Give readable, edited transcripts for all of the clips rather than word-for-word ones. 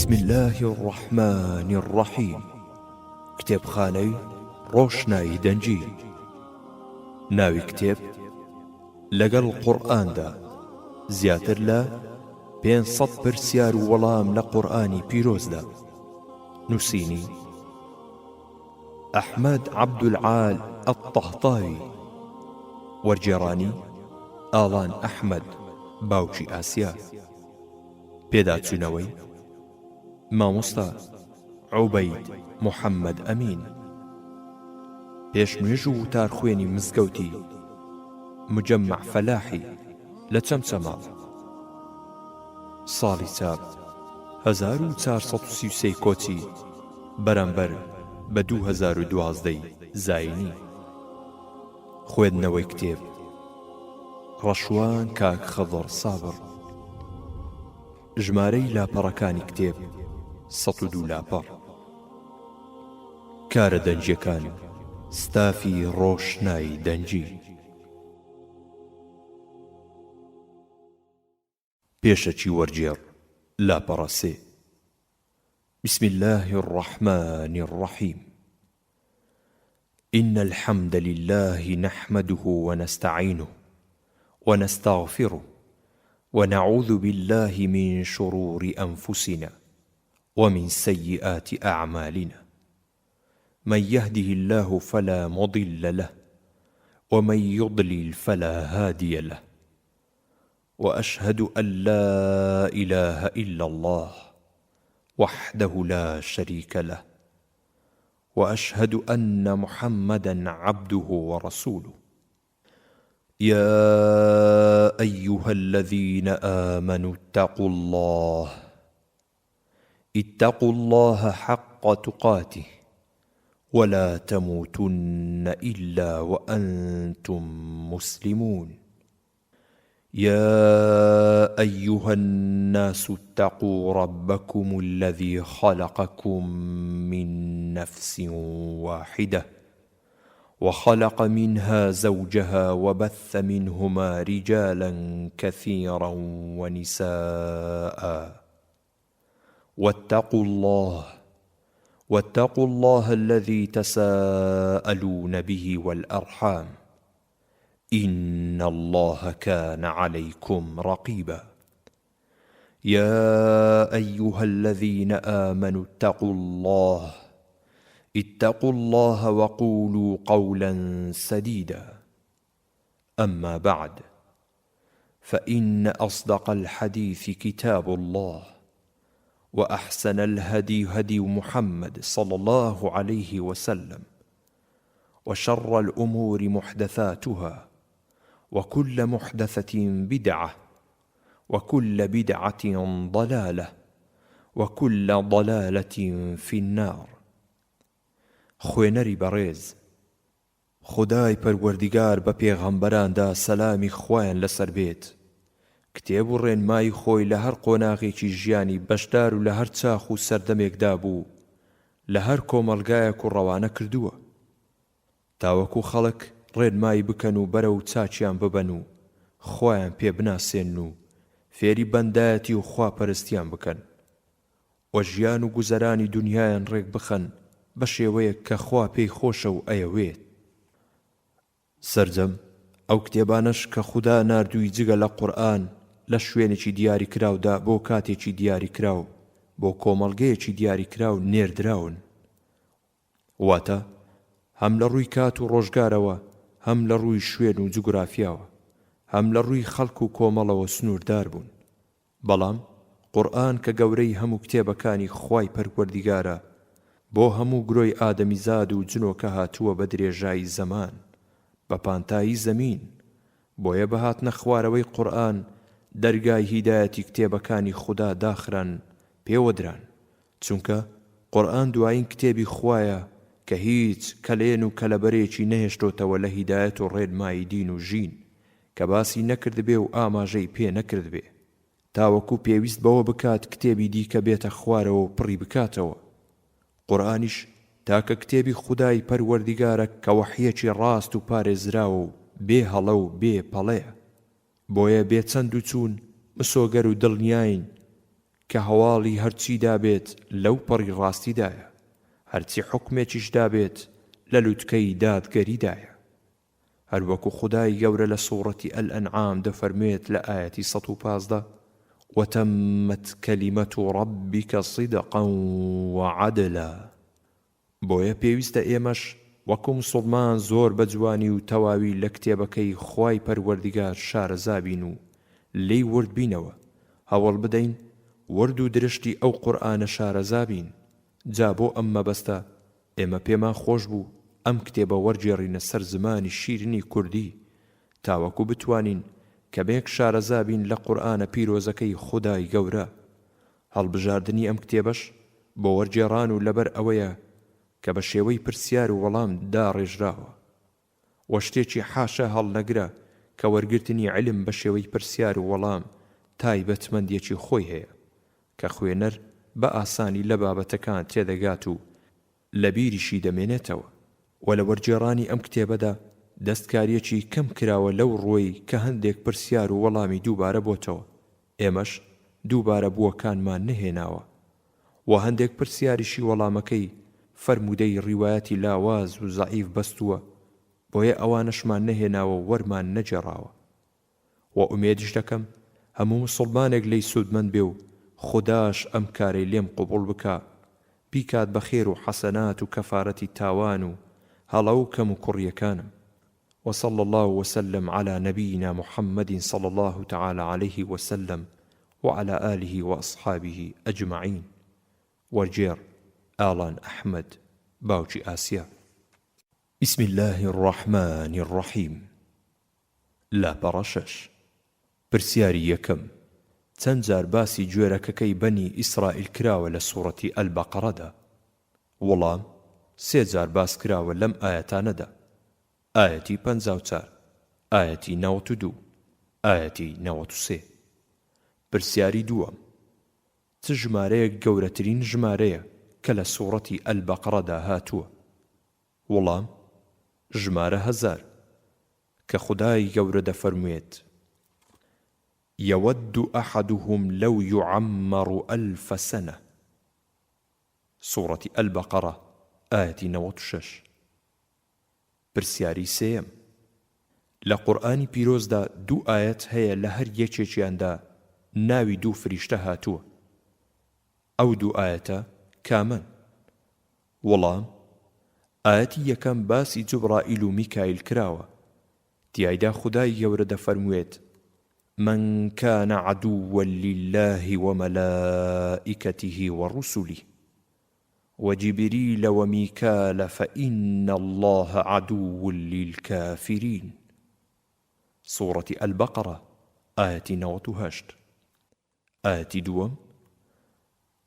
بسم الله الرحمن الرحيم کتێبخانەی ڕۆشنایی دەنجی. ناوی کتێب لەگەڵ قورئاندا زیاتر لە 500 پرسیار و وەڵام لە قورئانی پیرۆزدا. نووسینی ئەحمەد عەبدولعال ئەطەهتاوی، وەرگێڕانی ئاڵان ئەحمەد باوکی ئاسیا، پێداچوونەوەی مامۆستا عوبەید محەممەد ئەمین، پێشنوێژ و وتار خوێنی مزگەوتی مجەممع فەلاحی لە چەمچەماڵ، ساڵی چاپ 1433 کۆچی بەرامبەر بە 2012 زاینی. خوێندنەوەی کتێب ڕەشوان کاک خەضر سابر. ژمارەی لاپەڕەکانی کتێب 102 لاپەڕ. کارە دەنجیەکان ستافی ڕۆشنایی دەنجی. پێشەچی وەرگێڕ لاپەڕە 3. بسم الله الرحمن الرحيم. إن الحمد لله نحمده ونستعينه ونستغفره ونعوذ بالله من شرور أنفسنا ومن سيئات أعمالنا، من يهده الله فلا مضل له ومن يضلل فلا هادي له، وأشهد أن لا إله إلا الله وحده لا شريك له، وأشهد أن محمدا عبده ورسوله. يا أيها الذين آمنوا اتقوا الله حق تقاته ولا تموتن إلا وأنتم مسلمون. يا أيها الناس اتقوا ربكم الذي خلقكم من نفس واحدة وخلق منها زوجها وبث منهما رجالا كثيرا ونساء، واتقوا الله الذي تساءلون به والأرحام، إن الله كان عليكم رقيبا. يا أيها الذين آمنوا اتقوا الله وقولوا قولا سديدا. أما بعد، فإن أصدق الحديث كتاب الله، وأحسن الهدي هدي محمد صلى الله عليه وسلم، وشر الأمور محدثاتها، وكل محدثة بدعة، وكل بدعة ضلالة، وكل ضلالة في النار. خوێنەری بەڕێز، خودای پەروەردیگار بە پێغەمبەراندا سەلامی خوایان لەسەر بێت. کتێب و ڕێنمای خۆی لە هەر قۆناغێکی ژیانی بەشدار و لە هەر چاخ و سەردەمێکدا بوو، لە هەر کۆمەڵگایەک و ڕەوانە کردووە تاوەکو خەڵک ڕێنمایی بکەن و بەرە و چاچیان ببەن و خۆیان پێ بناسێن و فێری بەندایەتی و خواپەرستیان بکەن، و ژیان و گوزەرانی دونیایان ڕێک بخەن بە شێوەیەک کە خوا پێی خۆشە و ئەیەوێت. سەرجەم ئەو کتێبانەش کە خودا ناردووی جگە لە قورئان لە شوێنێکی دیاری کراودا بۆ کاتێکی دیاری کراو بۆ کۆمەڵگەیەکی دیاری کراو نێردراون، واتە هەم لە ڕووی کات و ڕۆژگارەوە، هەم لە ڕووی شوێن و جوگرافیاوە، هەم لە ڕووی خەڵک و کۆمەڵەوە سنووردار بوون. بەڵام قورئان کە گەورەی هەموو کتێبەکانی خوای پەروەردیگارە، بۆ هەموو گرۆی ئادەمیزاد و جنۆکە هاتووە بە درێژایی زەمان، بە پانتایی زەمین. بۆیە بە هاتنە خوارەوەی قورئان دەرگای هیدایەتی کتێبەکانی خودا داخران پێوەدران، چونکە قورئان دوایین کتێبی خوایە کە هیچ کەلێن و کەلەبەرێکی نەهێشتۆتەوە لە هیدایەت و ڕێنمایی دین و ژین کە باسی نەکردبێ و ئاماژەی پێ نەکردبێ، تاوەکو پێویست بەوە بکات کتێبی دیکە بێتە خوارەوە و پڕی بکاتەوە. قورئانیش تاکە کتێبی خودای پەروەردیگارە کە وەحیەکی ڕاست و پارێزراوە و بێ هەڵە و بێ پەڵەیە. بۆیە بێچەند و چوون مسۆگەر و دڵنیاین کە هەواڵی هەرچیدا بێت لەو پەڕی ڕاستیدایە هەرچی حکمێکیشدا بێت لە لووتکەی دادگەریدایە هەروەکو خودای گەورە لە سوورەتی ئەلئەنعام دەفەرمێت لە ئایەتی 115 وتمت كلمة ربك صدقا وعدلا بۆیە پێویستە ئێمەش وەکو موسڵمان زۆر بەجوانی و تەواوی لە کتێبەکەی خوای پەروەردگار شارەزابین و لێی ورد بینەوە هەوڵ بدەین ورد و درشتی ئەو قورئانە شارەزابین جا بۆ ئەم مەبەستە ئێمە پێمان خۆش بوو ئەم کتێبە وەرجێڕینە سەر زمانی شیرینی کوردی تاوەکو بتوانین کە بێک شارەزابین لە قورئانە پیرۆزەکەی خودای گەورە هەڵبژاردنی ئەم کتێبەش بۆ وەرجێڕان و لەبەر ئەوەیە کە بە شێوەی پرسیار و وەڵام داڕێژراوە وە شتێکی حاشا هەڵنەگرە کە وەرگرتنی علم بە شێوەی پرسیار و وەڵام تایبەتمەندیەکی خۆی هەیە کە خوێنەر بە ئاسانی لە بابەتەکان تێدەگات و لە بیریشی دەمێنێتەوە و لە وەرجێڕانی ئەم کتێبەدا دەستکاریەکی کەم کراوە لەو ڕۆی کە هەندێک پرسیار و وەڵامی دووبارە بۆتەوە ئێمەش دووبارە بووەکانمان نهێناوە و هەندێک پرسیاریشی وەڵامەکەی فەرمودەی ڕیوایەتی لاواز و زەعیف بەستووە بۆیە ئەوانەشمان نەهێناوە وەرمان نەجێڕاوە و ئومێدیش دەکەم هەموو موسڵمانێک لێی سوودمەند بێ و خوداش ئەم کارەی لێم قبوڵ بکا بیکات بە خێر و حەسەنات و کەفارەتی تاوان و هەڵە و کەم و کوڕیەکانم وصلى الله وسلم على نبينا محمد صلى الله تعالى عليه وسلم وعلى آله وأصحابه أجمعين وەرجێڕ ئاڵان ئەحمەد باوکی ئاسیا بسم الله الرحمن الرحيم لا پەڕەشەش پرسیاری یەکەم چەند جار باسی گوێرەکەکەی بەنی ئیسرائیل کراوە لە سوورەتی ئەلبەقەڕەدا وەڵام 3 جار باس کراوە لەم ئاەتانەدا ئاەتی 54 ئاەتی 92 ئاەتی 93 پرسیاری دووەم چ ژمارەیەک گەورەترین ژمارەیە کە لە سوورەتی ئەلبەقەڕەدا هاتووە وەڵام ژمارە 1000 کە خودای گەورە دەفەرموێت يود أحدهم لو يعمر 1000 سنة سورة البقرة آية 96 پرسیاری سێم لە قورئانی پیرۆزدا 2 ئاەت هەیە لە هەر یەکێکیاندا ناوی 2 فریشتە هاتووە ئەو 2 ئاەتە کامن وەڵام ئاەتی یەکەم باسی جوبرائیل و میکایل کراوە تیایدا خودای گەورە دەفەرموێت من كان عدوا لله وملائكته ورسله وجبريل وميكال فإن الله عدو للكافرين سورة البقرة آية 98 آية دوم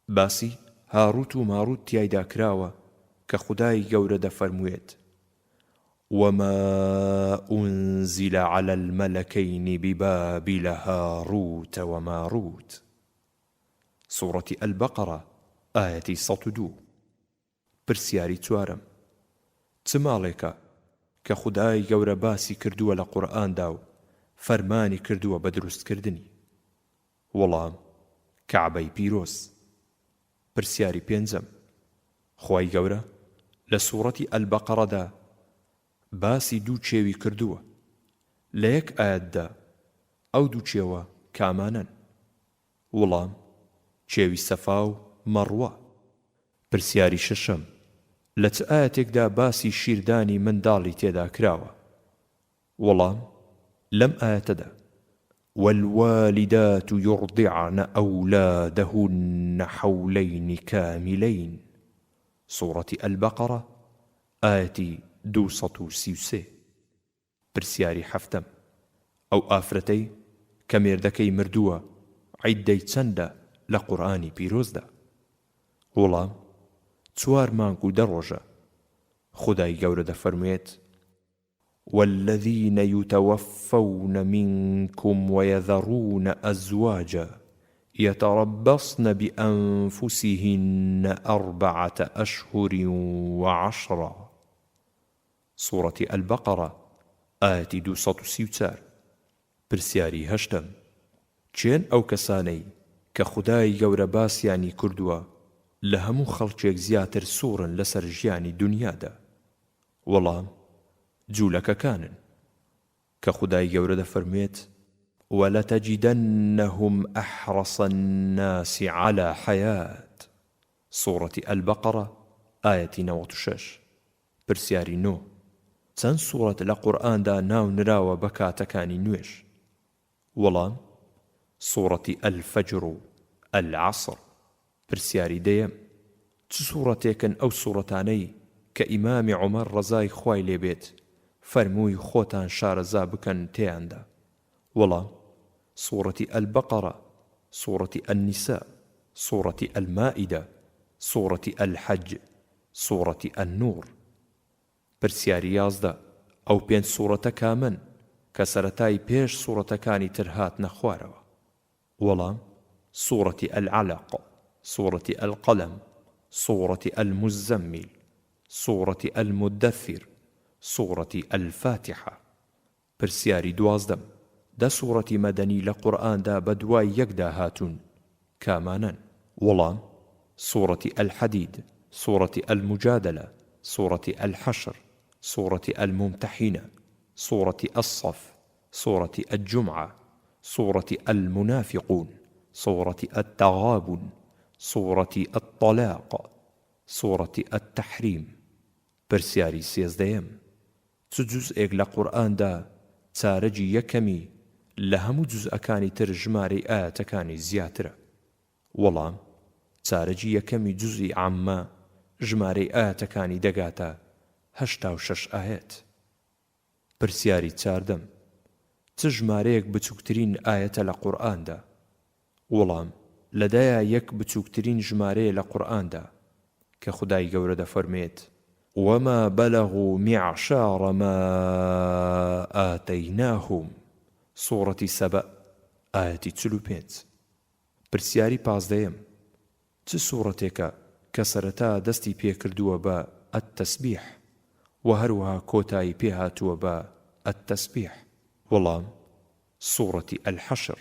باسی هاروت و ماروت تیایدا کراوە کە خودای گەورە دەفەرموێت وما أنزل على الملكين ببابل هاروت وماروت سورة البقرة آية 102 پرسیاری چوارم چ ماڵێکە کە خودای گەورە باسی کردووە لە قورئاندا و فەرمانی کردووە بە دروستکردنی وەڵام کەعبەی پیرۆز پرسیاری پێنجەم خوای گەورە لە سوورەتی ئەلبەقەڕەدا باسی 2 چێوی کردووە لە یەک ئاەتدا ئەو 2 چێوە کامانن وەڵام چێوی سەفا و مەڕوە پرسیاری شەشەم لە چ ئاەتێکدا باسی شیردانی منداڵی تێدا کراوە وەڵام لەم ئاەتەدا والوالدات يرضعن أولادهن حولين كاملين سورة البقرة آية 233 پرسیاری حەفتەم ئەو ئافرەتەی کە مێردەکەی مردووە عیددەی چەندە لە قورئانی پیرۆزدا وەڵام 4 مانگ و 10 ڕۆژە خودای گەورە دەفەرموێت والذين يتوفون منكم ويذرون أزواجا يتربصن بأنفسهن 4 أشهر و10 سورة البقرة آية 234 پرسیاری هەشتم چێن ئەو کەسانەی کە خودای گەورە باسیانی کردووە لە هەموو خەڵکێک زیاتر سوورن لەسەر ژیانی دنیادا. وەڵام جوولەکەکانن کە خودای گەورە دەفەرمێت وَلَتَجِدَنَّهُمْ أَحْرَصَ النَّاسِ عَلَى حَيَاةٍ سوورەتی ئەلبەقەڕە ئایەتی 96. پرسیاری 9 چەند سوورەت لە قورئاندا ناو نراوە بە کاتەکانی نوێژ؟ وەڵام سوورەتی ئەلفەجر و ئەلعەسر. پرسیاری 10 چ سوورەتێکن ئەو سوورەتانەی کە ئیمامی عومەر ڕەزای خوای لێبێت فەرمووی خۆتان شارەزا بکەن تێیاندا؟ وەڵام سوورەتی ئەلبەقەڕە، سوورەتی ئەنیساء، سوورەتی ئەلمائیدە، سوورەتی ئەلحەج، سوورەتی ئەننوور. پرسیاری 11 ئەو پێنج سوورەتە کامن کە سەرەتای پێش سوورەتەکانی تر هاتنە خوارەوە؟ وەڵام سوورەتی ئەلعەلەق، سوورەتی ئەلقەلەم، سوورەتی ئەلموزەممیل، سوورەتی ئەلمودەثیر، سوورەتی ئەلفاتحە. پرسیاری 12 دە سوورەتی مەدەنی لە قورئاندا بە دوای یەکدا هاتوون کامانن؟ وەڵام سوورەتی ئەلحەدید، سوورەتی ئەلموجادەلە، سوورەتی ئەلحەشر، سوورەتی ئەلمومتەحینە، سوورەتی ئەسصەف، سوورەتی ئەلجومعە، سوورەتی ئەلمونافقون، سوورەتی ئەتەغابن، سوورەتی ئەطەلاق، سوورەتی ئەتەحریم. پرسیاری 13 چ جوزئێک لە قورئاندا چارەجی یەکەمی لە هەموو جوزئەکانی تر ژمارەی ئاەتەکانی زیاترە؟ وەڵام چارەجی یەکەمی جوزئی عاممە ژمارەی ئاەتەکانی دەگاتە 86 ئاەت. پرسیاری 14 چ ژمارەیەک بچووکترین ئاەتە لە قورئاندا؟ وەڵام لەدایە یەک بچووکترین ژمارەیە لە قورئاندا کە خودای گەورە دەفەرمێت وما بلغوا معشار ما آتيناهم سوورەتی سەبە ئاەتی 45. پرسیاری 15 چ سوورەتێکە کە سەرەتا دەستی پێکردووە بە ئەتتەسبیح و هەروەها کۆتایی پێهاتووە بە ئەتتەسبیح؟ وەڵام سوورەتی ئەلحەشر.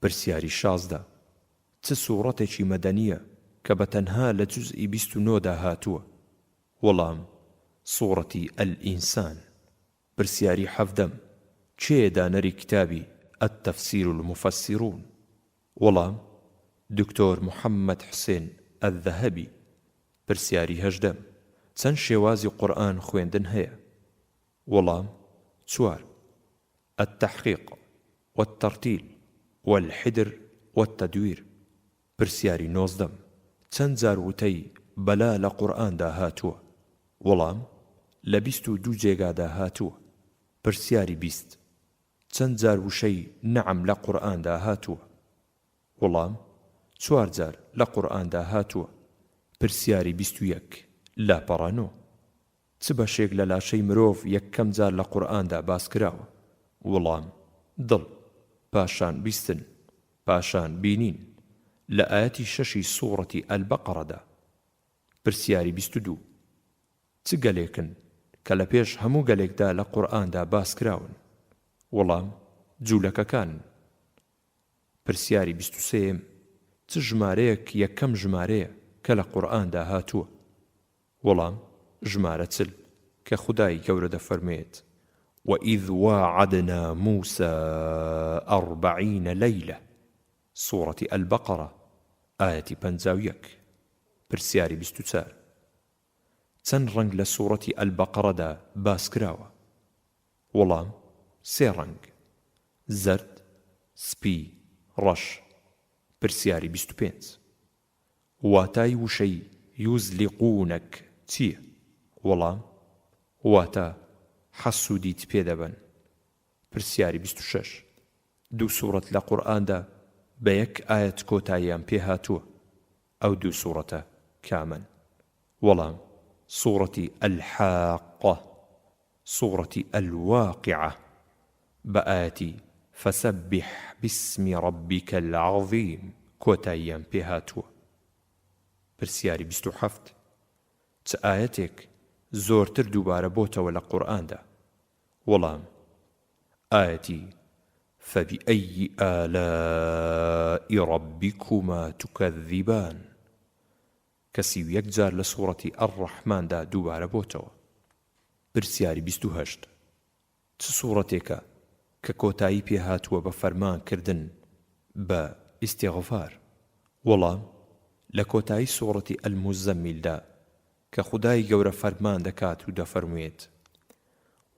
پرسیاری 16 چ سوورەتێکی مەدەنیە کە بەتەنها لە جوزئی 29دا هاتووە؟ وەڵام سوورەتی ئەلئینسان. پرسیاری 17 کێ دانەری کتابی ئەتتەفسیر المفەسیرون؟ وەڵام دکتۆر محەممەد حوسێن ئەذەهەبی. پرسیاری 18 چەند شێوازی قورئان خوێندن هەیە؟ وەڵام 4 التحقیق والتەرتیل والحدر والتەدویر. پرسیاری 19 چەند جار وتەی بەلا لە قورئاندا هاتووە؟ وەڵام لە 22 جێگادا هاتووە. پرسیاری 20 چەند جار وشەی نەعەم لە قورئاندا هاتووە؟ وەڵام 4 جار لە قورئاندا هاتووە. پرسیاری 21 لاپەڕانۆ چ بەشێک لە لاشەی مرۆڤ یەکەم جار لە قورئاندا باس کراوە؟ وەڵام دڵ، پاشان بیستن، پاشان بینین لە ئاەتی 6 سوورەتی ئەلبەقەڕەدا. پرسیاری 22 چ گەلێکن کە لە پێش هەموو گەلێکدا لە قورئاندا باس کراون؟ وەڵام جوولەکەکانن. پرسیاری 23 چ ژمارەیەک یەکەم ژمارەیە کە لە قورئاندا هاتووە؟ وەڵام ژمارە چل کە خودای گەورە دەفەرمێت وَإِذْ وَاعَدْنَا مُوسَى 40 لَيْلَةً سوورەتی ئەلبەقەڕە ئاەتی 51. پرسیاری 24 چەند ڕەنگ لە سوورەتی ئەلبەقەڕەدا باس کراوە؟ وەڵام 3 ڕەنگ: زەرد، سپی، ڕەش. پرسیاری 25 واتای وشەی یوزلیقونەک چییە؟ وەڵام واتە حەسوودیت پێدەبەن. پرسیاری 26 دوو سوورەت لە قورئاندا بە یەک ئاەت کۆتاییان پێهاتووە، ئەو دوو سوورەتە کامن؟ وەڵام سوورەتی ئەلحاقە، سوورەتی ئەلواقعە بە ئاەتی فەسەبح باسم ربك العظیم کۆتاییان پێهاتووە. پرسیاری 27 چ ئاەتێک زۆرتر دووبارە بۆتەوە لە قورئاندا؟ وەڵام ئاەتی فبأي آلاء ربكما تكذبان کەسی و یەک جار لە سوورەتی ئەڕەحماندا دووبارە بۆتەوە. پرسیاری 28 چ سوورەتێکە کە کۆتایی پێهاتووە بە فەرمانکردن بە ئیستیغفار؟ وەڵام لە کۆتایی سوورەتی ئەلموزەممیلدا کە خودای گەورە فەرمان دەکات و دەفەرموێت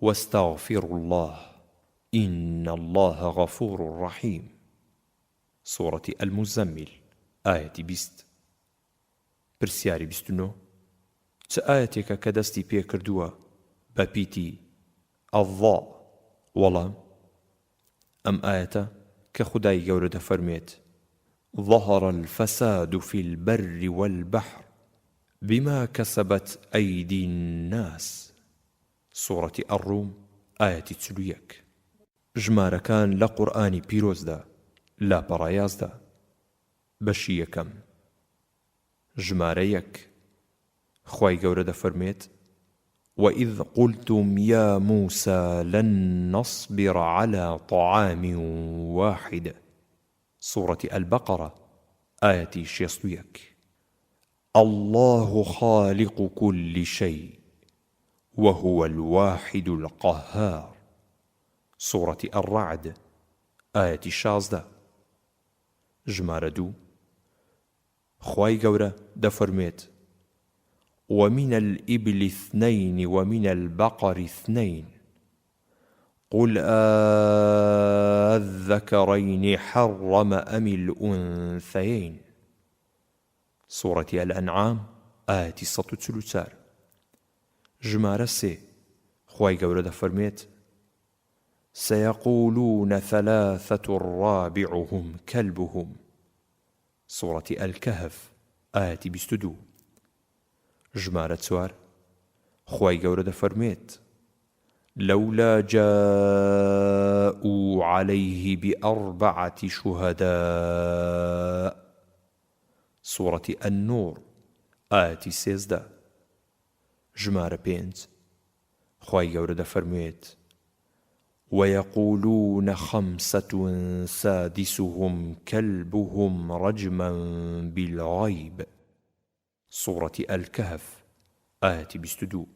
واستغفروا الله إن الله غفور رحيم. سوورەتی ئەلموزەممیل ئایەتی 20. پرسیاری 29 چ ئاەتێکە کە دەستی پێ کردووە بە پیتی ئەڵڵا؟ وەڵام ئەم ئاەتە کە خودای گەورە دەفەرمێت ظهر الفساد في البر والبحر بما كسبت أيدي الناس. سوورەتی ئەڕووم ئایەتی 41. ژمارەکان لە قورئانی پیرۆزدا لاپەڕایازدا. بەشی یەکەم ژمارە 1 خوای گەورە دەفەرمێت وإذ قلتم يا موسى لن نصبر على طعام واحد. سورة البقرة آية 61. الله خالق كل شيء وهو الواحد القهار. سورة الرعد آية 16. ژمارە 2 خوای گەورە دەفەرمێت ومن الإبل 2 ومن البقر 2 قل الذكرين حرم أم الأنثيين. سورة الأنعام آية 134. ژمارە 3 خوای گەورە دەفەرمێت سيقولون 3 رابعهم كلبهم. سورة الكهف آية 22. ژمارە 4 خوای گەورە دەفەرمێت لولا جاءوا عليه بأربعة شهداء. سورة النور آية 13. ژمارە 5 خوای گەورە دەفەرمێت ويقولون 5 سادسهم كلبهم رجما بالغيب. سورة الكهف آية 22.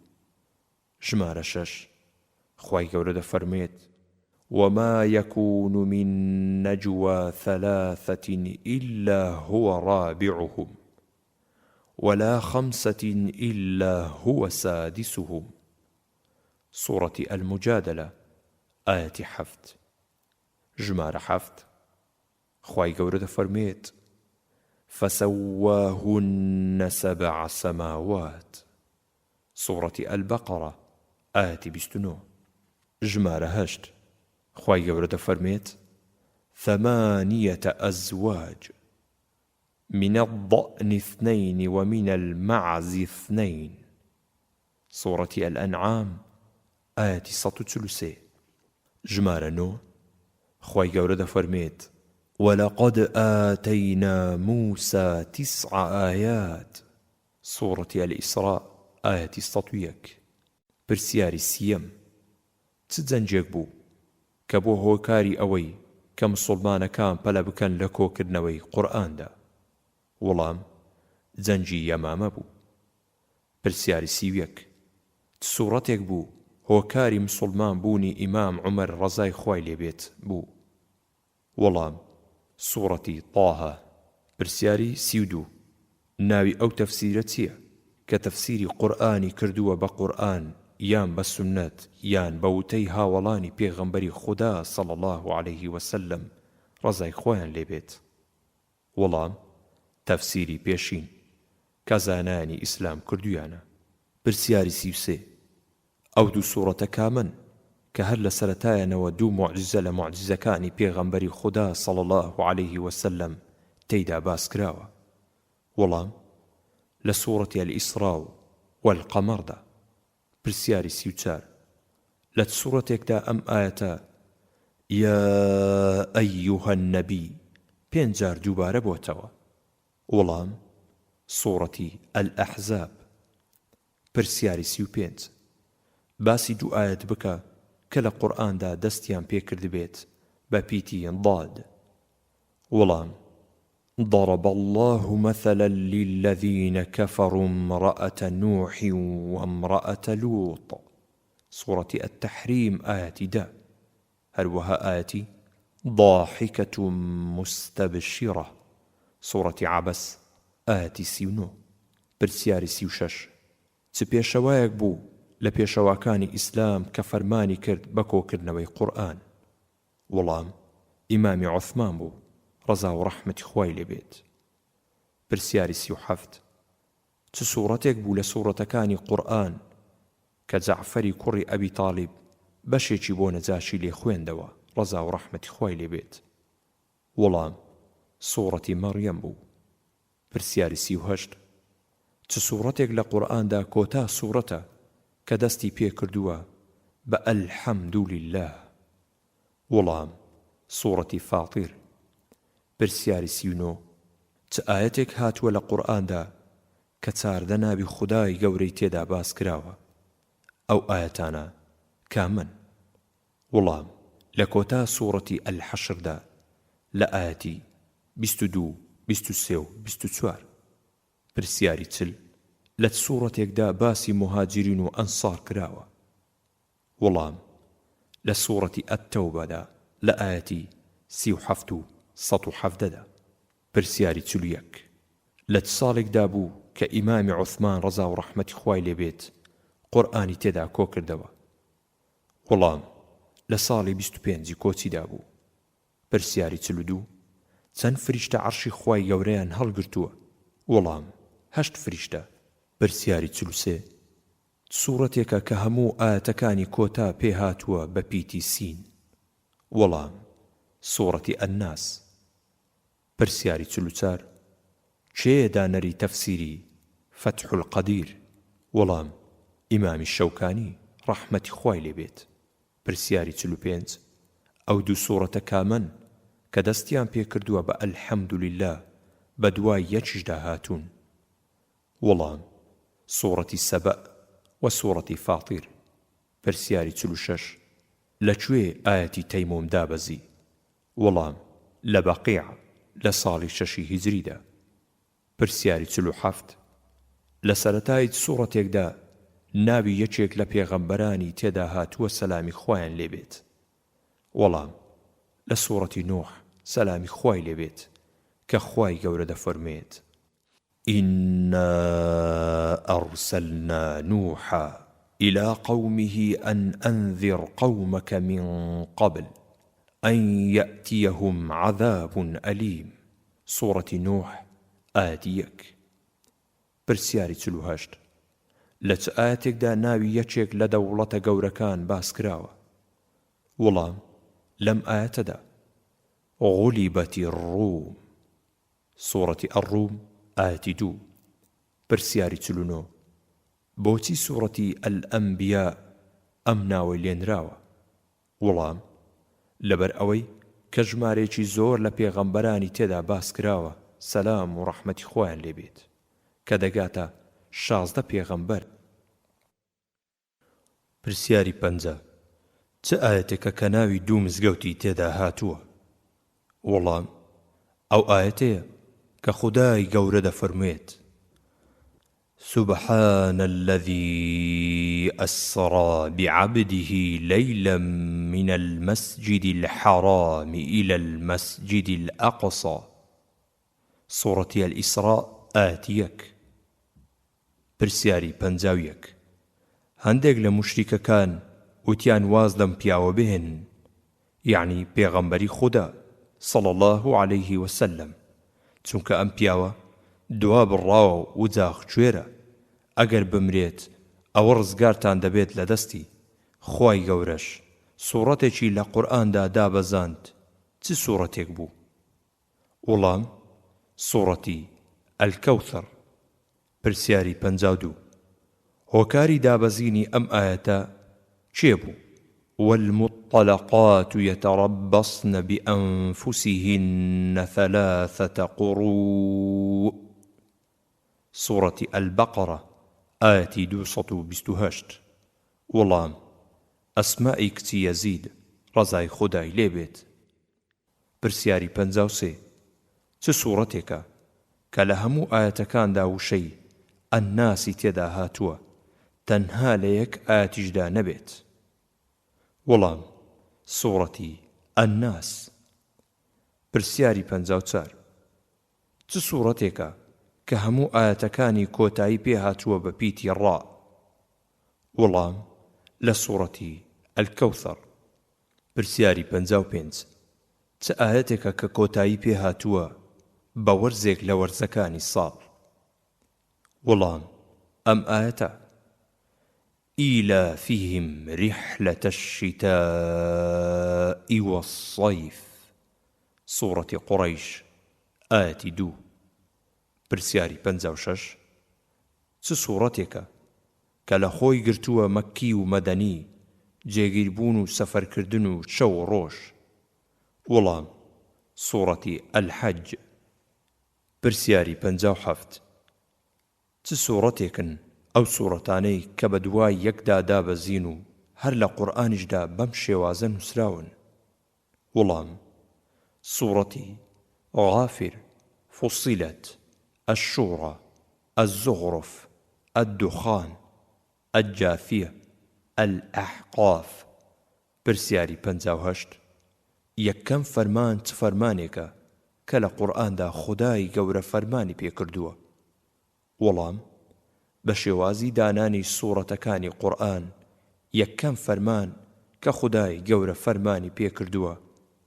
ژمارە 6 خوای گەورە دەفەرمێت وما يكون من نجوى 3 إلا هو رابعهم ولا 5 إلا هو سادسهم. سورة المجادلة آية 7. ژمارە 7 خوای گەورە دەفەرمێت فسواهن 7 سماوات. سورة البقرة آية 29. ژمارە 8 خوای گەورە دەفەرمێت 8 أزواج من الضأن 2 ومن المعز 2. سورة الأنعام آية 133. ژمارە 9 خوای گەورە دەفەرمێت ولقد آتينا موسى 9 آيات. سورة الإسراء آية 101. پرسیاری 3 چ جەنجێک بوو کە بۆ هۆکاری ئەوەی کە مسڵمانەکان پەلە بکەن لە کۆکردنەوەی قورئاندا؟ وەڵام جەنجی یەمامە بوو. پرسیاری 31 چ سوورەتێک بوو هۆکاری مسڵمان بوونی ئیمام عومەر ڕەزای خوای لێبێت بوو؟ وەڵام سوورەتی طاها. پرسیاری 32 ناوی ئەو تەفسیرە چییە کە تەفسیری قورئانی کردووە بە قورئان یان بە سونەت یان بە وتەی هاوڵانی پێغەمبەری خودا صلی الله عليه وسلم ڕەزای خۆیان لێبێت؟ وەڵام تەفسیری پێشین کە زانانی ئیسلام کردویانە. پرسیاری 33 ئەو دوو سوورەتە کامن کە هەر لە سەرەتایانەوە 2 معجزە لە معجزەکانی پێغەمبەری خودا صلی الله عليه وسلم تێیدا باس کراوە؟ وەڵام لە سوورەتی الئیسراء والقەمەردا. پرسیاری 34 لە سوورەتێکدا ئەم ئاەتە یا ئەیوهە النەبی 5 جار دووبارە بۆتەوە؟ وەڵام سوورەتی الئەحزاب. پرسیاری 35 باسی 2 ئاەت بکە کە لە قورئاندا دەستیان پێکردبێت بەپیتی ضاد. وەڵام ضرب الله مثلا للذين كفروا امرأة نوح وامرأة لوط سورة التحريم آياتي دا هروها آياتي ضاحكة مستبشرة سورة عبس آياتي 39 پرسیاری 36 چ پێشەوایەک بوو لە پێشەواکانی ئیسلام کە فەرمانی کرد بە کۆکردنەوەی قورئان؟ وەڵام ئیمامی عوثمان بوو ڕەزا و ڕەحمەتی خوای لێبێت. پرسیاری 37 چ سوورەتێک بوو لە سوورەتەکانی قورئان کە جەعفەری کوڕی ئەبی تاڵیب بەشێکی بۆ نەجاشی لێ خوێندەوە ڕەزا و ڕەحمەتی خوای لێبێت؟ وەڵام سوورەتی مەڕیەم بوو. پرسیاری 38 چ سوورەتێک لە قورئاندا کۆتا سوورەتە کە دەستی پێ کردووە بە ئەلحەمدولله؟ وەڵام سوورەتی فاتیر. پرسیاری 39 چ ئاەتێک هاتووە لە قورئاندا کە چاردە ناوی خودای گەورەی تێدا باس کراوە؟ ئەو ئاەتانە کامن؟ وەڵام لە کۆتا سوورەتی ئەلحەشردا لە ئاەتی 22 23 و 24. پرسیاری 40 لە سوورەتێکدا باسی مهاجرین و ئەنسار کراوە؟ وەڵام لە سوورەتی ئەتتەوبەدا لە ئاەتی 37 و 117دا. پرسیاری 41 لە چ ساڵێکدا بوو کە ئیمامی عوثمان ڕەزا و ڕەحمەتی خوای لێبێت قورئانی تێدا کۆ کردەوە؟ وەڵام لە ساڵی 25 کۆچیدا بوو. پرسیاری 42 چەند فریشتە عەرشی خوای گەورەیان هەڵگرتووە؟ وەڵام 8 فریشتە. پرسیاری 43 سوورەتێکە کە هەموو ئاەتەکانی کۆتا پێ هاتووە بە پیتی سین؟ وەڵام سوورەتی ئەنناس. پرسیاری 44 کێ دانەری تەفسیری فەتح القەدیر؟ وەڵام ئیمامی شەوکانی ڕەحمەتی خوای لێبێت. پرسیاری 45 ئەو دوو سوورەتە کامن کە دەستیان پێ کردووە بە ئەلحەمدولله بە دوای یەکیشدا هاتوون؟ وەڵام سوورەتی سەبە و سوورەتی فاتیر. پرسیاری 46 لەکوێ ئاەتی تەیموم دابەزی؟ وەڵام لە بەقیع لە ساڵی 6 هیجریدا. پرسیاری 47 لە سەرەتای سوورەتێکدا ناوی یەکێک لە پێغەمبەرانی تێدا هاتووە سەلامی خوایان لێبێت؟ وەڵام لە سوورەتی نوح سەلامی خوای لێبێت کە خوای گەورە دەفەرمێت إنا أرسلنا نوحا إلى قومه أن أنذر قومك من قبل أن يأتيهم عذاب أليم سورة نوح آياتيك. پرسیاری 48 لە چ ئاەتێکدا ناوی یەکێک لە دەوڵەتە گەورەکان باس کراوە؟ وەڵام لەم ئاەتەدا غولیبەتی الروم سوورەتی ئەڕوم ئاەتی 2. پرسیاری 49 بۆچی سوورەتی ئەلئەنبیا ئەم ناوەی لێنراوە؟ وەڵام لەبەر ئەوەی کە ژمارێکی زۆر لە پێغەمبەرانی تێدا باس کراوە سەلام و ڕەحمەتی خۆیان لێبێت کە دەگاتە 16 پێغەمبەر. پرسیاری 50 چ ئاەتێکە کە ناوی دوو مزگەوتی تێدا هاتووە؟ وەڵام ئەو ئاەتەیە کە خودای گەورە دەفەرموێت سبحان الذي أسرى بعبده ليلا من المسجد الحرام إلى المسجد الأقصى سورة الإسراء آتيك. پرسیاری 51 هەندێک لە مشریکەکان وتیان واز لەم پیاوە بهێن، یعنی پێغەمبەری خوددا صلى الله عليه وسلم، چونکە ئەم پیاوە دوا بڕاوە و جاخ کوێرە، ئەگەر بمرێت ئەوە ڕزگارتان دەبێت لە دەستی. خوای گەورەش سوورەتێکی لە قورئاندا دابەزاند. چ سوورەتێک بوو؟ وەڵام سوورەتی ئەلکەوثەر. پرسیاری 52 هۆکاری دابەزینی ئەم ئاەتە چێ بوو؟ والمطلقات يتربصن بأنفسهن 3 قروء سورة البقرة آية 228. وەڵام ئەسمائی کچی یەزید ڕەزای خودای لێبێت پرسیاری 53 چ سوورەتێکە کە لە هەموو ئاەتەکاندا وشەی ئەنناسی تێدا هاتووە تەنها لە یەک ئاەتیشدا نەبێت؟ وەڵام سوورەتی ئەنناس. پرسیاری 54 چ سوورەتێکە کە هەموو ئاەتەکانی کۆتایی پێ هاتووە بە پیتی ڕا؟ وەڵام لە سوورەتی ئەلکەوثەر. پرسیاری 55 چ ئاەتێکە کە کۆتایی پێ هاتووە بە وەرزێک لە وەرزەکانی ساڵ؟ وەڵام ئەم ئاەتە ئیلافیهم ریحلەتە الشیتاء وەالصەیف. سوورەتی قوڕەیش ئاەتی 2. پرسیاری 56 چ سوورەتێکە کە لە خۆی گرتووە مەکی و مەدەنی جێگیربوون و سەفەرکردن و شەو و ڕۆژ؟ وەڵام سوورەتی ئەلحەج. پرسیاری 57 چ سوورەتێکن ئەو سوورەتانەی کە بە دوای یەکدا دابەزین و هەر لە قورئانیشدا بەم شێوازە نووسراون؟ وەڵام سوورەتی غافر، فصلت، الشورى، الزخرف، الدخان، الجاثية، الأحقاف. پرسیاری 58 یەکەم فەرمان چ فەرمانێکە کە لە قورئاندا خودای گەورە فەرمانی پێکردووە؟ وەڵام بە شێوازی دانانی سوورەتەکانی قورئان یەکەم فەرمان کە خودای گەورە فەرمانی پێکردووە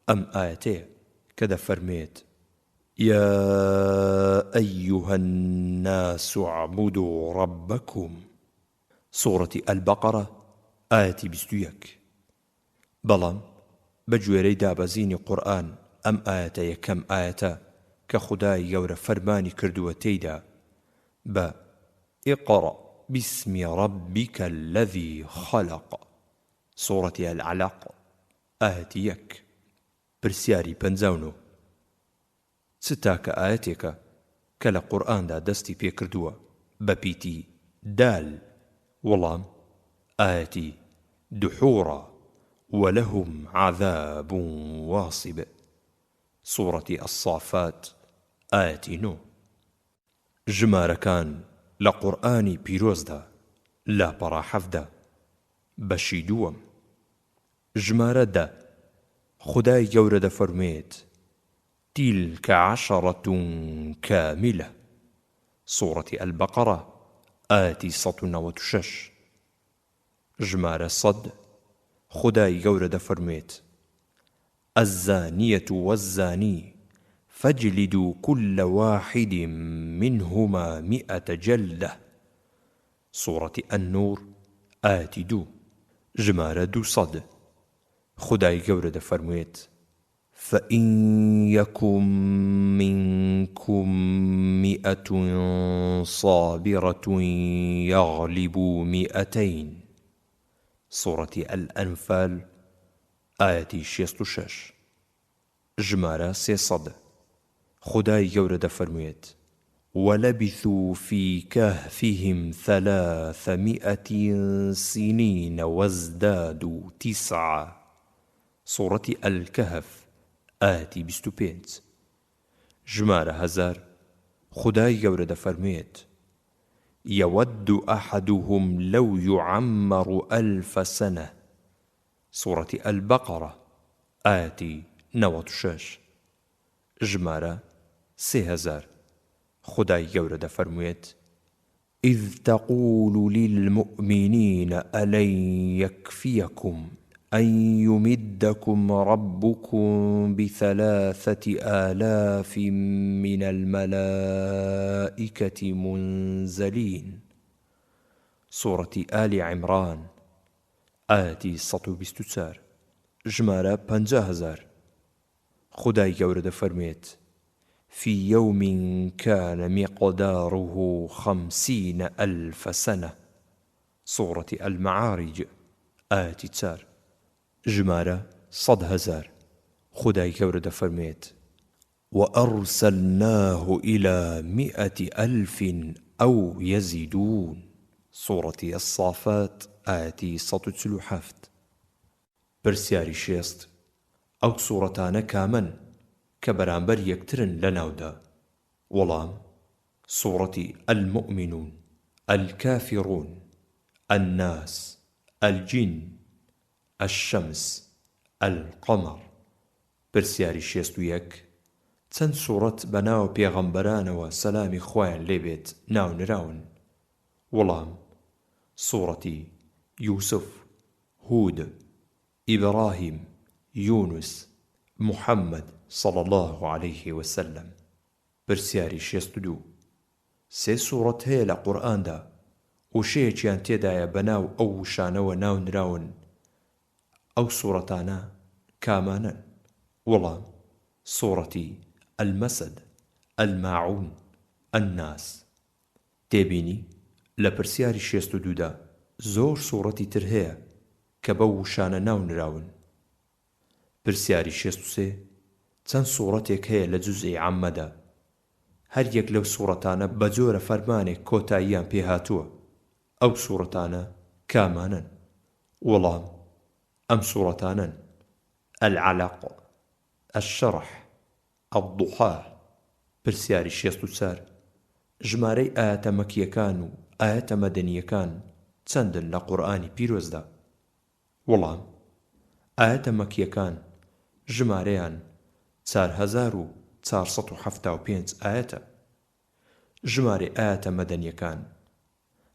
ئەم ئاەتەیە کە دەفەرمێت يا أيها الناس اعبدوا ربكم. سورة البقرة آية 21. بەڵام بە گوێرەی دابەزینی قورئان ئەم ئاەتە یەکەم ئاەتە کە خودای گەورە فەرمانی کردووە تێیدا بە اقرأ باسم ربك الذي خلق. سورة العلق آية 1. پرسیاری 59 چ تاکە ئاەتێکە کە لە قورئاندا دەستی پێکردووە بە پیتی دال؟ وەڵام ئاەتی دحورە ولهم عذاب واصب. سورة الصافات آية 9. ژمارەکان لە قورئانی پیرۆزدا لاپەڕا 17 بەشی دووەم. ژمارە 10 خودای گەورە دەفەرمێت تلك عشرة كاملة. سورة البقرة آية 196. ژمارە 100 خدای گەورە دەفەرمێت الزانية والزاني فاجلدوا كل واحد منهما 100 جلدة. سورة النور آية 2. ژمارە 200 خدای گەورە دەفەرمێت فإن يكن منكم 100 صابرة يغلبوا 200. سورة الأنفال آية 66. ژمارە 300 خدای گەورە دەفەرمێت ولبثوا في كهفهم 300 سنين وازدادوا 9. سورة الكهف آية 25. ژمارە 1000 خدای گەورە دەفەرمێت يود أحدهم لو يعمر 1000 سنة. سورة البقرة آية 96. ژمارە 3000 خدای گەورە دەفەرموێت إذ تقول للمؤمنين ألن يكفيكم أن يمدكم ربكم ب3000 من الملائكة منزلين. سورة آل عمران آية 124. ژمارە 50000 خدای گەورە دەفەرمێت في يوم كان مقداره 50,000 سنة. سورة المعارج آية 4. ژمارە 100,000 خدای گەورە دەفەرمێت وأرسلناه إلى 100,000 أو يزيدون. سورة الصافات آية 147. پرسیاری 6 ئەو سوورەتانە کامەن کە بەرامبەر یەکترن لەناودا؟ وەڵام سوورەتی المؤمنون، الكافرون، الناس، الجن، الشمس، القمر. پرسیاری 61 چەند سوورەت بەناو پێغەمبەرانەوە سەلامی خوایان لێبێت ناونراون؟ وەڵام سوورەتی یوسف، هود، ئیبراهیم، یونس، محەممەد صلى الله عليه وسلم. پرسیاری 62 سێ سوورەت هەیە لە قورئاندا وشەیەکیان تێدایە بەناو ئەو وشانەوە ناونراون، ئەو سوورەتانە کامانن؟ وەڵام سوورەتی المەسەد، الماعون، الناس. تێبینی لە پرسیاری 62دا زۆر سوورەتی تر هەیە کە بەو وشانە ناونراون. پرسیاری 63 چەند سوورەتێک هەیە لە جوزئی عەممەدا هەر یەک لەو سوورەتانە بە جۆرە فەرمانێک کۆتاییان پێهاتووە، ئەو سوورەتانە کامانن؟ وەڵام ئەم سوورەتانن: العەلەق، الشەرح، الضوحا. پرسیاری 64 ژمارەی ئاەتە مەکیەکان و ئاەتە مەدەنیەکان چەندن لە قورئانی پیرۆزدا؟ وەڵام ئاەتە مەکیەکان ژمارەیان 4475 ئاەتە، ژمارەی ئاەتە مەدەنیەکان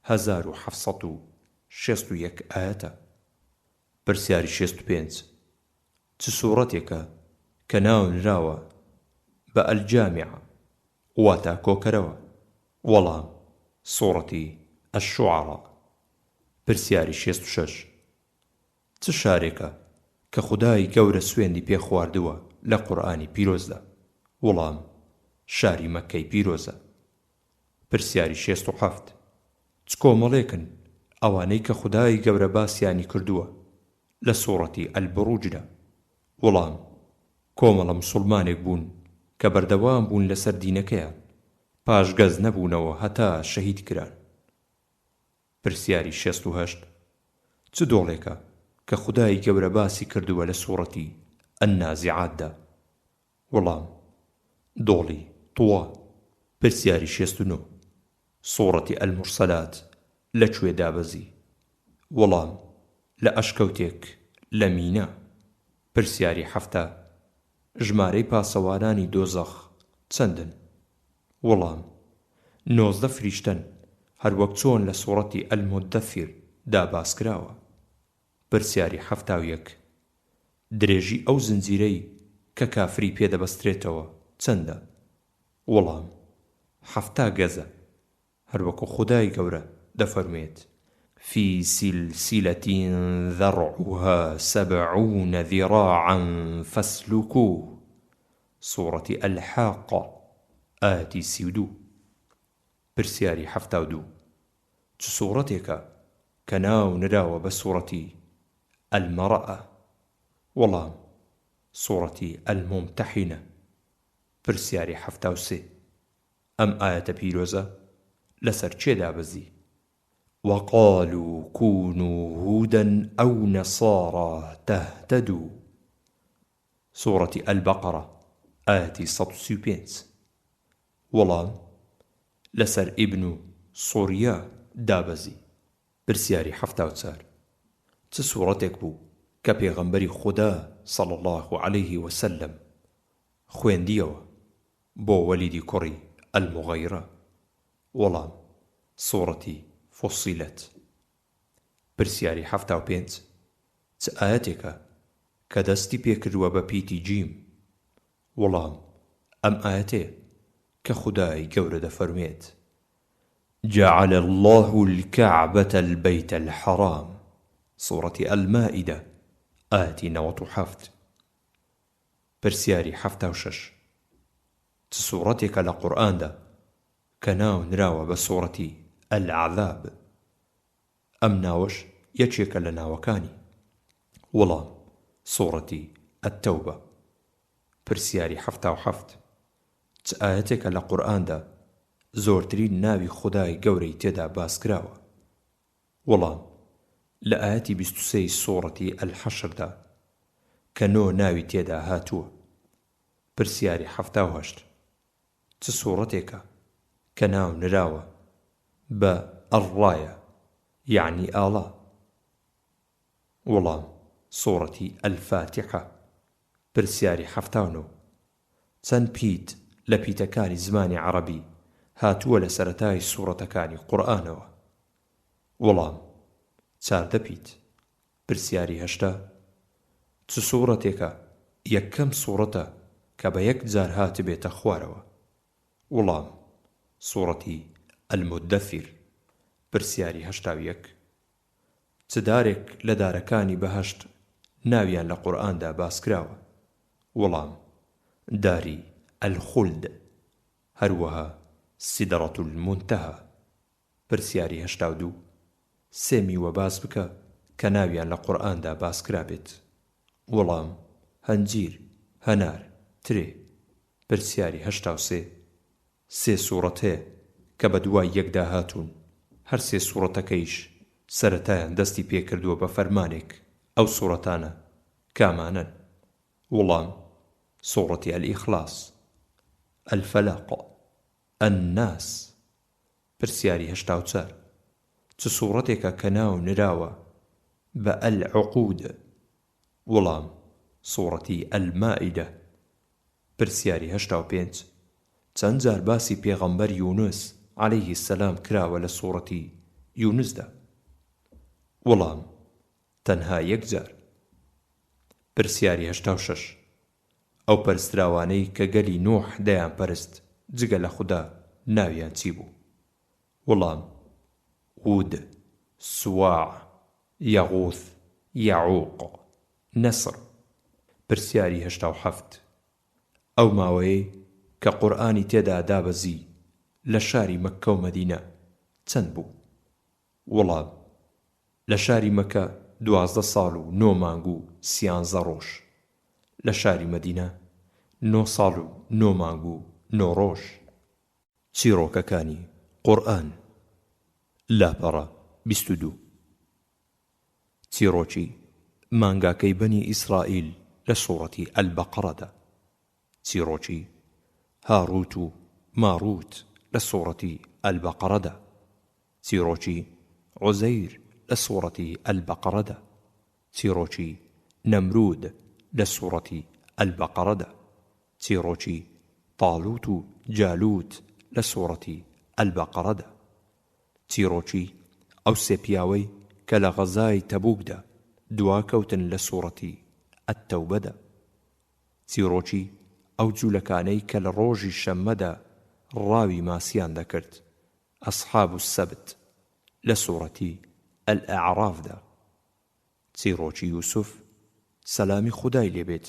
1761 ئاەتە. پرسیاری 65 چ سوورەتێکە کە ناونراوە بە ئەلجامعە واتە کۆکەرەوە؟ وەڵام سوورەتی الشوعەڕا. پرسیاری 66 چ شارێکە کە خودای گەورە سوێندی پێ خواردووە لە قورئانی پیرۆزدا؟ وەڵام شاری مەککەی پیرۆزە. پرسیاری 67 چ کۆمەڵێکن ئەوانەی کە خودای گەورە باسیانی کردووە لە سوورەتی البروجدا؟ وەڵام کۆمەڵە مسڵمانێک بوون کە بەردەوام بوون لەسەر دینەکەیان، پاش گەز نەبوونەوە هەتا شەهید کران. پرسیاری 68 چ دۆڵێکە کە خودای گەورە باسی کردووە لە سوورەتی النازعاتدا؟ وەڵام دۆڵی طووە. پرسیاری 69 سوورەتی المرسەلات لەکوێ دابەزی؟ وەڵام لە ئەشکەوتێک لە مینا. پرسیاری 70 ژمارەی پاسەوانانی دۆزەخ چەندن؟ وەڵام 19 فریشتەن، هەروەک چۆن لە سوورەتی المدەثیر داباس کراوە. پرسیاری 71 درێژی ئەو زنجیرەی کە کافری پێدەبەسترێتەوە چەندە؟ وەڵام 70 گەزە، هەروەکو خودای گەورە دەفەرمێت: في سلسلة ذرعها 70 ذراعا فاسلكوه. سوورة الحاقة ئاەتی 32. پرسیاری 72 چ سوورەتێکە کە ناو نراوە بە سوورەتی المەرأە؟ وەڵام سوورەتی الممتەحینە. پرسیاری 73 ئەم ئاەتە پیرۆزە لەسەر چێ دابەزی؟ وقالوا كونوا هودا أو نصارى تهتدوا. سورة البقرة آية 135. وەڵام لەسەر ئیبن سووریا دابەزی. پرسیاری 74 چ سوورەتێک بوو کە پێغەمبەری خودا صلى الله عليه وسلم خوێندیەوە بۆ وەلیدی کوڕی المغەیرە؟ وەڵام سوورەتی فصیلت. پرسیاری 75 چ ئاەتێکە کە دەستی پێکردووە بە پیتی جیم؟ وەڵام ئەم ئاەتەیە کە خودای گەورە دەفەرمێت: جعل الله الكعبة البيت الحرام. سورة المائدة آية 97. پرسیاری 76 چ سوورەتێکە لە قورئاندا کە ناو نراوە بە سوورەتی العذاب؟ ئەم ناوەش یەکێکە لە ناوەکانی. وەڵام سوورەتی التەوبە. پرسیاری 77 چ ئاەتێکە لە قورئاندا زۆرترین ناوی خودای گەورەی تێدا باس کراوە؟ وەڵام لە ئاەتی 23 سوورەتی الحەشردا کە 9 ناوی تێدا هاتووە. پرسیاری 78 چ سوورەتێکە کە ناو نراوە بە ئەڕڕایە یعنی ئاڵا؟ وەڵام سوورەتی ئەلفاتیحە. پرسیاری 79 چەند پیت لە پیتەکانی زمانی عەرەبی هاتووە لە سەرەتای سوورەتەکانی قورئانەوە؟ وەڵام 14 پیت. پرسیاری 80 چ سوورەتێکە یەکەم سوورەتە کە بە یەک جار هاتبێتە خوارەوە؟ وەڵام سوورەتی ئەلمودەثیر. پرسیاری 81 چ دارێک لە دارەکانی بەهەشت ناویان لە قورئاندا باس کراوە؟ وەڵام داری ئەلخولد، هەروەها سیدڕەت المونتەها. پرسیاری 82 سێ میوە باس بکە کە ناویان لە قورئاندا باس کرابێت؟ وەڵام هەنجیر، هەنار، ترێ. پرسیاری 83 سێ سوورەت هەیە کە بە دوای یەکدا هاتوون، هەر سێ سوورەتەکەیش سەرەتایان دەستی پێکردووە بە فەرمانێک، ئەو سوورەتانە کامانن؟ وەڵام سوورەتی ئەلئیخلاس، ئەلفەلاق، ئەنناس. پرسیاری 84 چ سوورەتێکە کە ناو نراوە بە ئەلعوقود؟ وەڵام سوورەتی ئەلمائیدە. پرسیاری 85 چەند جار باسی پێغەمبەر یونس عەلەیهی السەلام کراوە لە سوورەتی یونسدا؟ وەڵام تەنها یەک جار. پرسیاری 86 ئەو پەرستراوانەی کە گەلی نوح دەیان پەرست جگە لە خودا ناویان چی بوو؟ وەڵام هود، سواع، یەغوث، یەعوق، نەسر. پرسیاری 87 ئەو ماوەیەی کە قورئانی تێدا دابەزی لە شاری مەککە و مەدینە چەند بوو؟ وەڵام لە شاری مەککە 12 ساڵ و 9 مانگ و 13 ڕۆژ، لە شاری مەدینە 9 ساڵ و 9 مانگ و 9 ڕۆژ. چیرۆکەکانی قورئان لاپەڕە 22 چیرۆکی مانگاکەی بەنی ئیسرائیل لە سوورەتی ئەلبەقەرەدا، چیرۆکی هاڕوت و ماڕوت لە سوورەتی ئەلبەقەرەدا، چیرۆکی عوزەیر لە سوورەتی ئەلبەقەرەدا، چیرۆکی نەمرود لە سوورەتی ئەلبەقەرەدا، چیرۆکی تاڵوت و جالوت لە سوورەتی ئەلبەقەرەدا، چیرۆکی ئەو سێ پیاوەی کە لە غەزای تەبوکدا دواکەوتن لە سوورەتی ئەتتەوبەدا، چیرۆکی ئەو جوولەکانەی کە لە ڕۆژی شەممەدا ڕاوی ماسیان دەکرد، ئەسحاب السەبت لە سوورەتی ئەلئەعرافدا، چیرۆکی یوسف سەلامی خودای لێبێت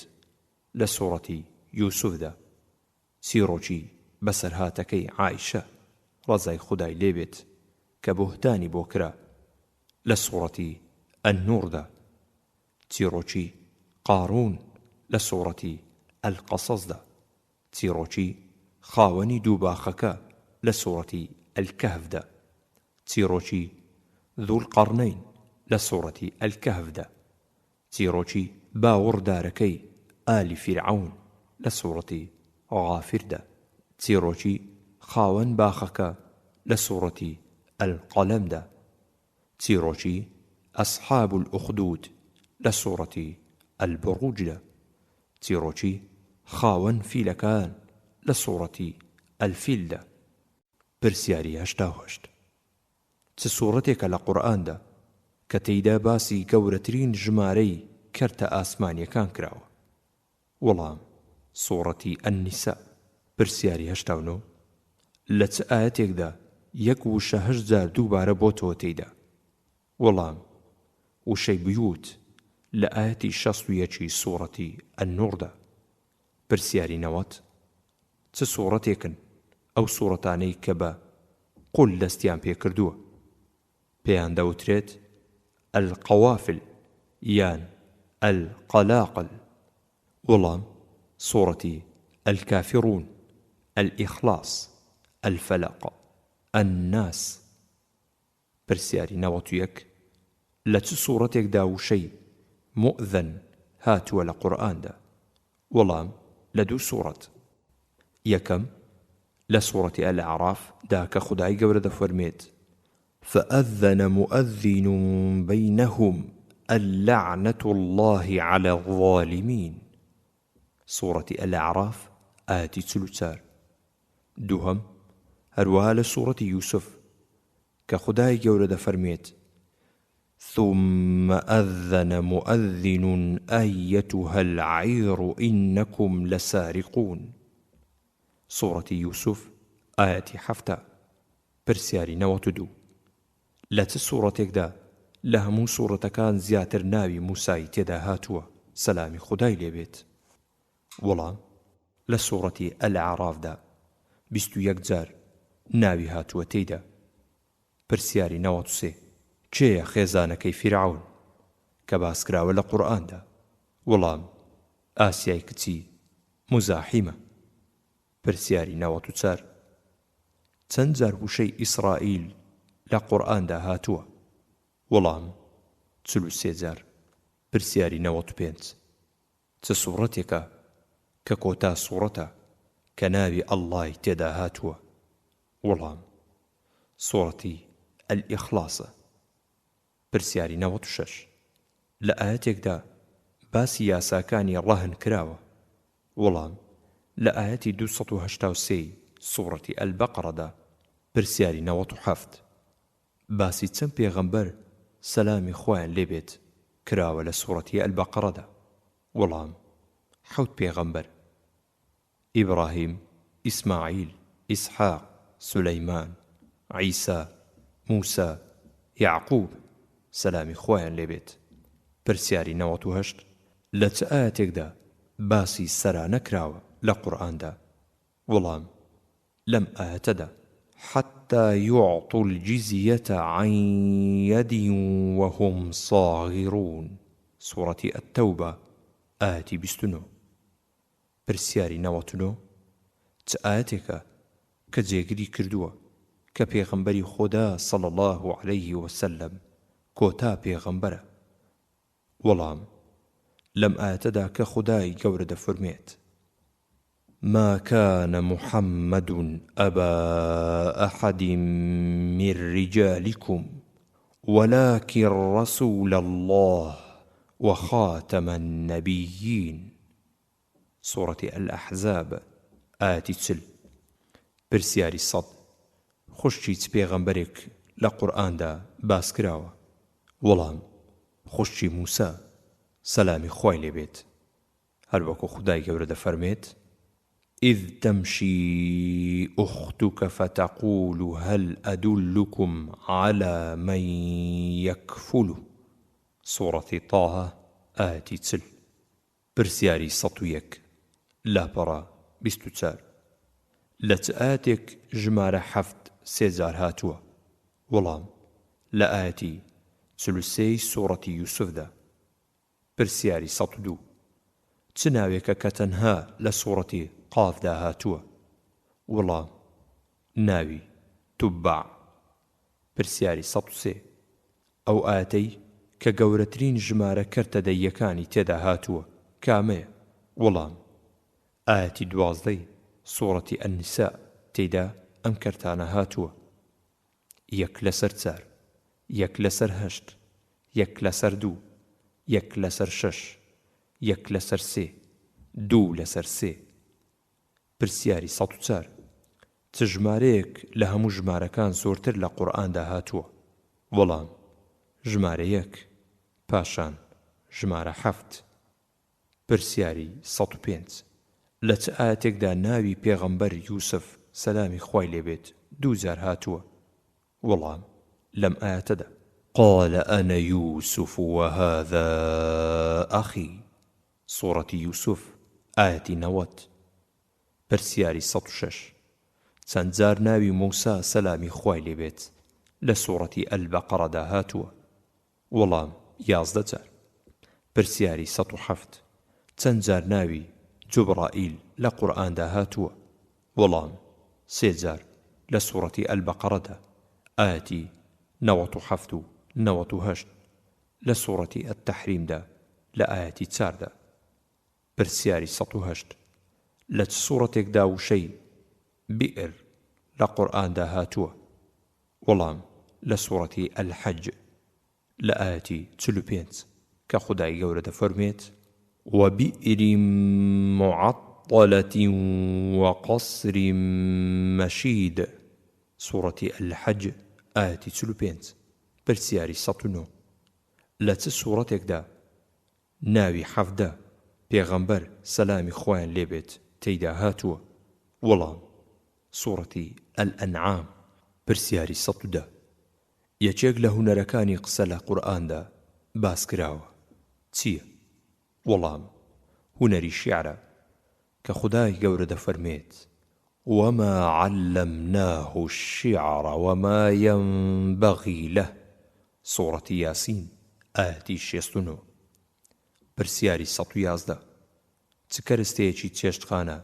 لە سوورەتی یوسفدا، چیرۆکی بەسەرهاتەکەی عایشە ڕەزای خودای لێبێت کە بوهتانی بۆ کرا لە سوورەتی ئەننووردا، چیرۆکی قاڕون لە سوورەتی ئەلقەسەسدا، چیرۆکی خاوەنی دوو باخەکە لە سوورەتی ئەلکەهفدا، چیرۆکی ذوڵقەڕنەین لە سوورەتی ئەلکەهفدا، چیرۆکی باوەڕدارەکەی ئالی فیرعەون لە سوورەتی غافیردا، چیرۆکی خاوەن باخەکە لە سوورەتی ئەلقەلەمدا، چیرۆکی ئەسحاب الأخدود لە سوورەتی ئەلبڕوجدا، چیرۆکی خاوەن فیلەکان لە سوورەتی ئەلفیلدا. پرسیاری 88 چ سوورەتێکە لە قورئاندا کە تێیدا باسی گەورەترین ژمارەی کەرتە ئاسمانیەکان کراوە؟ وەڵام سوورەتی ئەننیسا. پرسیاری 89 لە چ ئاەتێکدا یەک وشە 8 جار دووبارە بۆتەوە تێیدا؟ وەڵام وشەی بیوت لە ئاەتی 61 سوورەتی ئەننووردا. پرسیاری 90 چ سوورەتێکن ئەو سوورەتانەی کە بە قول دەستیان پێکردووە پێیان دەوترێت ئەلقەوافل یان ئەلقەلاقل؟ وەڵام سوورەتی ئەلکافیڕون، ئەلئیخلاس، ئەلفەلاق، ئەنناس. پرسیاری 91 لە چ سوورەتێکدا وشەی مؤذەن هاتووە لە قورئاندا؟ وەڵام لدو سورة يكم لسورة الأعراف داك خداي قورد فرميت فأذن مؤذن بينهم اللعنة الله على الظالمين سورة الأعراف آتي تلوتار دوهم هروها لسورة يوسف كخداي قورد فرميت ثم أذن مؤذن أيتها العير إنكم لسارقون سورة يوسف آية حفتة برسياري نوتدو لا سورتك دا لهمو سورة كان زياتر ناوي موساي تدا هاتوا سلامي خداي ليبيت ولا لسورة الأعراف دا بستو يكزار ناوي هاتوا تيدا برسياري نوتسي چێیە خێزانەکەی فیرعون کە باسکراوە لە قورئاندا وەڵام ئاسیای کچی مزاحیمە پرسیاری 94 چەند جار وشەی ئیسرائیل لە قورئاندا هاتووە وەڵام 43 جار پرسیاری 95 چ سوورەتێکە کە کۆتا سوورەتە کە ناوی ئەڵڵای تێدا هاتووە وەڵام سوورەتی الئیخلاسە پرسیاری 96 لە ئاەتێکدا باسی یاساکانی ڕەهن کراوە وەڵام لە ئاەتی 283 سوورەتی ئەلبەقەرەدا پرسیاری 97 باسی چەند پێغەمبەر سەلامی خۆیان لێبێت کراوە لە سوورەتی ئەلبەقەرەدا وەڵام 7 پێغەمبەر ئیبراهیم ئیسماعیل ئیسحاق سولەیمان عیسا موسا یعقوب سەلامی خۆیان لێبێت پرسیاری 98 لە چ ئاەتێکدا باسی سەرا نەکراوە لە قورئاندا وەڵام لەم ئاەتەدا حتى يعطوا الجزية عن يد وهم صاغرون سورة التوبة آية 29 پرسیاری 99 چ ئاەتێکە کە جێگیری کردووە کە پێغەمبەری خۆدا صلى الله عليه وسلم کۆتا پێغەمبەرە وەڵام لەم ئاەتەدا کە خودای گەورە دەفەرمێت ما كان محمد أبا أحد من رجالكم ولكن رسول الله وخاتم النبيين سورة الأحزاب آية 30 پرسیاری 100 خوشچی پێغەمبەرێک لە قورئاندا باس کراوە وەڵام خوشچی موسا سەلامی خۆی لێبێت هەروەکو خودای گەورە دەفەرمێت إذ تمشي أختك فتقول هل أدلكم على من يكفله سورة طه آية 30 پرسیاری 101 لاپەڕا 24 لە چ ئاەتێک ژمارە 7 سێجار هاتووە وەڵام لە ئاەتی 43 سوورەتی یوسفدا پرسیاری 102 چ ناوێکە کە تەنها لە سوورەتی قافدا هاتووە وەڵام ناوی توبع پرسیاری 103 ئەو ئاەتەی کە گەورەترین ژمارە کەرتەدەییەکانی تێدا هاتووە کامەیە وەڵام ئاەتی 12 سوورەتی ئەنیسا تێیدا ئەم کەرتانە هاتووە 1 لەسەر 4 1 لەسەر 8 1 لەسەر 2 1 لەسەر 6 1 لەسەر 3 2 لەسەر 3 پرسیاری 104 چ ژمارەیەک لە هەموو ژمارەکان زۆرتر لە قورئاندا هاتووە وەڵام ژمارە 1 پاشان ژمارە 7 پرسیاری 105 لە چ ئاەتێکدا ناوی پێغەمبەر یوسف سەلامی خۆی لێبێت 2 جار هاتووە وەڵام لەم ئاەتەدا قال أنا يوسف وهذا أخي سورة يوسف آية 90 پرسیاری 106 چەند جار ناوی موسا سەلامی خۆی لێبێت لە سوورەتی ئەلبەقەرەدا هاتووە وەڵام 11 جار پرسیاری 107 چەند جار ناوی جوبرائیل لە قورئاندا هاتووە وەڵام 3 جار لە سوورەتی ئەلبەقەرەدا ئاەتی 97 و 98 لە سوورەتی ئەتەحریمدا لە ئاەتی 4دا پرسیاری 108 لە چ سوورەتێکدا وشەی بئر لە قورئاندا هاتووە؟ وەڵام لە سوورەتی ئەلحەج لە ئایەتی 45 کە خودای گەورە دەفەرمێت وبئر معطلة وقصر مشيد سوورەتی ئەلحەج ئایەتی 45 پرسیاری 109 لە چ سوورەتێکدا ناوی حەفدە پێغەمبەر سەلامی خۆیان لێبێت تێیدا هاتووە؟ وەڵام سوورەتی ئەلئەنعام پرسیاری 110 یەکێک لە هونەرەکانی قسە لە قورئاندا باس کراوە چییە؟ وەڵام هونەری شیعرە کە خودای گەورە دەفەرمێت وما علمناه الشعر وما ينبغي له سوورەتی یاسین ئایەتی 69 پرسیاری 111 چ کەرستەیەکی چێشتخانە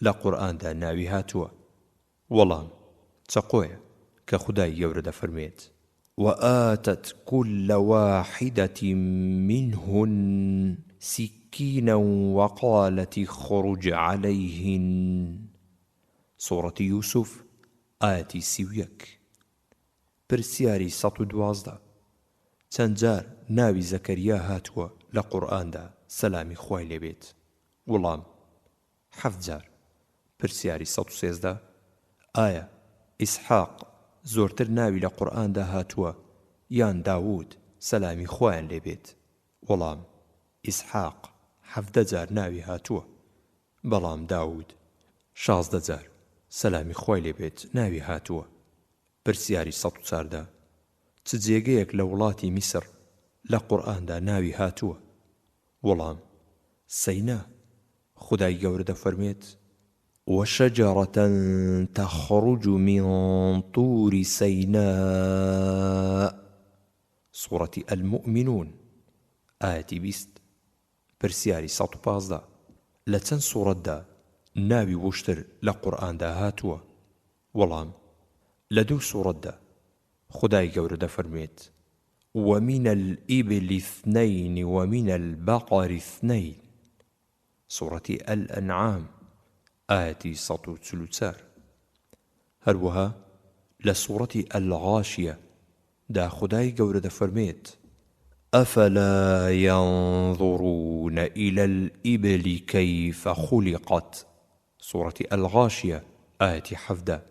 لە قورئاندا ناوی هاتووە؟ وەڵام چەقۆیە کە خودای گەورە دەفەرمێت وآتت كل واحدة منهن سكينا وقالت اخرج عليهن سوورەتی یوسف ئایەتی 31 پرسیاری 112 چەند جار ناوی زەکەریا هاتووە لە قورئاندا سەلامی خوای لێبێت؟ وەڵام 7 جار پرسیاری 113 ئایا ئیسحاق زۆرتر ناوی لە قورئاندا هاتووە یان داوود سەلامی خۆیان لێبێت؟ وەڵام ئیسحاق 17 جار ناوی هاتووە بەڵام داوود 16 جار سەلامی خۆی لێبێت ناوی هاتووە. پرسیاری 114 چ جێگەیەک لە وڵاتی میسر لە قورئاندا ناوی هاتووە؟ وەڵام سەینا خودای گەورە دەفەرمێت وشجرة تخرج من طور سيناء سورة المؤمنون آية 20 پرسیاری 115 لە چەند سوورەتدا ناوی وشتر لە قورئاندا هاتووە؟ وەڵام لە 2 سوورەتدا خودای گەورە دەفەرمێت ومن الإبل 2 ومن البقر 2 سورة الأنعام آية 144 هەروەها لە سوورەتی الغاشیە دا خودای گەورە دەفەرمێت أفلا ينظرون إلى الإبل كيف خلقت سورة الغاشية آية 17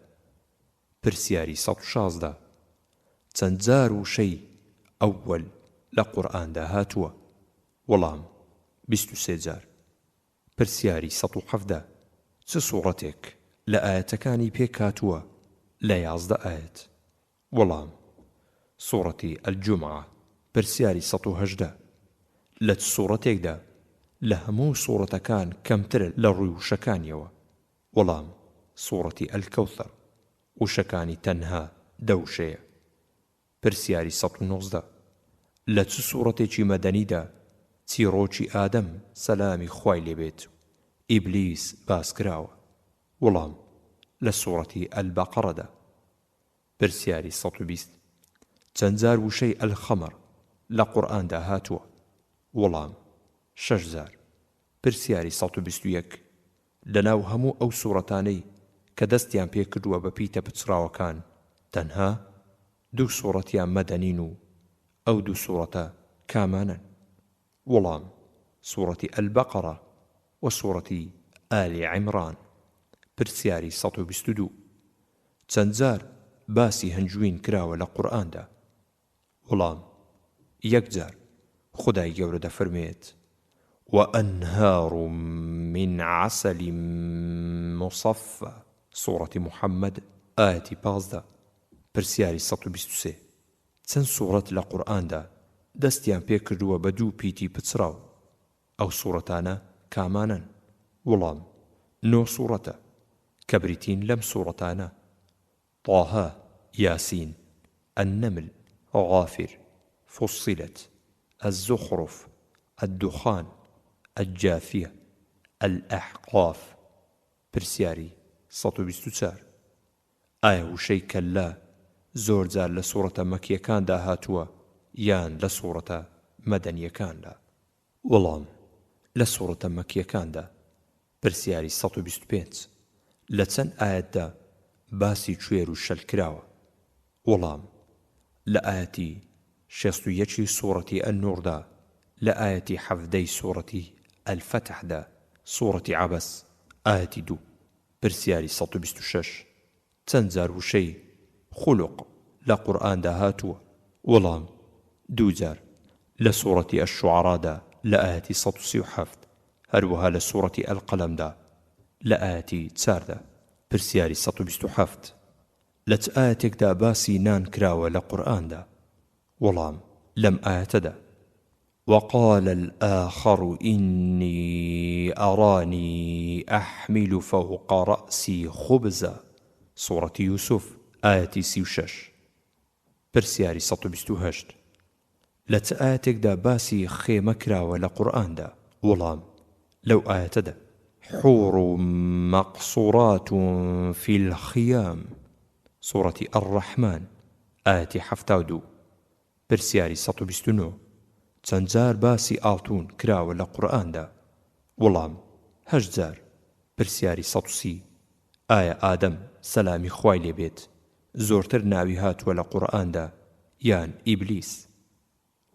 پرسیاری 116 چەند جار وشەی ئەوەل لە قورئاندا هاتووە؟ وەڵام 23 جار. پرسیاری 117 چ سوورەتێک لە ئاەتەکانی پێک هاتووە لە 11 ئاەت؟ وەڵام سوورەتی الجومعە پرسیاری 118 لە چ سوورەتێکدا لە هەموو سوورەتەکان کەمترە لە ڕووی وشەکانیەوە؟ وەڵام سوورەتی ئەلکەوثەر وشەکانی تەنها 10 وشەیە. پرسیاری 119 لە چ سوورەتێکی مەدەنیدا چیرۆکی ئادەم سەلامی خوای لێبێت ئیبلیس باس کراوە؟ وەڵام لە سوورەتی ئەلبەقەرەدا. پرسیاری 120 چەند جار وشەی ئەلخەمر لە قورئاندا هاتووە؟ وەڵام 6 جار. پرسیاری 121 لەناو هەموو ئەو سوورەتانەی کە دەستیان پێ کردووە بە پیتە پچراوەکان تەنها 2 سوورەتیان مەدەنین و ئەو 2 سوورەتە کامانن؟ وەڵام سوورەتی ئەلبەقەرە و سوورەتی ئالی عیمران. پرسیاری 122 چەند جار باسی هەنجوین کراوە لە قورئاندا؟ وەڵام 1 جار. خودای گەورە دەفەرمێت وأنهار من عسل مصفى سورة محمد آية 15 پرسیاری 123 چەند سوورەت لە قورئاندا دەستیان پێ کردووە بە 2 پیتی پچراو ئەو سوورەتانە کامانن؟ وەڵام 9 سوورەتە کە بریتین لەم سوورەتانە: طه، ياسين، النمل، غافر، فصلت، الزخرف، الدخان، الجاثية، الأحقاف. پرسیاری 124 ئایا وشەی کەللا زۆر جار لە سوورەتە مەکیەکاندا هاتووە یان لە سوورەتە مەدەنیەکاندا؟ وەڵام لە سوورەتە مەکیەکاندا پرسیاری 125 لە چەند ئاەتدا باسی کوێر و شەل کراوە؟ وەڵام لە ئاەتی 61 سوورەتی ئەن-نووردا، لە ئاەتی 17 سوورەتی ئەل-فەتحدا، سوورەتی عەبەس ئاەتی 2. پرسیاری 126 چەند جار وشەی خوڵق لە قورئاندا هاتووە؟ وەڵام 2 جار، لە سوورەتی ئەش-شوعەڕادا لە ئاەتی 137، هەروەها لە سوورەتی ئەل-قەلەمدا لە ئاەتی 4دا. پرسیاری 127 لە چ ئاەتێکدا باسی نان کراوە لە قورئاندا؟ وەڵام لەم ئاەتەدا. وقال الآخر إني أراني أحمل فوق رأسي خبزا، سورة يوسف آية 36. پرسیاری 128 لە چ ئاەتێکدا باسی خێمە کراوە لە قورئاندا؟ وەڵام لەو ئاەتەدا. حور مقصورات في الخيام، سورة الرحمن آية 72. پرسیاری 129 چەند جار باسی ئاڵتون کراوە لە قورئاندا؟ وەڵام 8 جار. پرسیاری 130 ئایا ئادەم سەلامی خوای لێبێت زۆرتر ناوی هاتووە لە قورئاندا یان ئیبلیس؟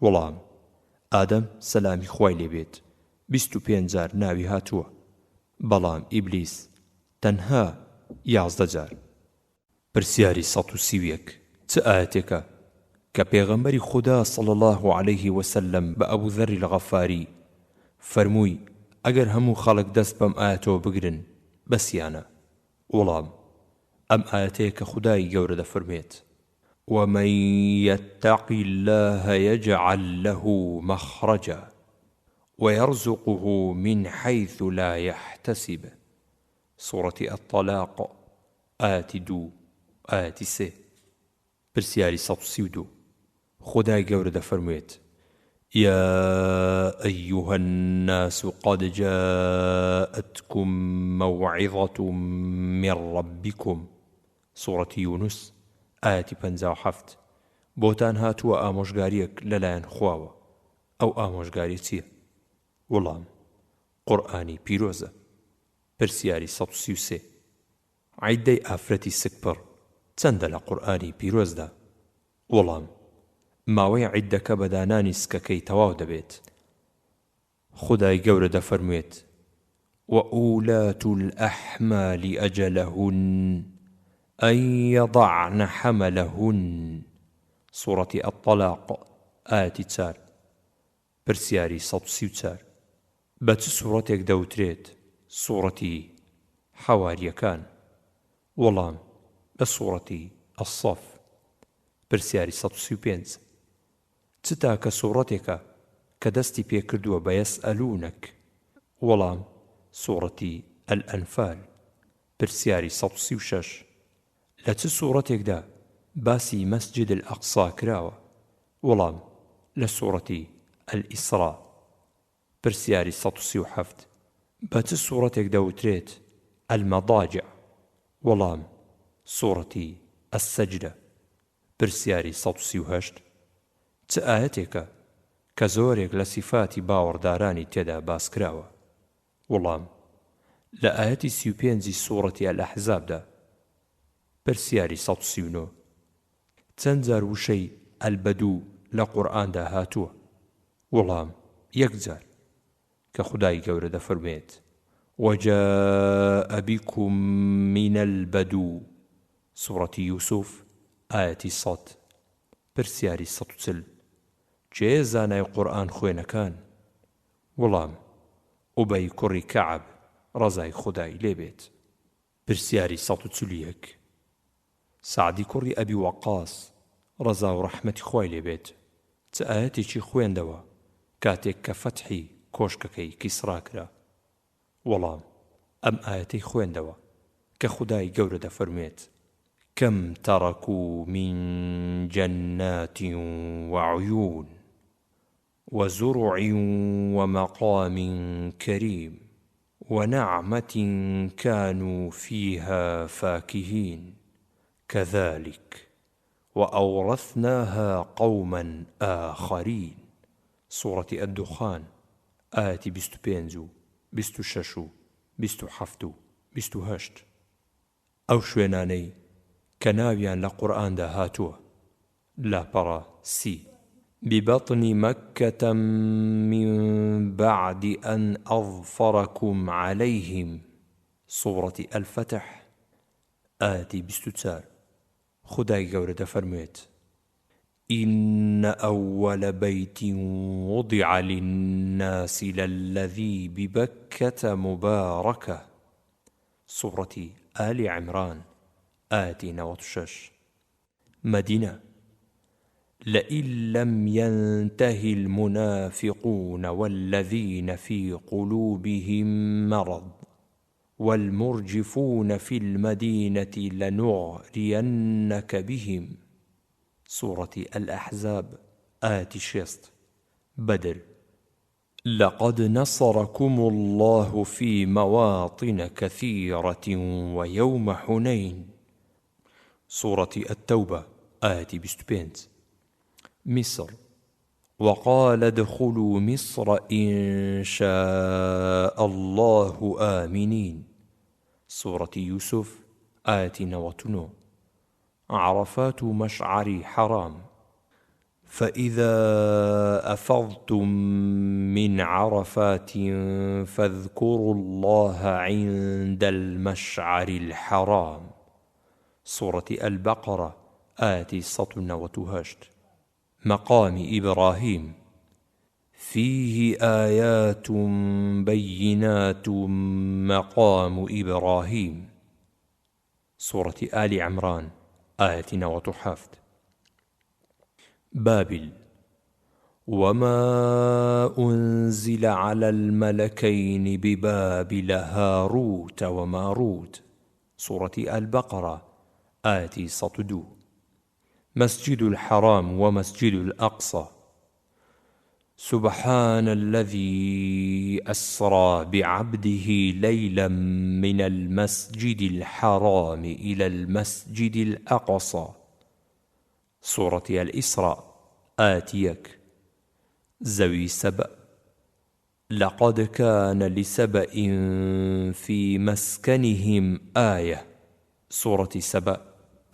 وەڵام ئادەم سەلامی خوای لێبێت 25 جار ناوی هاتووە، بەڵام ئیبلیس تەنها 11 جار. پرسیاری 131 چ ئاەتێکە کە پێغەمبەری خودا صلی الله عليه وسلم بە ئەبوو ذەری الغەفاری فەرمووی ئەگەر هەموو خەڵک دەست بەم ئاەتەوە بگرن بەسیانە؟ وەڵام ئەم ئاەتەیە کە خودای گەورە دەفەرمێت ومن يتق الله يجعل له مخرجا ويرزقه من حيث لا يحتسب، سورة الطلاق آية 2 آية 3. پرسیاری 132 خدای گەورە دەفەرموێت يا أيها الناس قد جاءتكم موعظة من ربكم، سورة يونس آية 57. بۆتان هاتووە ئامۆژگاریەک لەلایەن خواوە. ئەو ئامۆژگاری چییە؟ وەڵام قورئانی پیرۆزە. پرسیاری 133 عیدەی ئافرەتی سکپڕ چەندە لە قورئانی پیرۆزدا؟ وەڵام ماوەی عیدەکە بە دانانی سکەکەی تەواو دەبێت. خودای گەورە دەفەرموێت وأولاة الأحمال أجلهن أن يضعن حملهن، سورة الطلاق آية 4. پرسیاری 134 بە چ سوورەتێک دەوترێت سوورەتی حەواریەکان؟ وەڵام بە سوورەتی الصەف. پرسیاری 135 چ تاکە سوورەتێکە کە دەستی پێکردووە بە یەسئەلوونەک؟ وەڵام سوورەتی ئەلئەنفال. پرسیاری 136 لە چ سوورەتێکدا باسی مەسجد الئەقسا کراوە؟ وەڵام لە سوورەتی الئیسرا. پرسیاری 137 بە چ سوورەتێک دەوترێت المەضاجع؟ وەڵام سوورەتی السەجدە. پرسیاری 138 چ ئاەتێکە کە زۆرێک لە سیفاتی باوەڕدارانی تێدا باس کراوە؟ وەڵام لە ئاەتی 35 سوورەتی ئەلئەحزابدا. پرسیاری 139 چەند جار وشەی ئەلبەدوو لە قورئاندا هاتووە؟ وەڵام 1 جار، کە خودای گەورە دەفەرمێت وجاء بكم من البدو، سورة يوسف آية 100. پرسیاری 140 چێ زانای قورئان خوێنەکان؟ وەڵام ئوبەی کوڕی کەعب ڕەزای خودای لێبێت. پرسیاری 141 سعدی کوڕی ئەبی وەقاس ڕەزا و ڕەحمەتی خوای لێبێت چ ئاەتێکی خوێندەوە کاتێک کە فەتحی کۆشکەکەی کیسڕا کرا؟ وەڵام ئەم ئاەتەی خوێندەوە کە خودای گەورە دەفەرمێت كم تركوا من جنات وعيون وزرع ومقام كريم ونعمة كانوا فيها فاكهين كذلك وأورثناها قوما آخرين، سورة الدخان آية 25 26. 27 و 28 ئەو شوێنانەی کە ناویان لە قورئاندا هاتووە لاپەڕە سی ببطن مكة من بعد أن أظفركم عليهم سورة الفتح آية 24 خدای گەورە دەفەرموێت إن أول بيت وضع للناس للذي ببكة مباركة سورة آل عمران آية 96 مدينة لئن لم ينته المنافقون والذين في قلوبهم مرض والمرجفون في المدينة لنغرينك بهم سورة الأحزاب آية 6 بدر لقد نصركم الله في مواطن كثيرة ويوم حنين سورة التوبة آية 25 مصر وقال ادخلوا مصر إن شاء الله آمنين سورة يوسف آية 99 عرفات مشعر حرام فإذا أفضتم من عرفات فاذكروا الله عند المشعر الحرام سورة البقرة آية 108 مقام إبراهيم فيه آيات بينات مقام إبراهيم سورة آل عمران آية 97 بابل وما أنزل على الملكين ببابل هاروت وماروت سورة البقرة آية 102 مسجد الحرام ومسجد الأقصى سبحان الذي أسرى بعبده ليلا من المسجد الحرام إلى المسجد الأقصى سورة الإسراء آية زوي سبأ لقد كان لسبأ في مسكنهم آية سورة سبأ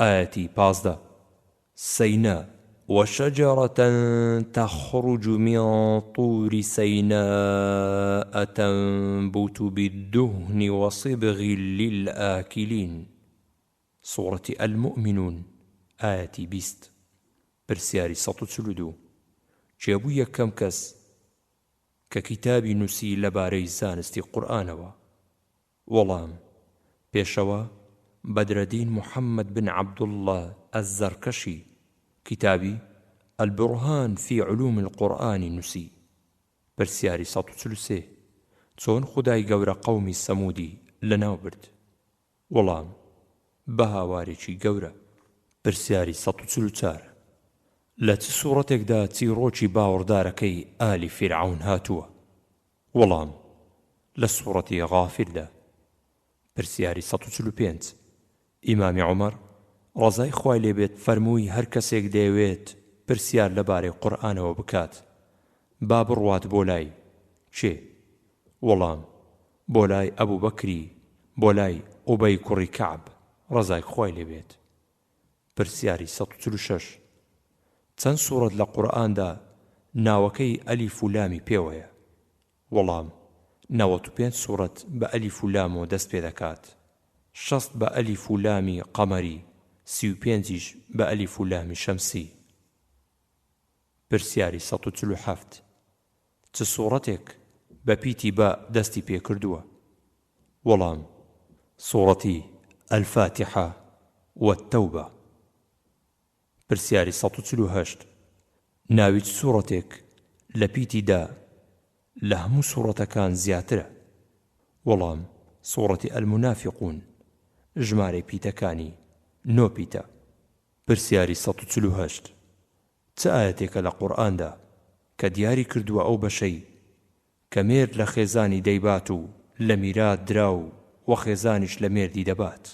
آية 15 سيناء وشجرة تخرج من طور سيناء تنبت بالدهن وصبغ للآكلين سورة المؤمنون آية 20 پرسیاری 142 چێبوو یەکەم کەس کە کتابی نووسی لەبارەی زانستی قورئانەوە وەڵام پێشەوە بدرالدین محەممەد بن عەبدوڵڵاه ئەززەرکەشی کتابی البرهان في علوم القرآن نووسی پرسیاری 143 چۆن خودای گەورە قەومی سەموودی لەناو برد وەڵام بە هاوارێکی گەورە پرسیاری 144 لە چ سوورەتێکدا چیرۆکی باوەڕدارەکەی ئالی فیرعەون هاتووە وەڵام لە سوورەتی غافیردا پرسیاری 145 ئیمامی عومەر ڕەزای خوای لێبێت فەرمووی هەر کەسێک دەیەوێت پرسیار لەبارەی قورئانەوە بکات با بڕوات بۆ لای چێ وەڵام بۆ لای ئەبوو بەکری بۆ لای ئوبەی کوڕی کەعب ڕەزای خوای لێبێت پرسیاری 146 چەند سوورەت لە قورئاندا ناوەکەی ئەلیف و لامی پێوەیە وەڵام 95 سوورەت بە ئەلیف و لامەوە دەست پێ دەکات 60 بە ئەلیف و لامی قەمەری 35 بە ئەلیف و لامی شەمسی پرسیاری 147 چ سوورەتێک بە پیتی بە دەستی پێ کردووە وەڵام سوورەتی الفاتحە والتەوبە پرسیاری 148 ناوی سوورەتێک لە پیتیدا لە هەموو سوورەتەکان زیاترە وەڵام سوورەتی المنافقون ژمارەی پیتەکانی 9 پیتە پرسیاری 148 چ ئاەتێکە لە قورئاندا کە دیاری کردووە ئەو بەشەی کە مێرد لە خێزانی دەیبات و لە میرات دراو و خێزانیش لە مێردی دەبات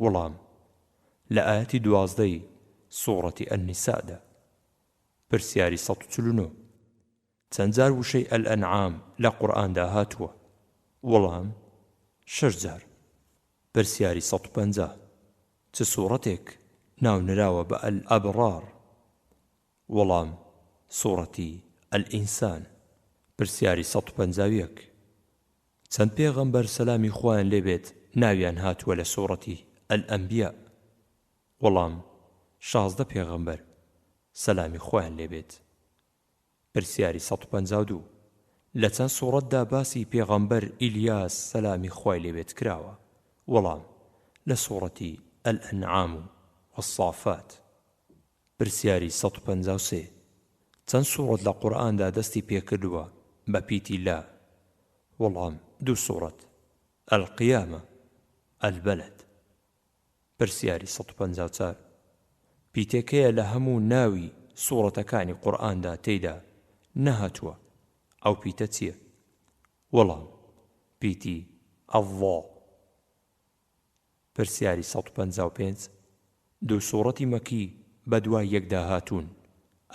وەڵام لە ئاەتی 12 سوورەتی النساءدا پرسیاری 149 چەند جار وشەی ئەلئەنعام لە قورئاندا هاتووە وەڵام 6 جار. پرسیاری 150 چ سوورەتێک ناو نراوە بە ئەلئەبڕار؟ وەڵام سوورەتی ئەلئینسان. پرسیاری 151 چەند پێغەمبەر سەلامی خوایان لێبێت ناویان هاتووە لە سوورەتی ئەلئەنبیا؟ وەڵام 16 پێغەمبەر سەلامی خوایان لێبێت. پرسیاری 152 لە چەند سوورەتدا باسی پێغەمبەر ئیلیاس سەلامی خوای لێبێت کراوە؟ وەڵام لە سوورەتی ئەلئەنعام و وەالصافات. پرسیاری 153 چەند سوورەت لە قورئاندا دەستی پێکردووە بە پیتی لا؟ وەڵام 2 سوورەت، ئەلقیامە، ئەلبەلەد. پرسیاری 154 پیتێکەیە لە هەموو ناوی سوورەتەکانی قورئاندا تێیدا نەهاتووە، ئەو پیتە چییە؟ وەڵام پیتی ئەڵڵا. پرسیاری 155 2 سوورەتی مەکی بە دوای یەکدا هاتوون،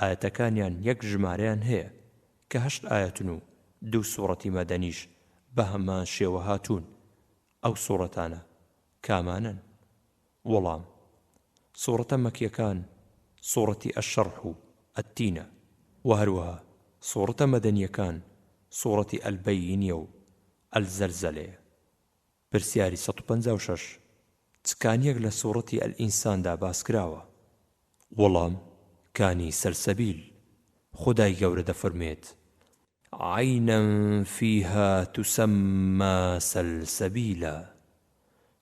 ئاەتەکانیان یەک ژمارەیان هەیە کە 8 ئاەتن و 2 سوورەتی مەدەنیش بە هەمان شێوە هاتوون، ئەو سوورەتانە کامانن؟ وەڵام سوورەتە مەکیەکان سوورەتی ئەشەرح و ئەتینە، و هەروەها سوورەتە مەدەنیەکان سوورەتی ئەلبەیینیە و ئەلزەلزەلەیە. پرسیاری 156 چکانیەک لە سوورەتی ئەلئینساندا باس کراوە؟ وەڵام کانی سەلسەبیل. خودای گەورە دەفەرمێت عەینًا فیها تسەمما سەلسەبیلا.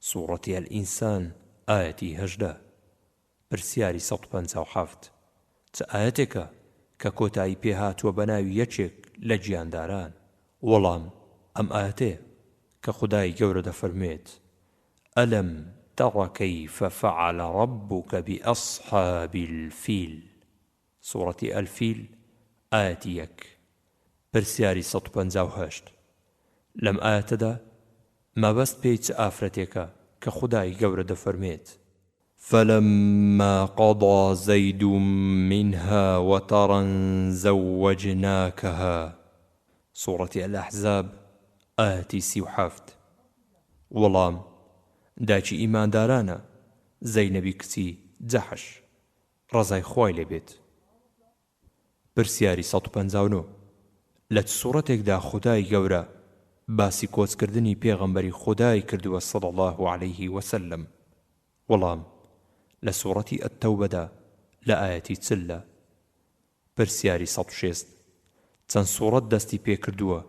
سوورەتی ئەلئینسان ئاەتی 18. پرسیاری 157 چ ئاەتێکە کە کۆتایی پێهاتووە بە ناوی یەکێک لە گیانداران؟ وەڵام ئەم ئاەتەیە کە خودای گەورە دەفەرمێت ئەلەم تەڕ کەیف فەعەل ڕەبوک بئەصحابی الفیل. سوورەتی ئەلفیل ئاەتی 1. پرسیاری 158 لەم ئاەتەدا مەبەست پێی چ ئافرەتێکە کە خودای گەورە دەفەرمێت فلما قضى زيد منها وطرا زوجناكها؟ سورة الأحزاب آية 37. وەڵام داچی ئیماندارانە زەینەبی کچی جەحش ڕەزای خوای لێبێت. پرسیاری 159 لە سوورەتێکدا خودای گەورە باسی کۆچکردنی پێغەمبەری خودای کردووە صلی الله عليه وسلم؟ وەڵام لە سوورەتی ئەتەوبەدا لە ئاەتی چلە. پرسیاری 160 چەند سوورەت دەستی پێکردووە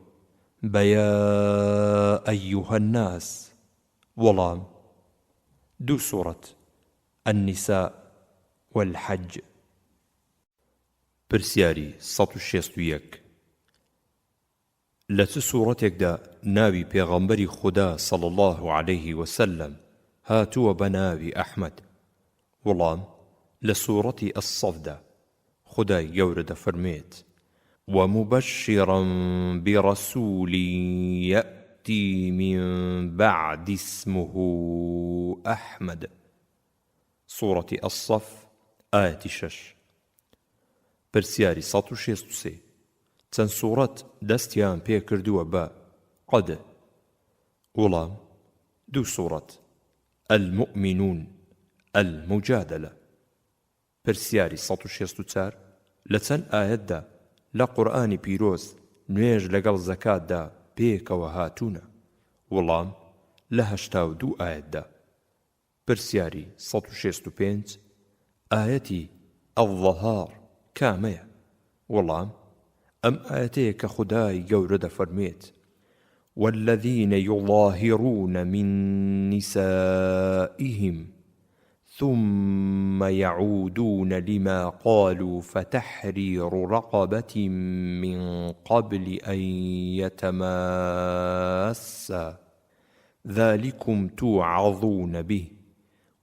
بە یا ئەیوهە الناس؟ وەڵام 2 سوورەت، النساء والحج. پرسیاری 161 لە چ سوورەتێکدا ناوی پێغەمبەری خوددا صلی الله عليه وسلم هاتووە بە ناوی ئەحمەد؟ وەڵام لە سوورەتی ئەسەفدا خودای گەورە دەفەرمێت ومبشرا برسول يأتي من بعد اسمه أحمد. سورة الصف آية 6. پرسیاری 163 چەند سوورەت دەستیان پێ کردووە بە قەد؟ وەڵام 2 سوورەت، المؤمنون، المجادلة. پرسیاری 164 لە چەند ئاەتدا لە قورئانی پیرۆز نوێژ لەگەڵ زەکاتدا پێکەوە هاتوونە؟ وەڵام لە 82 ئاەتدا. پرسیاری 165 ئاەتی ئەڵظەهار کامەیە؟ وەڵام ئەم ئاەتەیە کە خودای گەورە دەفەرمێت والذين يظاهرون من نسائهم ثم يعودون لما قالوا فتحرير رقبة من قبل أن يتماسا ذلكم توعظون به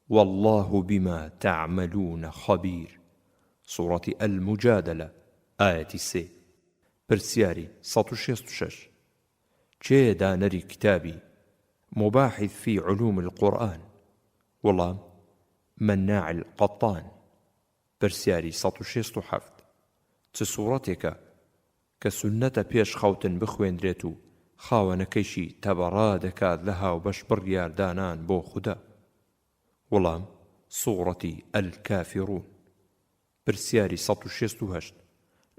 والله بما تعملون خبير. سورة المجادلة آية 3. پرسیاری 166 چێ دانەری کتابی مباحث في علوم القرآن؟ وەڵام مناع القطان. پرسیاری 167 چ سوورەتێکە کە سونەتە پێش خەوتن بخوێندرێت و خاوەنەکەیشی تەبەڕا دەکات لە هاوبەش بڕیاردانان بۆ خودا. وەڵام سوورەتی ئەلکافیڕون پرسیاری 168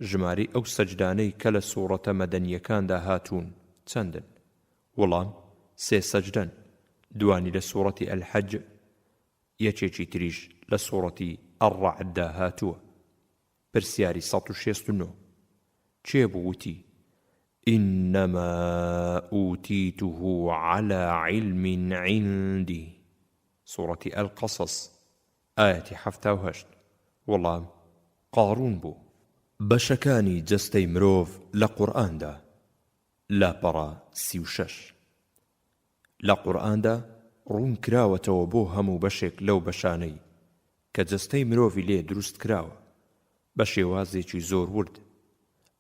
ژماری ئەو سەجدانەی کە لە سوورەتە مەدەنیەکاندا هاتوون چەندن؟ وەڵام 3 سەجدەن، دوانی لە سوورەتی ئەلحەج، یەکێکی تریش لە سوورەتی ئەڕەعددا هاتووە. پرسیاری 169 کێ بووتی إنما أوتيته على علم عندي سورة القصص آية 78 وەڵام قاڕون بوو. بەشەکانی جەستەی مرۆڤ لە قورئاندا لاپەڕە 36 لە قورئاندا ڕوون کراوەتەوە بۆ هەموو بەشێک لەو بەشانەی کە جەستەی مرۆڤی لێ دروست کراوە بە شێوازێکی زۆر ورد.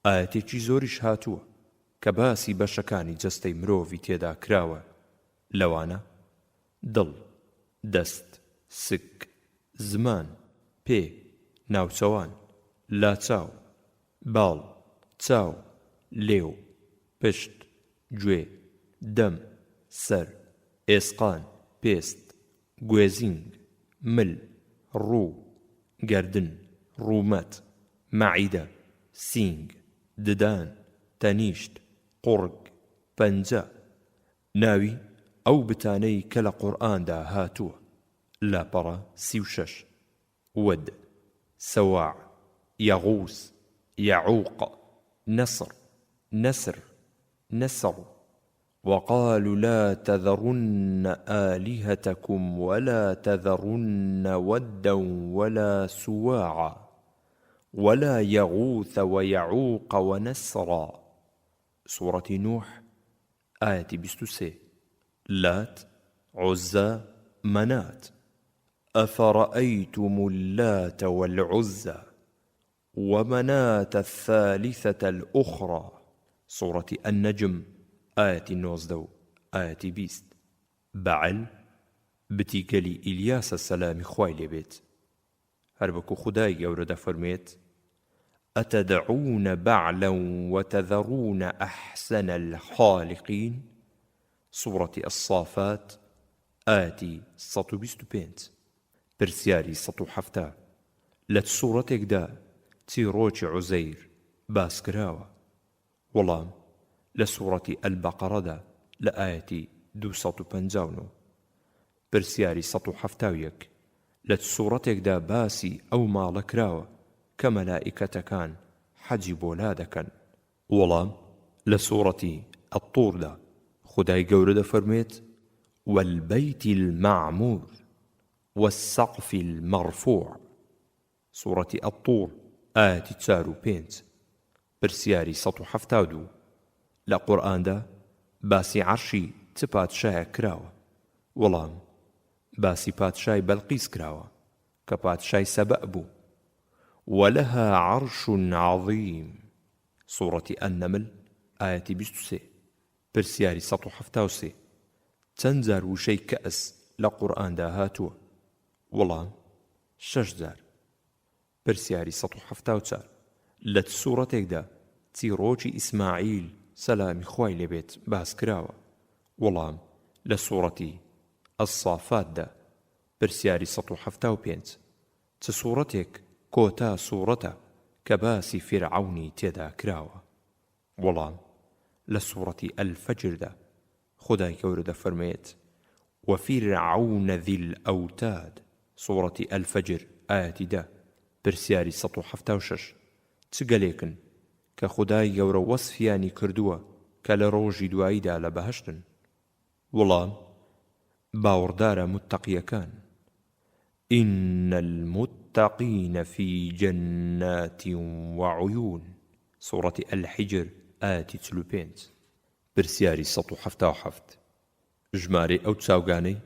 ئاەتێکی زۆریش هاتووە کە باسی بەشەکانی جەستەی مرۆڤی تێدا کراوە، لەوانە دڵ، دەست، سک، زمان، پێ، ناوچەوان، لاچاو، باڵ، چاو، لێو، پشت، گوێ، دەم، سەر، ئێسقان، پێست، گوێزینگ، مل، ڕوو، گەردن، ڕوومەت، مەعیدە، سینگ، ددان، تەنیشت، قوڕگ، پەنجە. ناوی ئەو بتانەی کە لە قورئاندا هاتووە لاپەڕە 36 ود، سەواع، یەغوس، یەعوق، نەسر، نەسر، نەسڕ. وقالوا لا تذرن آلهتكم ولا تذرن ودا ولا سواعا ولا يغوث ويعوق ونسرا سورة نوح آية 23 لات، عزى، منات. أفرأيتم اللات والعزى ومناة الثالثة الأخرى سورة النجم آية 19 آية 20. بعل بتی گەلی ئیلیاسە سەلامی خوای لێبێت، هەر وەکو خودای گەورە دەفەرمێت ئەتەدعون بعلا وتذرون أحسن الخالقين سورة الصافات آية 125. پرسیاری 170 لە سوورەتێکدا چیرۆکی عوزەیر باس کراوە؟ وەڵام لە سوورەتی ئەلبەقەڕەدا لە ئاەتی 259. پرسیاری 171 لە سوورەتێکدا باسی ئەو ماڵە کراوە کە مەلائیکەتەکان حەجی بۆ لا دەکەن؟ وەڵام لە سوورەتی ئەطووردا خودای گەورە دەفەرمێت والبيت المعمور والسقف المرفوع سورة الطور آية 4 و 5. پرسیاری 172 لە قورئاندا باسی عەرشی چ پادشایەک کراوە؟ وەڵام باسی پادشای بەلقیس کراوە کە پادشای سەبەع بوو. ولها عرش عظيم سورة النمل آية 23. پرسیاری 173 چەند جار وشەی کەئس لە قورئاندا هاتووە؟ وەڵام 6 جار. پرسیاری 174 لە سوورەتێکدا چیرۆکی ئیسماعیل سەلامی خوای لێبێت باس کراوە؟ وەڵام لە سوورەتی ئەسافاتدا. پرسیاری 175 چ سوورەتێک کۆتا سوورەتە کە باسی فیرعەونی تێدا کراوە؟ وەڵام لە سوورەتی ئەلفەجردا خودای گەورە دەفەرمێت وفرعون ذي الأوتاد سورة الفجر آية 10. پرسیاری 176 چ گەلێکن کە خودای گەورە وەسفیانی کردووە کە لە ڕۆژی دواییدا لە بەهەشتن؟ وەڵام باوەڕدارە متەقیەکان. إن المتقين في جنات وعيون سورة الحجر آية 35. پرسیاری 177 ژمارە ئەو چاوگانەی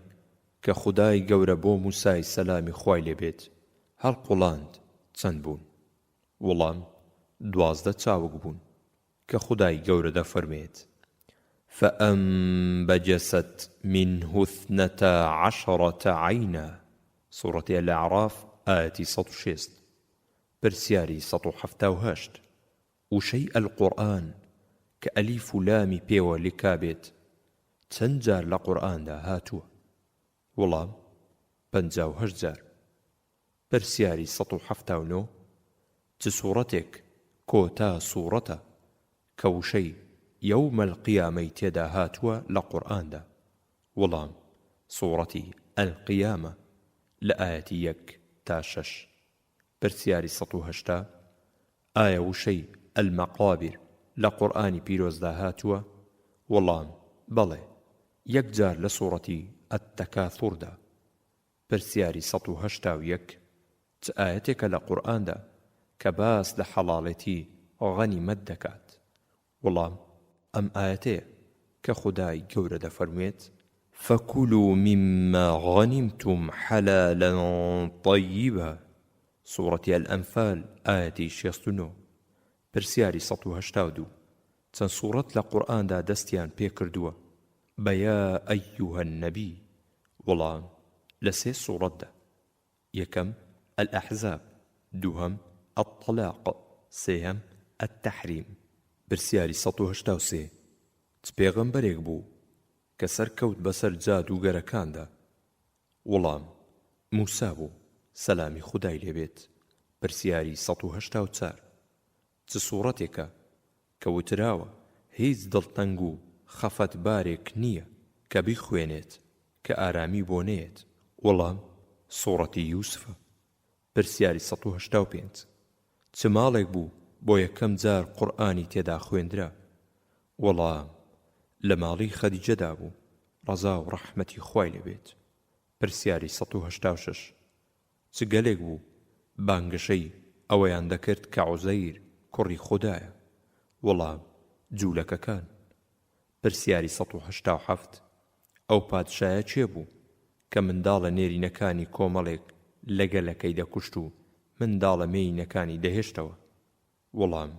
کە خودای گەورە بۆ موسای سەلامی خوای لێبێت هەڵقوڵاند چەند بوون؟ وەڵام 12 چاوک بوون کە خودای گەورە دەفەرمێت فأنبجست منه 12 عينا سورة الأعراف آية 106. پرسیاری 178 وشەی ئەلقورئان کە ئەلیف و لامی پێوە لێکا بێت چەند جار لە قورئاندا هاتووە؟ وەڵام 58 جار. پرسیاری 179 چ سوورەتێک کۆتا سوورەتە کە وشەی یەومە القیامەی تێدا هاتووە لە قورئاندا؟ وەڵام سوورەتی ئەلقیامە لە ئایەتی 1 تا 6. پرسیاری 180 ئایا وشەی ئەلمەقابر لە قورئانی پیرۆزدا هاتووە؟ وەڵام بەڵێ، 1 جار لە سوورەتی ئەتتەکاثوردا. پرسیاری 181 چ ئایەتێکە لە قورئاندا کە باس لە حەڵاڵەتی غەنیمەت دەکات؟ وەڵام ئەم ئایەتەیە کە خودای گەورە دەفەرموێت فَكُلُوا مِمَّا غَنِمْتُمْ حَلَالًا طَيِّبًا. سوورەتی ئەلئەنفال ئایەتی 69. پرسیاری 182 چەند سوورەت لە قورئاندا دەستیان پێ کردووە بە یا ئەیوهە النەبی؟ وەڵام لە 3 سوورەتدا. 1 الأحزاب، 2 الطلاق، 3 التحريم. پرسیاری 183 چ پێغەمبەرێک بوو کە سەرکەوت بەسەر جادوگەرەکاندا؟ وەڵام موسا بوو سەلامی خودای لێبێت. پرسیاری 184 چ سوورەتێکە کە وتراوە هیچ دڵتەنگ و خەفەتبارێک نییە کە بیخوێنێت کە ئارامی بۆ نێت؟ وەڵام سوورەتی یوسفە. پرسیاری 185 چ ماڵێک بوو بۆ یەکەم جار قورئانی تێدا خوێندرا؟ وەڵام لە ماڵی خەدیجەدا بوو ڕەزا و ڕەحمەتی خوای لێبێت. پرسیاری 186 چ گەلێک بوو بانگەشەی ئەوەیان دەکرد کە عوزەیر کوڕی خودایە؟ وەڵام جوولەکەکان. پرسیاری 187 ئەو پادشایە چێ بوو کە منداڵە نێرینەکانی کۆمەڵێک لە گەلەکەی دەکوشت و منداڵە مێینەکانی دەهێشتەوە؟ وەڵام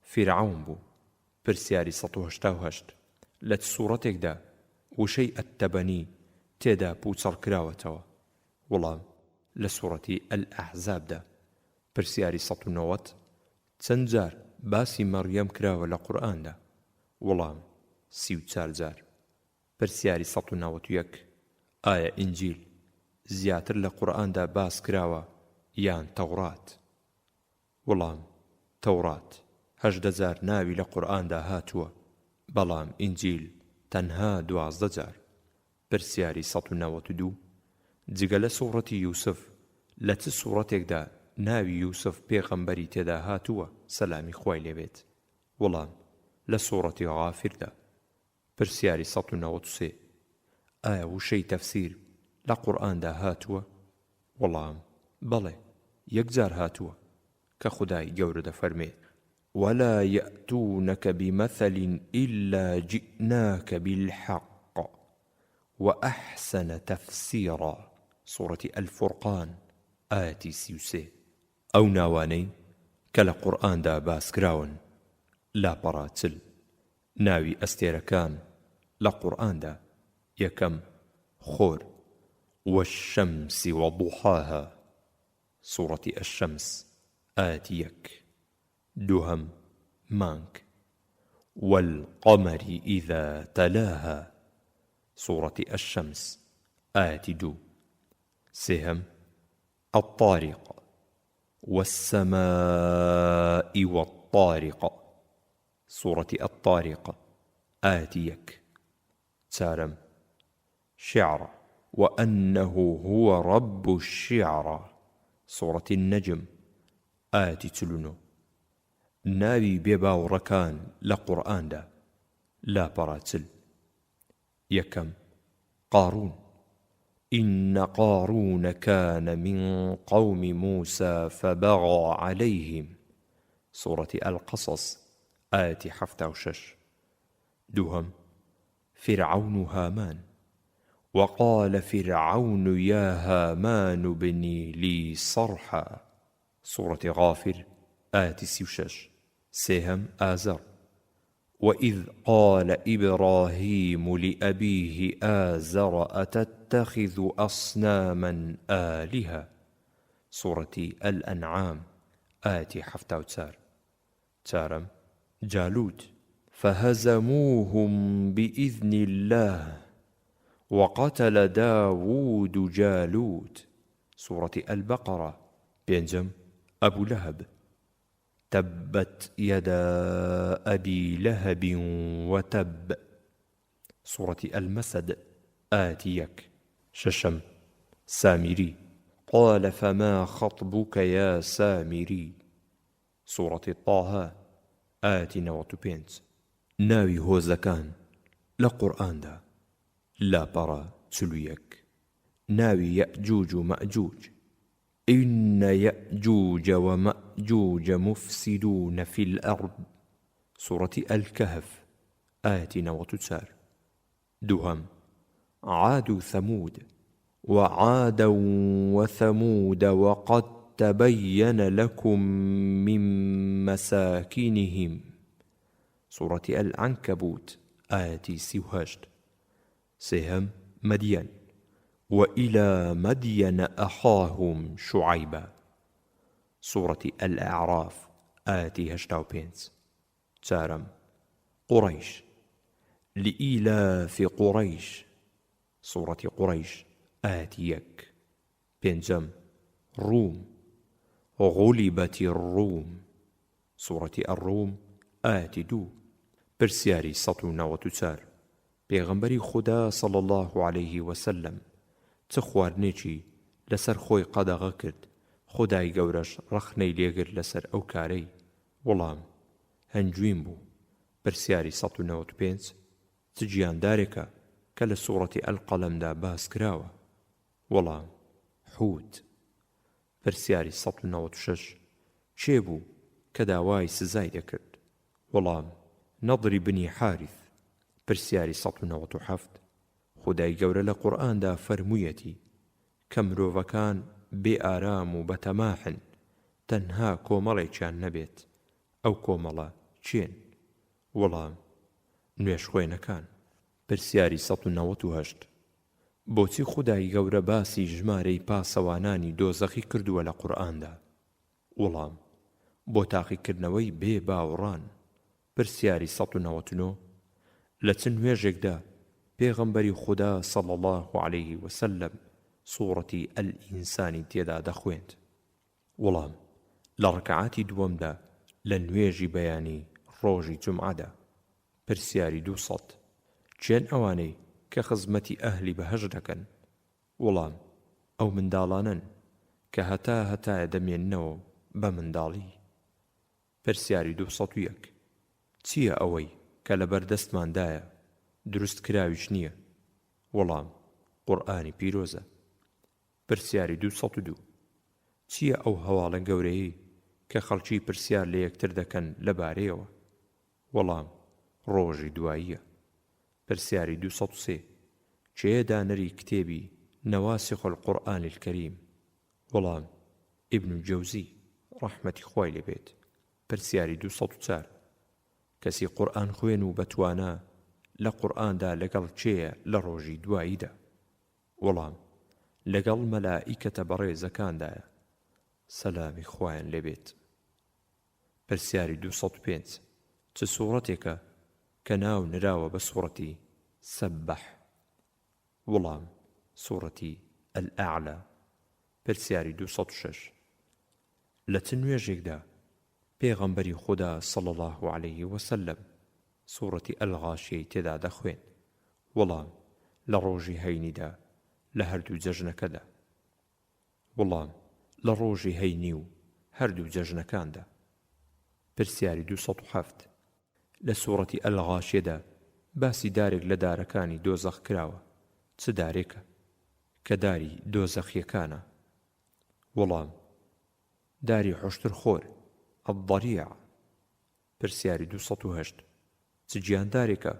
فیرعەون بوو. پرسیاری 188 لە سوورەتێکدا وشەی ئەتتەبەنی تێدا پوچەڵ کراوەتەوە؟ وەڵام لە سوورەتی ئەلئەحزابدا. پرسیاری 190 چەند جار باسی مەڕیەم کراوە لە قورئاندا؟ وەڵام 34 جار. پرسیاری 191 ئایا ئینجیل زیاتر لە قورئاندا باس کراوە یان تەورات؟ وەڵام تەورات 18 جار ناوی لە قورئاندا هاتووە، بەڵام ئینجیل تەنها 12 جار. پرسیاری 192 جگە لە سوورەتی یوسف لە چ سوورەتێکدا ناوی یوسف پێغەمبەری تێدا هاتووە سەلامی خوای لێبێت؟ وەڵام لە سوورەتی غافیردا. پرسیاری 193 ئایا وشەی تەفسیر لە قورئاندا هاتووە؟ وەڵام بەڵێ، 1 جار هاتووە کە خودای گەورە دەفەرمێت ولا يأتونك بمثل إلا جئناك بالحق وأحسن تفسيرا. سورة الفرقان آية 33. ئەو ناوانەی کە لە قورئاندا باس کراون لاپەڕاتل. ناوی ئەستێرەکان لە قورئاندا: 1 خۆر، والشمس وضحاها، سورة الشمس آية 1. 2 مانك، والقمر إذا تلاها، سورة الشمس آية 2. 3 الطارق، والسماء والطارق، سورة الطارق آية 1. 4 شعر، وأنه هو رب الشعرى، سورة النجم آية 39. ناوی بێباوڕەکان لە قورئاندا لاپەڕاتل: 1 قارون، إن قارون كان من قوم موسى فبغى عليهم، سورة القصص آية 76. 2 فرعون هامان، وقال فرعون يا هامان ابني لي صرحا، سورة غافر آية 36. 3 آزر، وإذ قال إبراهيم لأبيه آزر أتتخذ أصناما آلهة، سورة الأنعام آية 74. 4 جالوت، فهزموهم بإذن الله وقتل داود جالوت. سورة البقرة. بينجم أبو لهب. تبت يدا أبي لهب وتب. سورة المسد. آتيك. ششم سامري. قال فما خطبك يا سامري. سورة طه. آتنا وتبينت. ناوي هۆزەکان لە قورئاندا لاپەڕە چلوویەک. ناوي يأجوج ومأجوج. إن يأجوج ومأجوج مفسدون في الأرض. سورة الكهف. آياتنا وتسار. دوهم عاد وثمود. وعادا وثمود وقد تبين لكم من مساكنهم. سورة العنكبوت. آياتي 38. سهم مدين. وإلى مدين أخاهم شعيبا. سورة الأعراف. آياتي 85. تارم قريش. لإيلاف قريش. سورة قريش. آياتي 1. بينجم روم. غلبت الروم. سورة الروم. آياتي 2. برسياري 194. پێغەمبەری خوددا صلی الله عليه وسلم چ خواردنێکی لەسەر خۆی قەدەغە کرد، خودای گەورەش ڕەخنەی لێگرت لەسەر ئەو کارەی. وەڵام هەنجوین بوو. پرسیاری 195. چ گیاندارێکە کە لە سوورەتی ئەلقەلەمدا باس کراوە؟ وەڵام حوت. پرسیاری 196. کێ بوو کە داوای سزای دەکرد؟ وەڵام نەضری بنی حارث. پرسیاری 197. خودای گەورە لە قورئاندا فەرموویەتی کە مرۆڤەکان بێ ئارام و بەتەماحن تەنها کۆمەڵێکیان نەبێت. ئەو کۆمەڵە چێن؟ وەڵام نوێش خوێنەکان. پرسیاری 198. بۆچی خودای گەورە باسی ژمارەی پاسەوانانی دۆزەخی کردووە لە قورئاندا؟ وەڵام بۆ تاقیکردنەوەی بێ باوەڕان. پرسیاری 199. لە چ نوێژێکدا پێغەمبەری خوددا صلی الله عليه وسلم سوورەتی ئەلئینسانی تێدا دەخوێند؟ وەڵام لە ڕەکەعاتی دووەمدا لە نوێژی بەیانی ڕۆژی جومعەدا. پرسیاری 200. چێن ئەوانەی کە خزمەتی ئەهلی بەهەشت دەکەن؟ وەڵام ئەو منداڵانن کە هەتایە دەمێننەوە بە منداڵی. پرسیاری 201. چییە ئەوەی کە لەبەردەستماندایە دروست کراویش نییە؟ وەڵام قورئانی پیرۆزە. پرسیاری 202. چییە ئەو هەواڵە گەورەیەی کە خەڵکی پرسیار لە یەکتر دەکەن لەبارەیەوە؟ وەڵام ڕۆژی دواییە. پرسیاری 203. چێە دانەری کتێبی نەواسخ القورئان الکەریم؟ وەڵام ئیبن جەوزی ڕەحمەتی خوای لێبێت. پرسیاری 204. کەسی قورئان خوێن و بەتوانە لە قورئاندا لەگەڵ چێیە لە ڕۆژی دواییدا؟ وەڵام لەگەڵ مەلائیکەتە بەڕێزەکاندایە سەلامی خوایان لێبێت. پرسیاری 205. چ سوورەتێکە کە ناو نراوە بە سوورەتی سەبەح؟ وەڵام سوورەتی ئەلئەعلا. پرسیاری 206. لە چ نوێژێکدا پێغەمبەری خوددا صلی الله عليه وسلم سوورەتی ئەلغاشیەی تێدا دەخوێن؟ وەڵام لە ڕۆژی هەینیدا لە هەردوو جەژنەکەدا. وەڵام لە ڕۆژی هەینی و هەردوو جەژنەکاندا. پرسیاری 207. لە سوورەتی ئەلغاشیەدا باسی دارێک لە دارەکانی دۆزەخ کراوە. چ دارێکە کە داری دۆزەخیەکانە؟ وەڵام داری حوشترخۆر الضەریع. پرسیاری 208. چ گیاندارێکە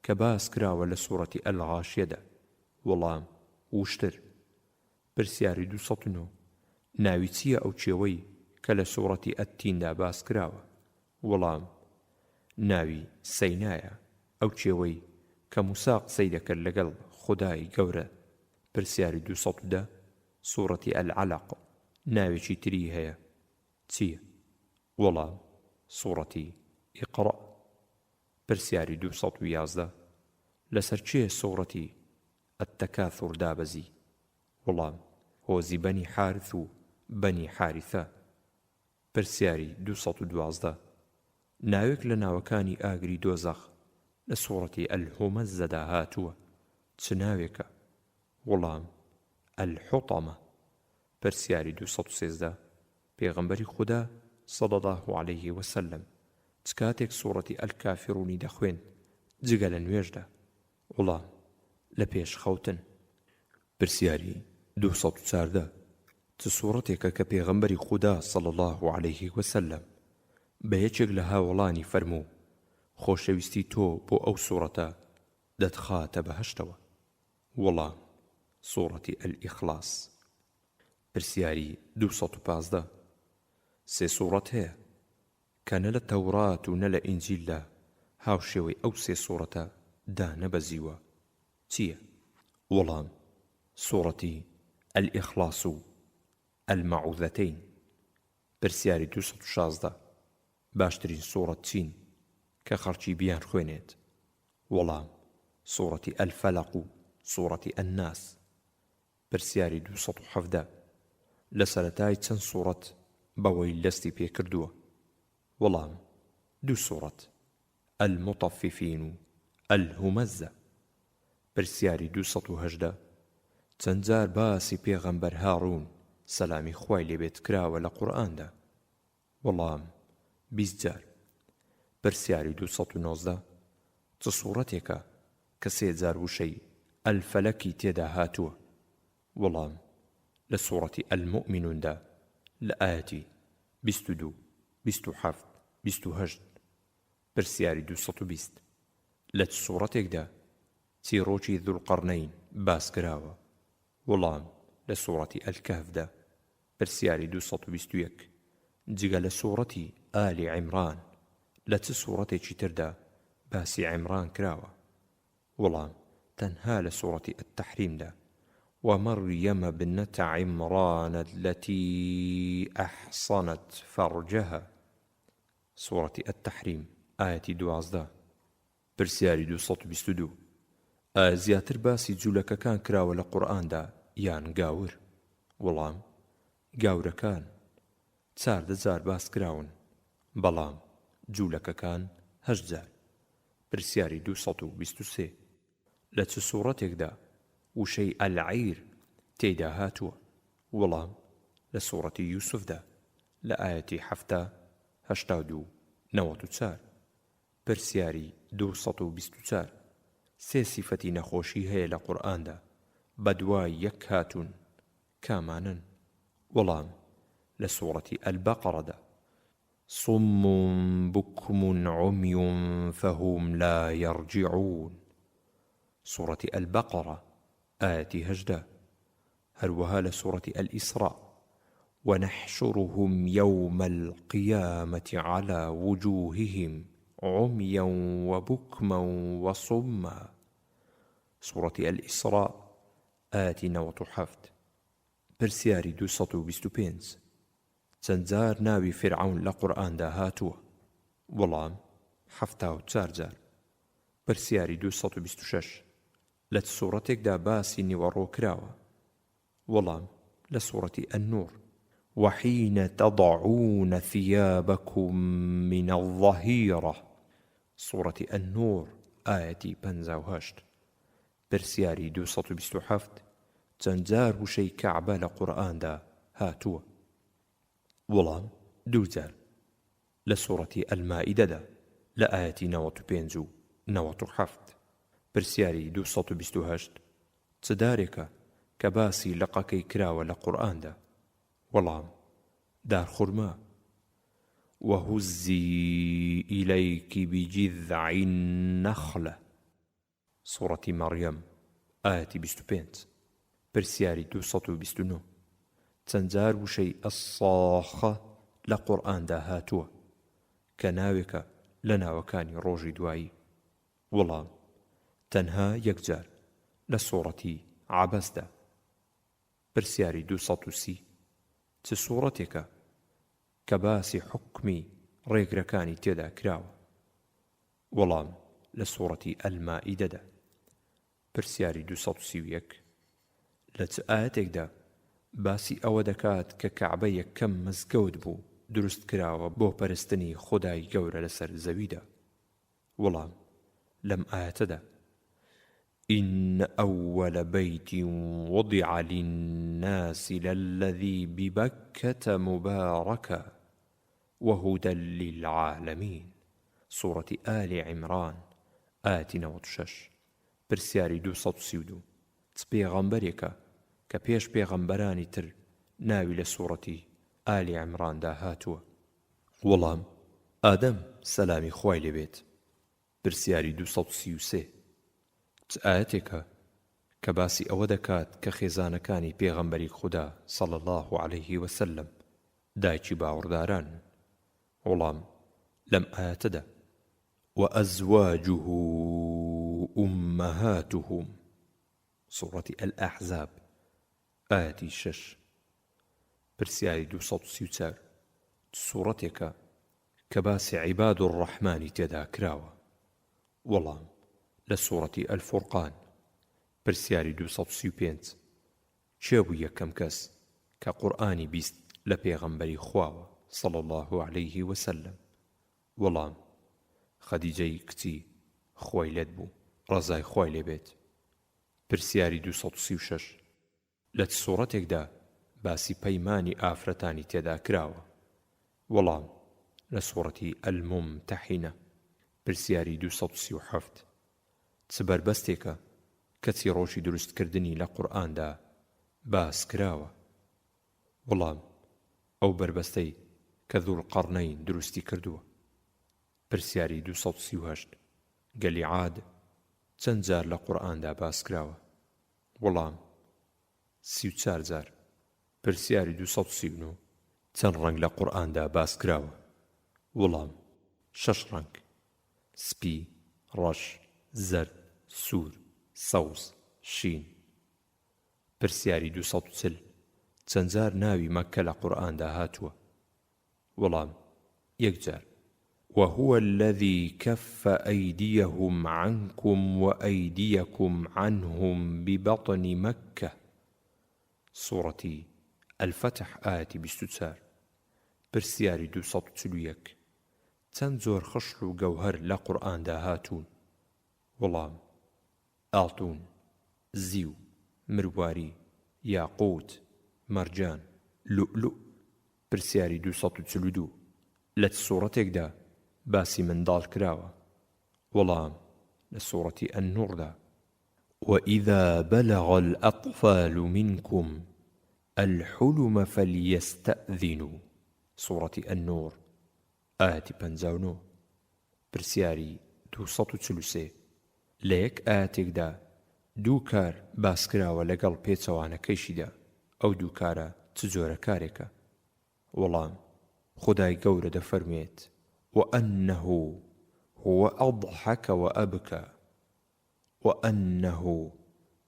کە باس کراوە لە سوورەتی ئەلغاشیەدا؟ وەڵام وشتر. پرسیاری 209. ناوی چییە ئەو کێوەی کە لە سوورەتی ئەتتیندا باس کراوە؟ وەڵام ناوی سەینایە، ئەو کێوەی کە موسا قسەی دەکرد لەگەڵ خودای گەورە. پرسیاری 210. سوورەتی ئەلعەلەق. ناوێکی تری هەیە، چییە؟ وەڵام سوورەتی ئیقڕە. پرسیاری 211 لەسەر چێ سوورەتی التەکاثور دابەزی؟ وەڵام هۆزی بەنی حارث و بەنی حارثە. پرسیاری 212 ناوێک لە ناوەکانی ئاگری دۆزەخ لە سوورەتی ئەلهومەزەدا هاتووە، چ ناوێکە؟ وەڵام الحوطەمە. پرسیاری 213 پێغەمبەری خودا صلی الله عليه وسلم چ کاتێک سوورەتی ئەلکافرونی دەخوێن جگە لە نوێژدا؟ وەڵام لە پێش خەوتن. پرسیاری 214 چ سوورەتێکە کە پێغەمبەری خودا صلی الله عليه وسلم بە یەکێک لە هاوڵانی فەرموو خۆشەویستی تۆ بۆ ئەو سوورەتە دەتخاتە بەهەشتەوە؟ وەڵام سوورەتی ئەلئیخلاس. پرسیاری 215 سێ سوورەت هەیە کە نە لە تەورات و نە لە ئینجیلدا هاوشێوەی ئەو سێ سوورەتە دانەبەزیوە، چییە؟ وەڵام سوورەتی ئەلئیخلاس و ئەلمەعوذەتەین. پرسیاری 216 باشترین سوورەت چین کە خەڵکی بیان خوێنێت؟ وەڵام سوورەتی ئەلفەلەق و سوورەتی ئەنناس. پرسیاری 217 لە سەرەتای چەند سوورەت بەوەی لەستی پێکردووە؟ وەڵام 2 سوورەت ئەلموطەفیفین و ئەلهومەزە. پرسیاری 218 چەند جار باسی پێغەمبەر هاڕون سەلامی خوای لێبێت کراوە لە قورئاندا؟ وەڵام 20 جار. پرسیاری 219 چ سوورەتێکە کە 3 جار وشەی ئەلفەلەکی تێدا هاتووە؟ وەڵام لە سوورەتی ئەلموئمنوندا لە ئایەتی 22 27 28. پرسیاری 220 لە چ سوورەتێکدا چیرۆکی ذوڵقەرنەین باس کراوە؟ وەڵام لە سوورەتی ئەلکەهفدا. پرسیاری 221 جگە لە سوورەتی ئالی عیمران لە چ سوورەتێکی تردا باسی عیمران کراوە؟ وەڵام تەنها لە سوورەتی التەحریمدا ومريم ابنة عمران التي أحصنت فرجها. سورة التحريم آية 12. پرسیاری 222 زیاتر باسی جوولەکەکان کراوە لە قورئاندا یان گاور؟ وەڵام گاورەکان 14 جار باس کراون، بەڵام جوولەکەکان 8 جار. پرسیاری 223 لە چ سوورەتێکدا وشەی ئەلعیر تێیدا هاتووە؟ وەڵام لە سوورەتی یوسفدا لە ئایەتی 82 94. پرسیاری 224 سێ سیفەتی نەخۆشی هەیە لە قورئاندا بەدوای یەک هاتوون، کامانن؟ وەڵام لە سوورەتی ئەلبەقەڕەدا صم بكم عمي فهم لا يرجعون. سوورەتی ئەلبەقەڕە ئایەتی 18. هەروەها لە سوورەتی ئەلئیسراء ونحشرهم يوم القيامة على وجوههم عميا وبكما وصما. سورة الإسراء آية 97. پرسیاری 225 چەند جار ناوی فرعون لە قورئاندا هاتووە؟ وەڵام 74 جار. پرسیاری 226 لە سوورەتێکدا باسی نیوەڕۆ کراوە؟ وەڵام لە سوورەتی ئەننور وحين تضعون ثيابكم من الظهيرة. سورة النور آية 58. پرسیاری 227 چەند جار وشەی کەعبە لە قورئاندا هاتووە؟ وەڵام 2 جار لە سوورەتی ئەلمائیدەدا لە ئایەتی 95 و 97. پرسیاری 228 چ دارێکە کە باسی لقەکەی کراوە لە قورئاندا؟ وەڵام دارخورما وهزي إليك بجذع النخلة. سورة مريم آية 25. پرسیاری 229 چەند جار وشەی ئەساخە لە قورئاندا هاتووە کە ناوێکە لە ناوەکانی ڕۆژی دوایی؟ وەڵام تەنها 1 جار لە سوورەتی عەبەسدا. پرسیاری 230 چ سوورەتێکە کە باسی حکمی ڕێگرەکانی تێدا کراوە؟ وەڵام لە سوورەتی ئەلمائیدەدا. پرسیاری 231 لە چ ئاەتێکدا باسی ئەوە دەکات کە کەعبە یەکەم مزگەوت بوو دروست کراوە بۆ پەرستنی خودای گەورە لەسەر زەویدا؟ وەڵام لەم ئاەتەدا إن أول بيت وضع للناس للذي ببكة مباركا وهدى للعالمين سورة آل عمران آية 96. پرسیاری 232 چ پێغەمبەرێکە کە پێش پێغەمبەرانی تر ناوی لە سوورەتی ئالی عیمراندا هاتووە؟ وەڵام ئادەم سەلامی خوای لێبێت. پرسیاری 233 چ ئاەتێکە کە باسی ئەوە دەکات کە خێزانەکانی پێغەمبەری خودا صلی الله عليه وسلم دایکی باوەڕداران؟ وەڵام لەم ئاەتەدا وأزواجه أمهاتهم سورة الأحزاب آية 6. پرسیاری 234 سوورەتێکە کە باسی عیباد الرحمانی تێدا کراوە؟ وەڵام لە سوورەتی ئەلفورقان. پرسیاری 235 چێ بوو یەکەم کەس کە قورئانی بیست لە پێغەمبەری خواوە صلی الله عليه وسلم؟ وەڵام خەدیجەی کچی خوایلەت بوو ڕەزای خوای لێبێت. پرسیاری 236 لە چ سوورەتێکدا باسی پەیمانی ئافرەتانی تێدا کراوە؟ وەڵام لە سوورەتی ئەلمومتەحینە. پرسیاری 237 چ بربەستێکە کەچی ڕۆژی دروستکردنی لە قورئاندا باس کراوە؟ وەڵام ئەو بربەستەی کە ذوڵقەرنەین دروستی کردووە. پرسیاری 238 گەلی عاد چەند جار لە قورئاندا باس کراوە؟ وەڵام 34 جار. پرسیاری 239 چەند ڕەنگ لە قورئاندا باس کراوە؟ وەڵام 6 ڕەنگ: سپی، ڕەش، زەرد، سوور، سەوز، شین. پرسیاری 240 چەند جار ناوی مەککە لە قورئاندا هاتووە؟ وەڵام 1 جار. وهو الذي كف أيديهم عنكم وأيديكم عنهم ببطن مكة سورة الفتح آية 24. پرسیاری 241 چەند زۆر خشل و گەوهەر لە قورئاندا هاتوون؟ وەڵام ئاڵتون، زیو، مرواری، یاقوت، مەرجان، لؤلؤ. پرسیاری 242 لە چ سوورەتێکدا باسی منداڵ کراوە؟ وەڵام لە سوورەتی ئەننوڕدا وإذا بلغ الأطفال منكم الحلم فليستأذنوا سورة النور آية 59. پرسیاری 243 لە یەک ئاەتێکدا دوو کار باس کراوە لەگەڵ پێچەوانەکەیشیدا، ئەو دوو کارە چ جۆرە کارێکە؟ وەڵام خودای گەورە دەفەرمێت وأنه هو أضحك وأبكى وأنه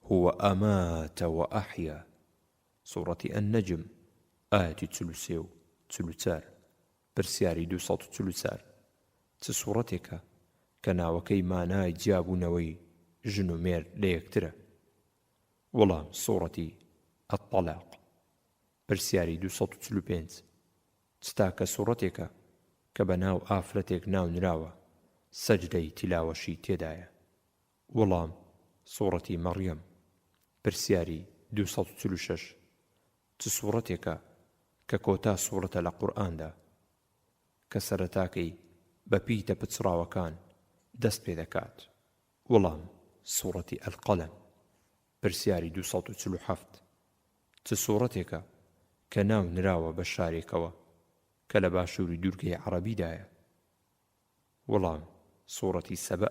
هو أمات وأحيا سورة النجم آية 33. پرسیاری 244 چ سوورەتێکە کە ناوەکەی مانای جیابوونەوەی ژن و مێرد لە یەکترە؟ وەڵام سوورەتی الطەلاق. پرسیاری 245 چ تاکە سوورەتێکە کە بە ناو ئافرەتێک ناونراوە سەجدەی تیلاوەشی تێدایە؟ وەڵام سوورەتی مەڕیەم. پرسیاری 246 چ سوورەتێکە کە کۆتا سوورەتە لە قورئاندا کە سەرەتاکەی بە پیتە پچڕاوەکان دەست پێ دەکات؟ وەڵام سوورەتی ئەلقەلەم. پرسیاری 247 چ سوورەتێکە کە ناو نراوە بە شارێکەوە کە لە باشووری دوورگەی عەرەبیدایە؟ وەڵام سوورەتی سەبە.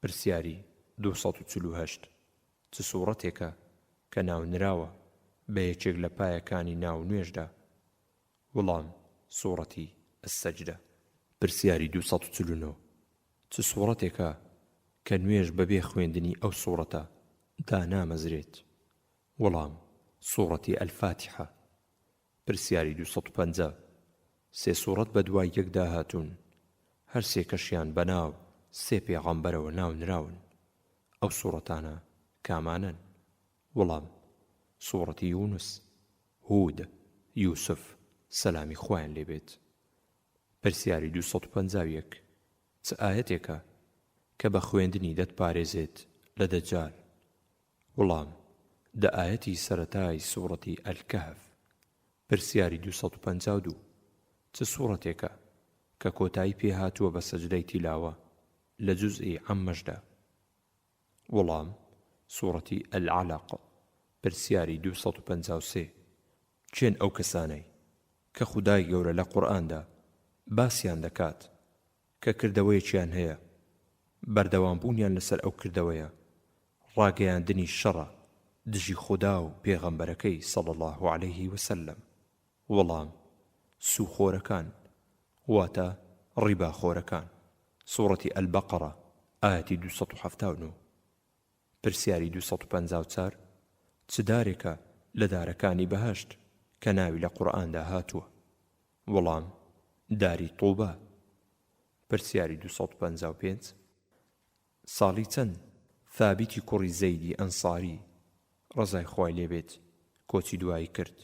پرسیاری 248 چ سوورەتێکە کە ناو نراوە بە یەکێک لە پایەکانی ناو نوێژدا؟ وەڵام سوورەتی السەجدە. پرسیاری 249 چ سوورەتێکە کە نوێژ بەبێ خوێندنی ئەو سوورەتە دانامەزرێت؟ وەڵام سوورەتی ئەلفاتحە. پرسیاری 250 سێ سوورەت بە دوای یەکدا هاتوون، هەر سێ کەشیان بەناو سێ پێغەمبەرەوە ناونراون. ئەو سوورەتانە کامانن؟ وەڵام سوورەتی یونس، هود، یوسف سەلامی خوایان لێبێت. پرسیاری 251 چ ئاەتێکە کە بە خوێندنی دەتپارێزێت لە دەجال؟ وەڵام دە ئاەتی سەرەتای سوورەتی ئەلکەهف. پرسیاری 252 چ سوورەتێکە کە کۆتایی پێهاتووە بە سەجدەی تیلاوە لە جوزئی عەممەشدا؟ وەڵام سوورەتی ئەلعەلەق. پرسیاری 253 چێن ئەو کەسانەی کە خودای گەورە لە قورئاندا باسییان دەکات کە کردەوەیەکیان هەیە بەردەوامبوونیان لەسەر ئەو کردەوەیە ڕاگەیاندنی شەڕە دژی خوددا و پێغەمبەرەکەی صلی الله عليه وسلم؟ وەڵام سوخۆرەکان واتە ڕیباخۆرەکان. سوورەتی ئەلبەقەرە ئاەتی 279. پرسیاری 254 چ دارێکە لە دارەکانی بەهەشت کە ناوی لە قورئاندا هاتووە؟ وەڵام داری تووبە. پرسیاری 255 ساڵی چەند ثابیتی کوڕی زەیدی ئەنساری ڕەزای خوای لێبێت کۆچی دوایی کرد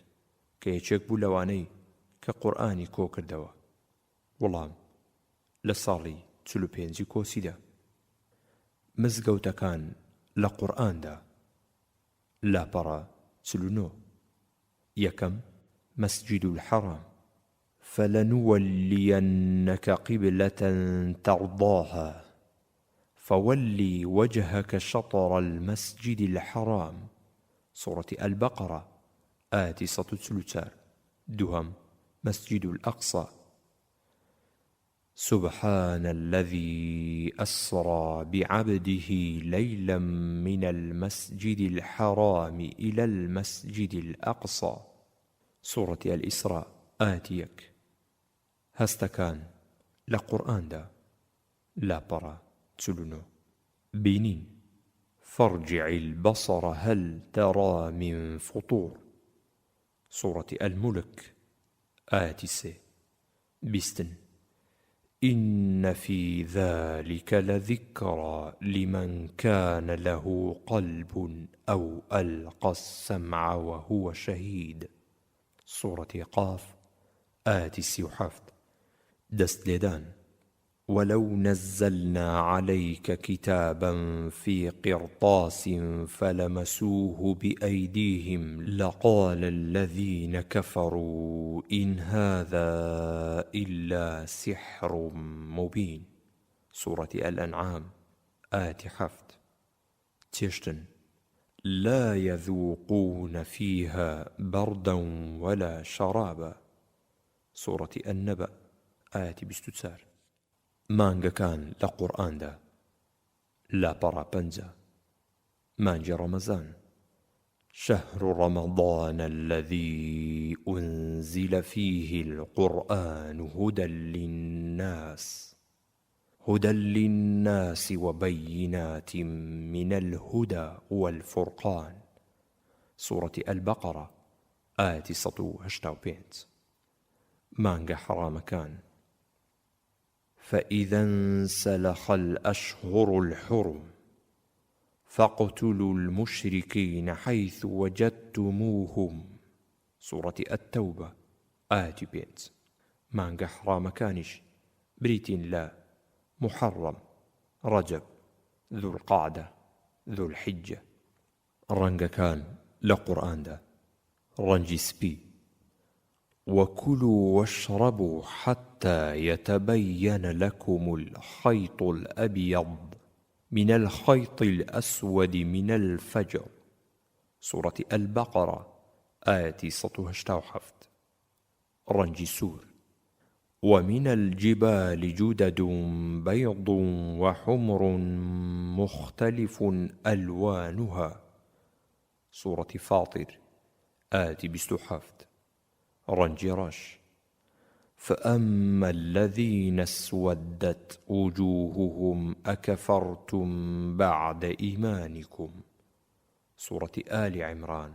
کە یەکێک بوو لەوانەی کە قورئانی کۆ کردەوە؟ وەڵام لە ساڵی 45 کۆچیدا. مزگەوتەکان لە قورئاندا لاپەڕە 49. یەکەم مەسجد الحرام فلنولينك قبلة ترضاها فولي وجهك شطر المسجد الحرام. سورة البقرة آية 134. دوهم مسجد الأقصى سبحان الذي أسرى بعبده ليلا من المسجد الحرام إلى المسجد الأقصى. سورة الإسراء آية 1. هەستەکان لە قورئاندا لاپەڕە 49. بینین فارجع البصر هل ترى من فطور. سورة الملك آية 3. بیستن إن في ذلك لذكرى لمن كان له قلب أو ألقى السمع وهو شهيد. سورة قاف آية 37. دەست لێدان ولو نزلنا عليك كتابا في قرطاس فلمسوه بأيديهم لقال الذين كفروا إن هذا إلا سحر مبين. سورة الأنعام آية 7. تشتن لا يذوقون فيها بردا ولا شرابا. سورة النبأ آية 24. مانگەکان لە قورئاندا لاپەڕە 5. مانگی ڕەمەزان شهر رمضان الذي أنزل فيه القرآن هدى للناس وبينات من الهدى والفرقان. سورة البقرة آية 185. مانگە حرامەکان فإذا انسلخ الأشهر الحرم فاقتلوا المشركين حيث وجدتموهم. سورة التوبة آية 5. مانگە حرامەکانیش بریتین لە محرم، رجب، ذو القعدة، ذو الحجة. ڕەنگەکان لە قورئاندا ڕەنگی سپی وكلوا واشربوا حتى يتبين لكم الخيط الأبيض من الخيط الأسود من الفجر. سورة البقرة آية 187. ڕەنگی سوور ومن الجبال جدد بيض وحمر مختلف ألوانها. سورة فاطر آية 27. ڕەنگی ڕەش فأما الذين اسودت وجوههم أكفرتم بعد إيمانكم. سورة آل عمران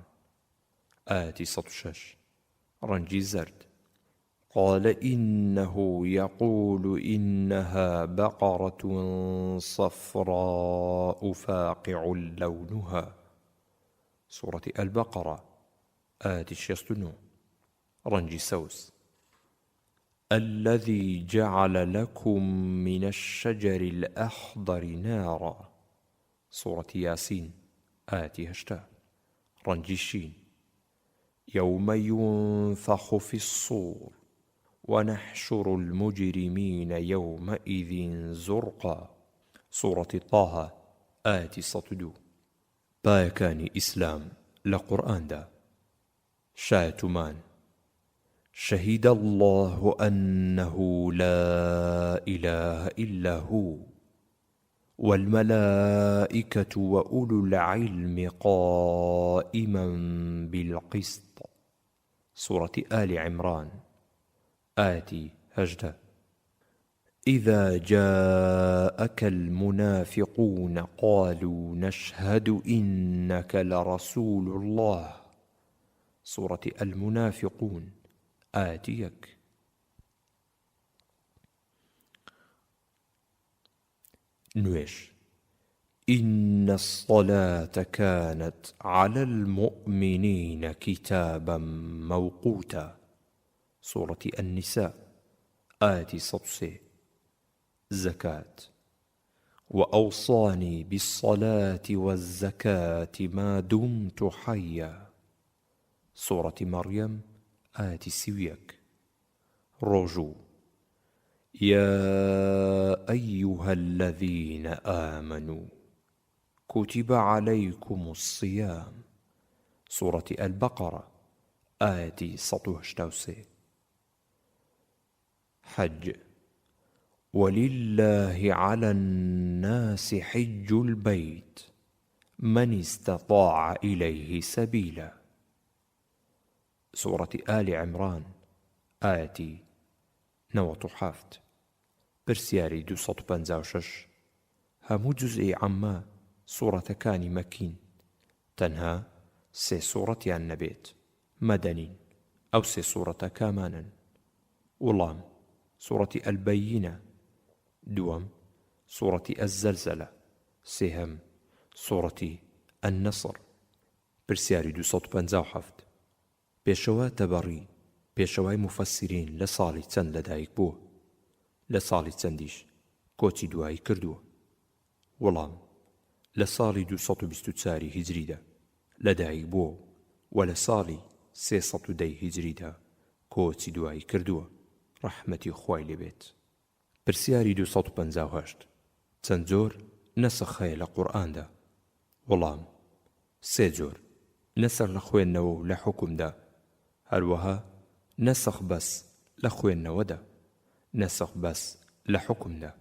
آية 106. ڕەنگی زەرد قال إنه يقول إنها بقرة صفراء فاقع لونها. سورة البقرة آية 69. رنجي سوس. الذي جعل لكم من الشجر الأخضر نارا. سورة ياسين آية 8. رنجي الشين. يوم ينفخ في الصور ونحشر المجرمين يومئذ زرقا. سورة طه آية 102. بايكاني إسلام لقرآن دا شايتمان. شهد الله أنه لا إله إلا هو والملائكة وأولو العلم قائما بالقسط. سورة آل عمران آية 8. إذا جاءك المنافقون قالوا نشهد إنك لرسول الله. سورة المنافقون آية 1. نويش. إن الصلاة كانت على المؤمنين كتابا موقوتا. سورة النساء آية 106. زكاة. وأوصاني بالصلاة والزكاة ما دمت حيا. سورة مريم آية 20. رجو. يا أيها الذين آمنوا كتب عليكم الصيام. سورة البقرة آية 168. حج. ولله على الناس حج البيت من استطاع إليه سبيلا. سورة آل عمران آية 97. برسياري 256. همو جزء عما سورة كان مكين تنها سي سورة النبيت مدنين أو سي سورة كامانا. ولام سورة البينة دوم سورة الزلزلة سهم سورة النصر. برسياري 257. پێشەوە تەبەڕی پێشەوای مفەسسیرین لە ساڵی چەند لەدایک بووە لە ساڵی چەندیش کۆچی دوایی کردووە. وەڵام لە ساڵی 224 هیجریدا لەدایک بووە و لە ساڵی 310 هیجریدا کۆچی دوایی کردووە ڕەحمەتی خوای لێبێت. پرسیاری 258. چەند جۆر نەسخ هەیە لە قورئاندا؟ وەڵام 3 جۆر نەسخ لە خوێندنەوە و لە حوکمدا، هەروەها نەسخ بەس لە خوێندنەوەدا، نەسخ بەس لە حوکمدا.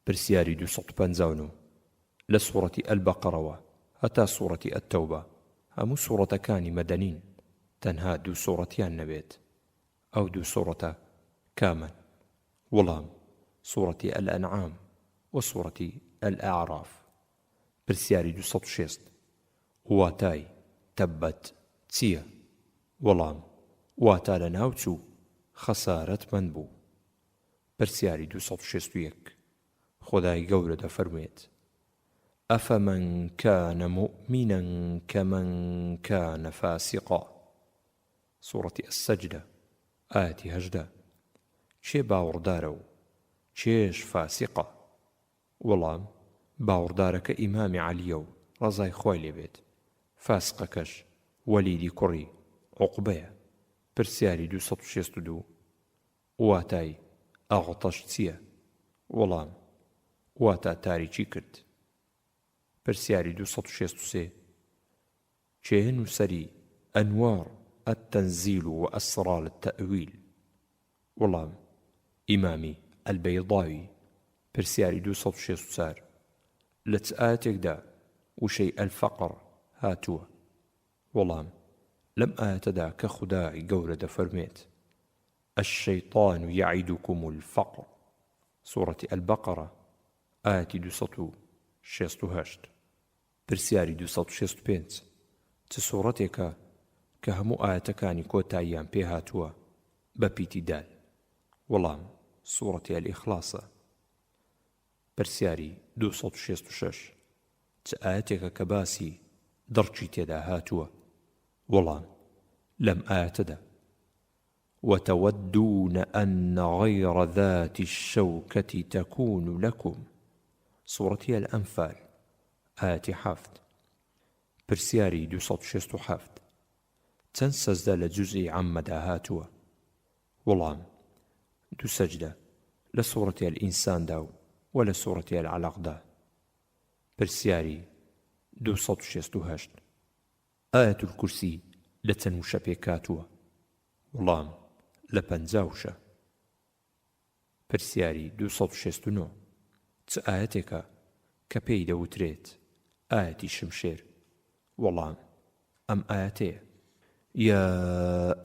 پرسیاری 259. لە سوورەتی ئەلبەقەرەوە هەتا سوورەتی ئەتتەوبە هەموو سوورەتەکانی مەدەنین، تەنها 2 سوورەتیان نەبێت. ئەو 2 سوورەتە کامن؟ وەڵام سوورەتی ئەلئەنعام و سوورەتی ئەلئەعراف. پرسیاری 260. واتای تەبەت چییە؟ وەڵام واتا لە ناوچوو خەسارەتمەند بوو. پرسیاری 261. خودای گەورە دەفەرمێت ئەفەمەن کانە مؤمنە کەمەن کانە فاسقا. سوورەتی ئەسسەجدە ئایەتی 18. چێ باوەڕدارە و چێش فاسقە؟ وەڵام باوەڕدارەکە ئیمامی عەلیە و ڕەزای خوای لێبێت، فاسقەکەش وەلیدی کوڕی عوقبەیە. پرسیاری 262. واتای ئاغتەش چییە؟ وەڵام واتا تاریکی کرد. پرسیاری 263. چێ نووسەری ئەنوار التەنزیل و ئەسرار التەئویل؟ وەڵام ئیمامی ئەلبەیضاوی. پرسیاری 264. لە چ ئایەتێکدا وشەی ئەلفەقر هاتووە؟ وەڵام لەم ئایەتەدا کە خودای گەورە دەفەرمێت الشەیطان یعیدکم الفەقر. سوورەتی ئەلبەقەرە ئایەتی 268. پرسیاری 265. چ سوورەتێکە کە هەموو ئایەتەکانی کۆتاییان پێ هاتووە بەپیتی دال. وەڵام سوورەتی ئەل-ئیخلاسە. پرسیاری 266 چ ئاەتێکە کە باسی دڕچی تێدا هاتووە؟ وەڵام لەم ئاەتەدا وتودون أن غير ذات الشوكة تكون لكم. سورة الأنفال آية 7. پرسیاری 267 چەند سەجدە لە جوزئی عەممەدا هاتووە؟ وەڵام 2 سەجدە لە سوورەتی ئەل-ئینساندا و لە سوورەتی ئەل-عەلەقدا. پرسیاری 268 ئایەت الکورسی لە چەند وشە پێک هاتووە؟ وەڵام لە 50 وشە. پرسیاری 269 چ ئاەتێکە کە پێی دەوترێت ئاەتی شمشێر؟ وەڵام ئەم ئاەتەیە: يا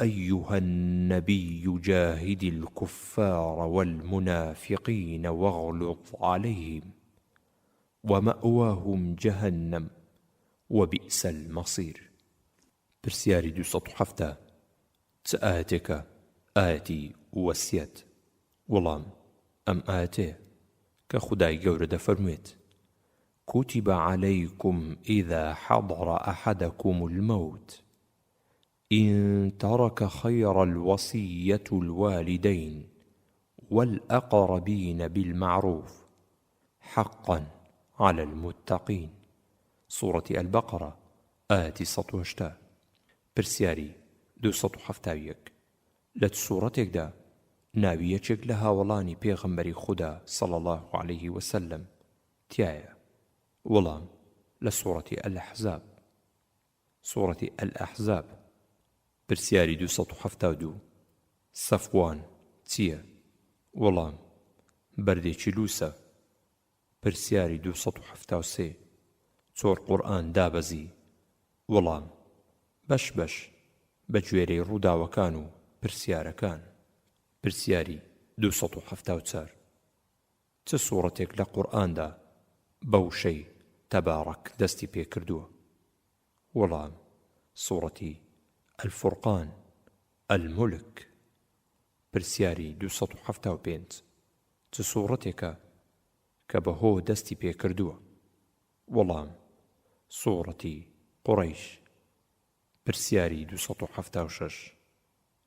أيها النبي جاهد الكفار والمنافقين واغلظ عليهم ومأواهم جهنم وبئس المصير. پرسیاری 270 چ ئاەتێکە ئاەتی وەسیەت؟ وەڵام ئەم ئاەتەیە کە خودای گەورە دەفەرموێت: كتب عليكم إذا حضر أحدكم الموت إن ترك خير الوصية الوالدين والأقربين بالمعروف حقا على المتقين. سورة البقرة آية 108. پرسیاری 271 لە سوورەتێکدا ناوی یەکێک لە هاوڵانی پێغەمبەری خوددا صلی الله عليه وسلم تایە؟ وەڵام لە سوورەتی ئەل-ئەحزاب. سوورەتی ئەل-ئەحزاب. پرسیاری 272 سەفوان چییە؟ وەڵام بەردێکی لووسە. پرسیاری 273 چۆر قورئان دابەزی؟ وەڵام بەش بەش بە گوێرەی ڕووداوەکان و پرسیارەکان. پرسیاری 274 چ سوورەتێک لە قورئاندا بەو شەی تەبارەک دەستی پێ کردووە؟ وەڵام سوورەتی الفورقان الملك. پرسیاری 275 چ سوورەتێکە کە بەهۆ دەستی پێ کردووە؟ وەڵام سوورەتی قوڕەیش. پرسیاری 276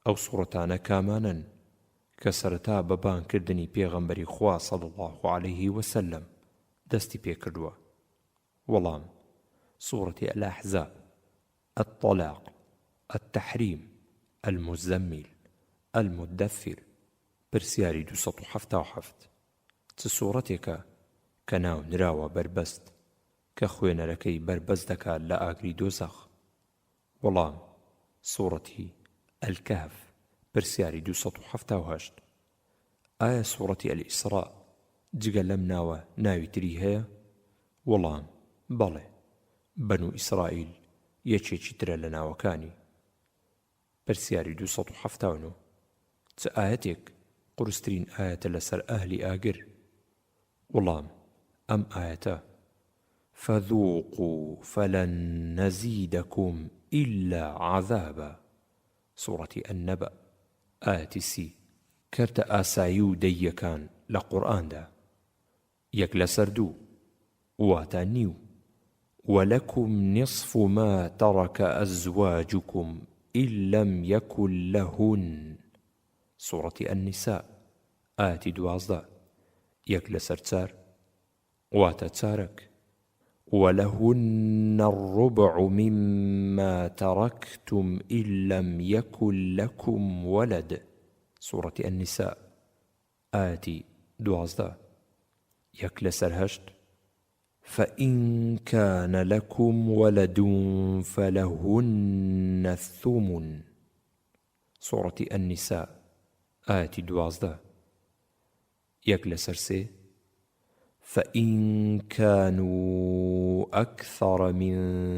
ئەو سوورەتانە کامانن کە سەرەتا بە بانکردنی پێغەمبەری خوا صلی الله عليه وسلم دەستی پێ کردووە؟ وەڵام سوورەتی ئەل-ئەحزاب، الطلاق، التحریم، المزەمل، المدەثر. پرسیاری 277 چ سوورەتێکە کە ناو نراوە بربەست کە خوێنەرەکەی بربەست دەکات لە ئاگری دۆزەخ؟ وەڵام سوورەتی ئەل-کەهف. پرسیاری 278 ئایا سوورەتی ئەل-ئیسراء جگە لەم ناوە ناوی تری هەیە؟ وەڵام بەڵێ، بەنو ئیسرائیل یەکێکی ترە لە ناوەکانی. پرسیاری 279 چ ئاەتێک قورسترین ئاەتە لەسەر ئەهلی ئاگر؟ وەڵام ئەم ئاەتە: فذوقوا فلن نزيدكم إلا عذابا. سوورەتی ئەننەبە ئاەتی 30. کەرتە ئاسایی و دەیەکان لە قورئاندا یەک لەسەر دوو واتە نیو. ولكم نصف ما ترك أزواجكم إن لم يكن لهن. سورة النساء آية 12. يك لسر واتە چارەك. ولهن الربع مما تركتم إن لم يكن لكم ولد. سورة النساء آية 12. يك لسر هشت. فإن كان لكم ولد فلهن الثمن. سورة النساء آية 12. يك لسر سي. فإن كانوا أكثر من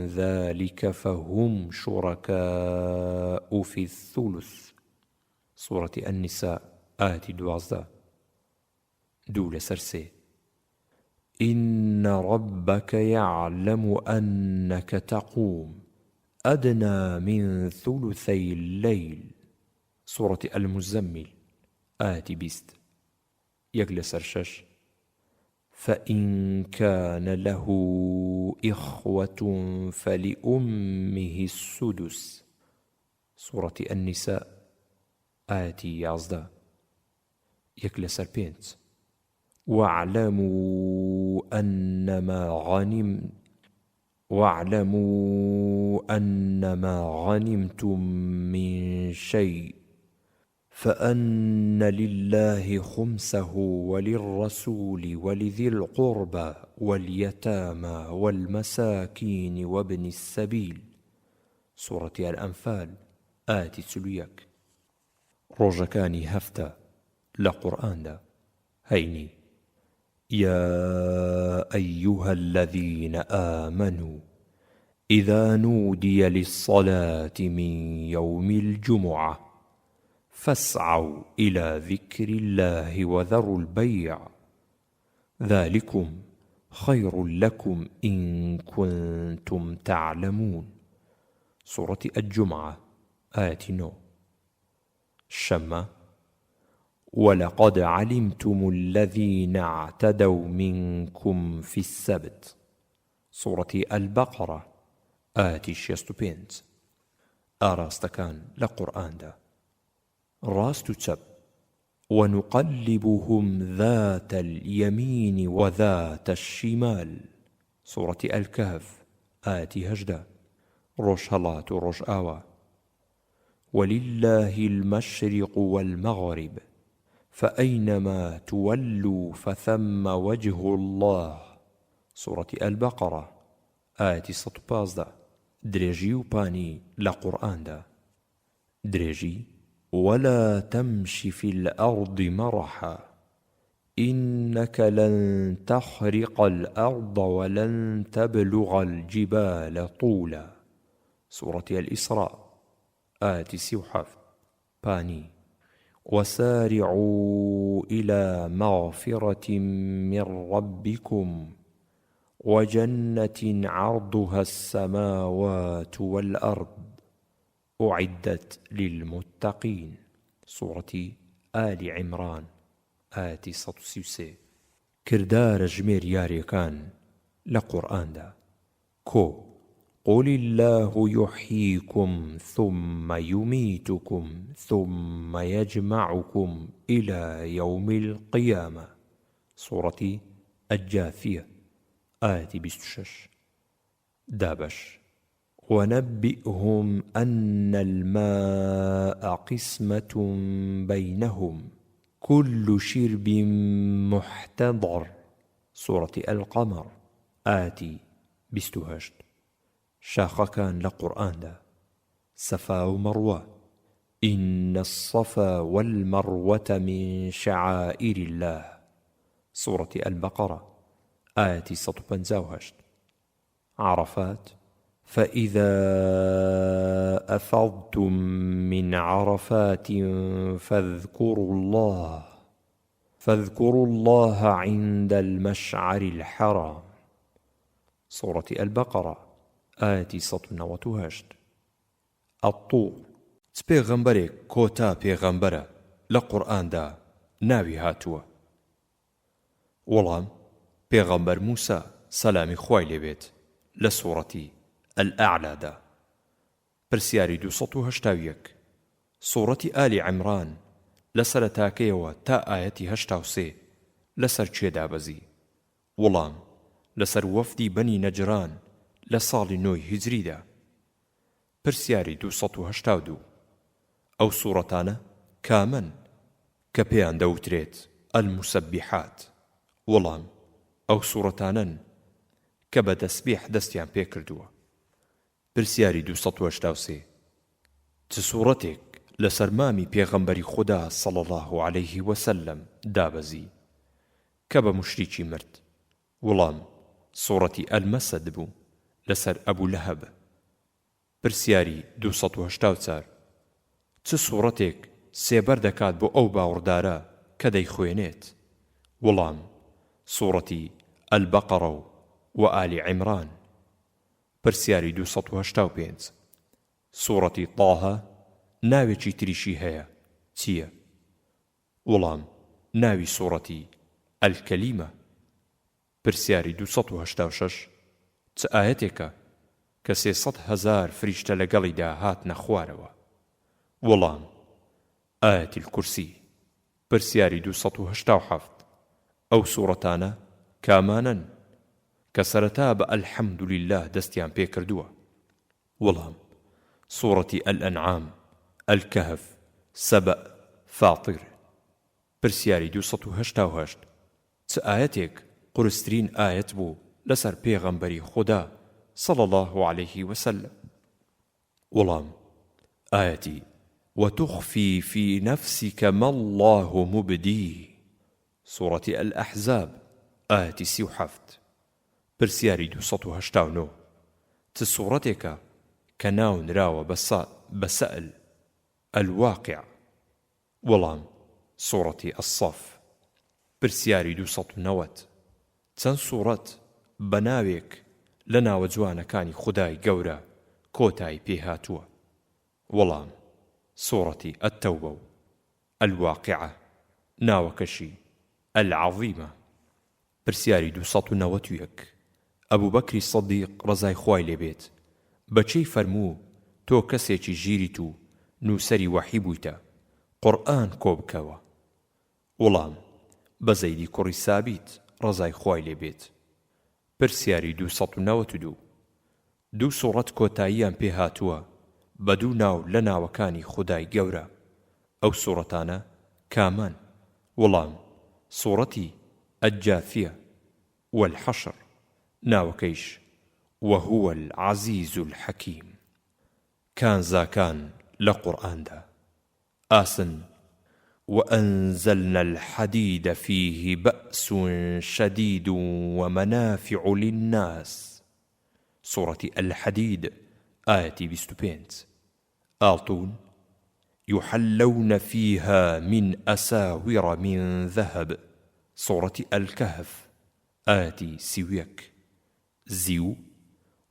ذلك فهم شركاء في الثلث. سورة النساء آية 12. دو لسر سي. إن ربك يعلم أنك تقوم أدنى من ثلثي الليل. سورة المزمل آية 20 يجلس الشش فإن كان له إخوة فلأمه السدس سورة النساء آية 11 يجلس البينت واعلموا أنما غنمتم من شيء فأن لله خمسه وللرسول ولذي القربى واليتامى والمساكين وابن السبيل سورة الأنفال آية 30 ڕۆژەکانی هەفتە لە قورئاندا هەینی يا أيها الذين آمنوا إذا نودي للصلاة من يوم الجمعة فاسعوا إلى ذكر الله وذروا البيع ذلكم خير لكم إن كنتم تعلمون سورة الجمعة آية 9 الشمة ولقد علمتم الذين اعتدوا منكم في السبت سورة البقرة آية 65 ئاراستەکان لە قورئاندا ڕاست و چەپ ونقلبهم ذات اليمين وذات الشمال سورة الكهف آية 18 ڕۆژ هەڵات و ڕۆژ ئاوا ولله المشرق والمغرب فأينما تولوا فثم وجه الله سورة البقرة آية 115 درێژی و پانی لە قورئاندا درێژی ولا تمش في الأرض مرحا إنك لن تخرق الأرض ولن تبلغ الجبال طولا سورة الإسراء آية 37 پانی وسارعوا إلى مغفرة من ربكم وجنة عرضها السماوات والأرض أعدت للمتقين سورة آل عمران آية 133 كردار ژمێر یاریەکان لە قورئاندا کۆ قل الله يحييكم ثم يميتكم ثم يجمعكم إلى يوم القيامة سورة الجاثية آية 26 دابش ونبئهم أن الماء قسمة بينهم كل شرب محتضر سورة القمر آية 28 شاخەکان لە قورئاندا سەفا و مەڕوە إن الصفا والمروة من شعائر الله سورة البقرة آية 158 عرفات فإذا أفضتم من عرفات فاذكروا الله عند المشعر الحرام سورة البقرة آية 198 الطور پێغەمبەرێک کۆتا پێغەمبەرە لە قورئاندا ناوی هاتووە وەڵام پێغەمبەر موسا سەلامی خوای لێبێت لە سوورەتی الأعلادا پرسیاری 281 سوورەتی ئالی عیمران لە سەرەتاکەیەوە تا ئاەتی 83 لەسەر کێ دابەزی وەڵام لەسەر وەفدی بەنی نەجران لە ساڵی 9 هیجریدا پرسیاری 282 ئەو سوورەتانە کامن کە پێیان دەوترێت المسبحات وەڵام ئەو سوورەتانن کە بە تەسبیح دەستیان پێ کردووە پرسیاری 283 چ سوورەتێک لەسەر مامی پێغەمبەری خودا صلی الله عليه وسلم دابەزی کە بە موشریکی مرد وەڵام سوورەتی ئەلمەسەد بوو لەسەر ئەبوو لەهەب پرسیاری 284 چ سوورەتێک سێبەر دەکات بۆ ئەو باوەڕدارە کە دەیخوێنێت وەڵام سوورەتی البەقەڕە و ئالی عیمران پرسیاری 285 سوورەتی طاها ناوێکی تریشی هەیە چییە؟ وەڵام ناوی سوورەتی ئەلکەلیمە. پرسیاری 286 چ ئاەتێکە کە 300,000 فریشتە لەگەڵیدا هاتنە خوارەوە؟ وەڵام ئاەتی الکورسی. پرسیاری 287 ئەو سوورەتانە کامانن کە سەرەتا بە ئەلحەمدولله دەستیان پێکردووە؟ وەڵام سوورەتی ئەلئەنعام، ئەلکەهف، سەبە، فاتیر. پرسیاری 288 چ ئاەتێک قورسترین ئاەت بوو لەسەر پێغەمبەری خوددا صلی الله عليه وسلم؟ وەڵام ئاەتی وتخفي في نفسك ما الله مبديه، سوورەتی ئەلئەحزاب، ئاەتی 37. پرسیاری 289 چ سوورەتێکە کە ناو نراوە بە سەئل، ئەلواقع؟ وەڵام سوورەتی ئەسەف. پرسیاری 290 چەند سوورەت بە ناوێک لە ناوە جوانەکانی خودای گەورە کۆتایی پێهاتووە؟ وەڵام سوورەتی ئەتەوبە و ئەلواقعە، ناوەکەشی ئەلعەظیمە. پرسیاری 291 ئەبوو بەکری سەدیق ڕەزای خوای لێبێت بەچی فەرموو تۆ کەسێکی ژیریت و نووسەری وەحی بوویتە قورئان کۆبکەوە؟ وەڵام بە زەیدی کوڕی سابیت ڕەزای خوای لێبێت. پرسیاری 292 دوو سوورەت کۆتاییان پێهاتووە بە دوو ناو لە ناوەکانی خودای گەورە، ئەو سوورەتانە کامان؟ وەڵام سوورەتی ئەجافیە والحەشر، ناوەکەیش وهو العەزیز الحەکیم. کانزاکان لە قورئاندا ئاسن وأنزلنا الحديد فيه بأس شديد ومنافع للناس، سورة الحديد، آية 25. آلتون يحلون فيها من أساور من ذهب، سورة الكهف، آية 21. زيو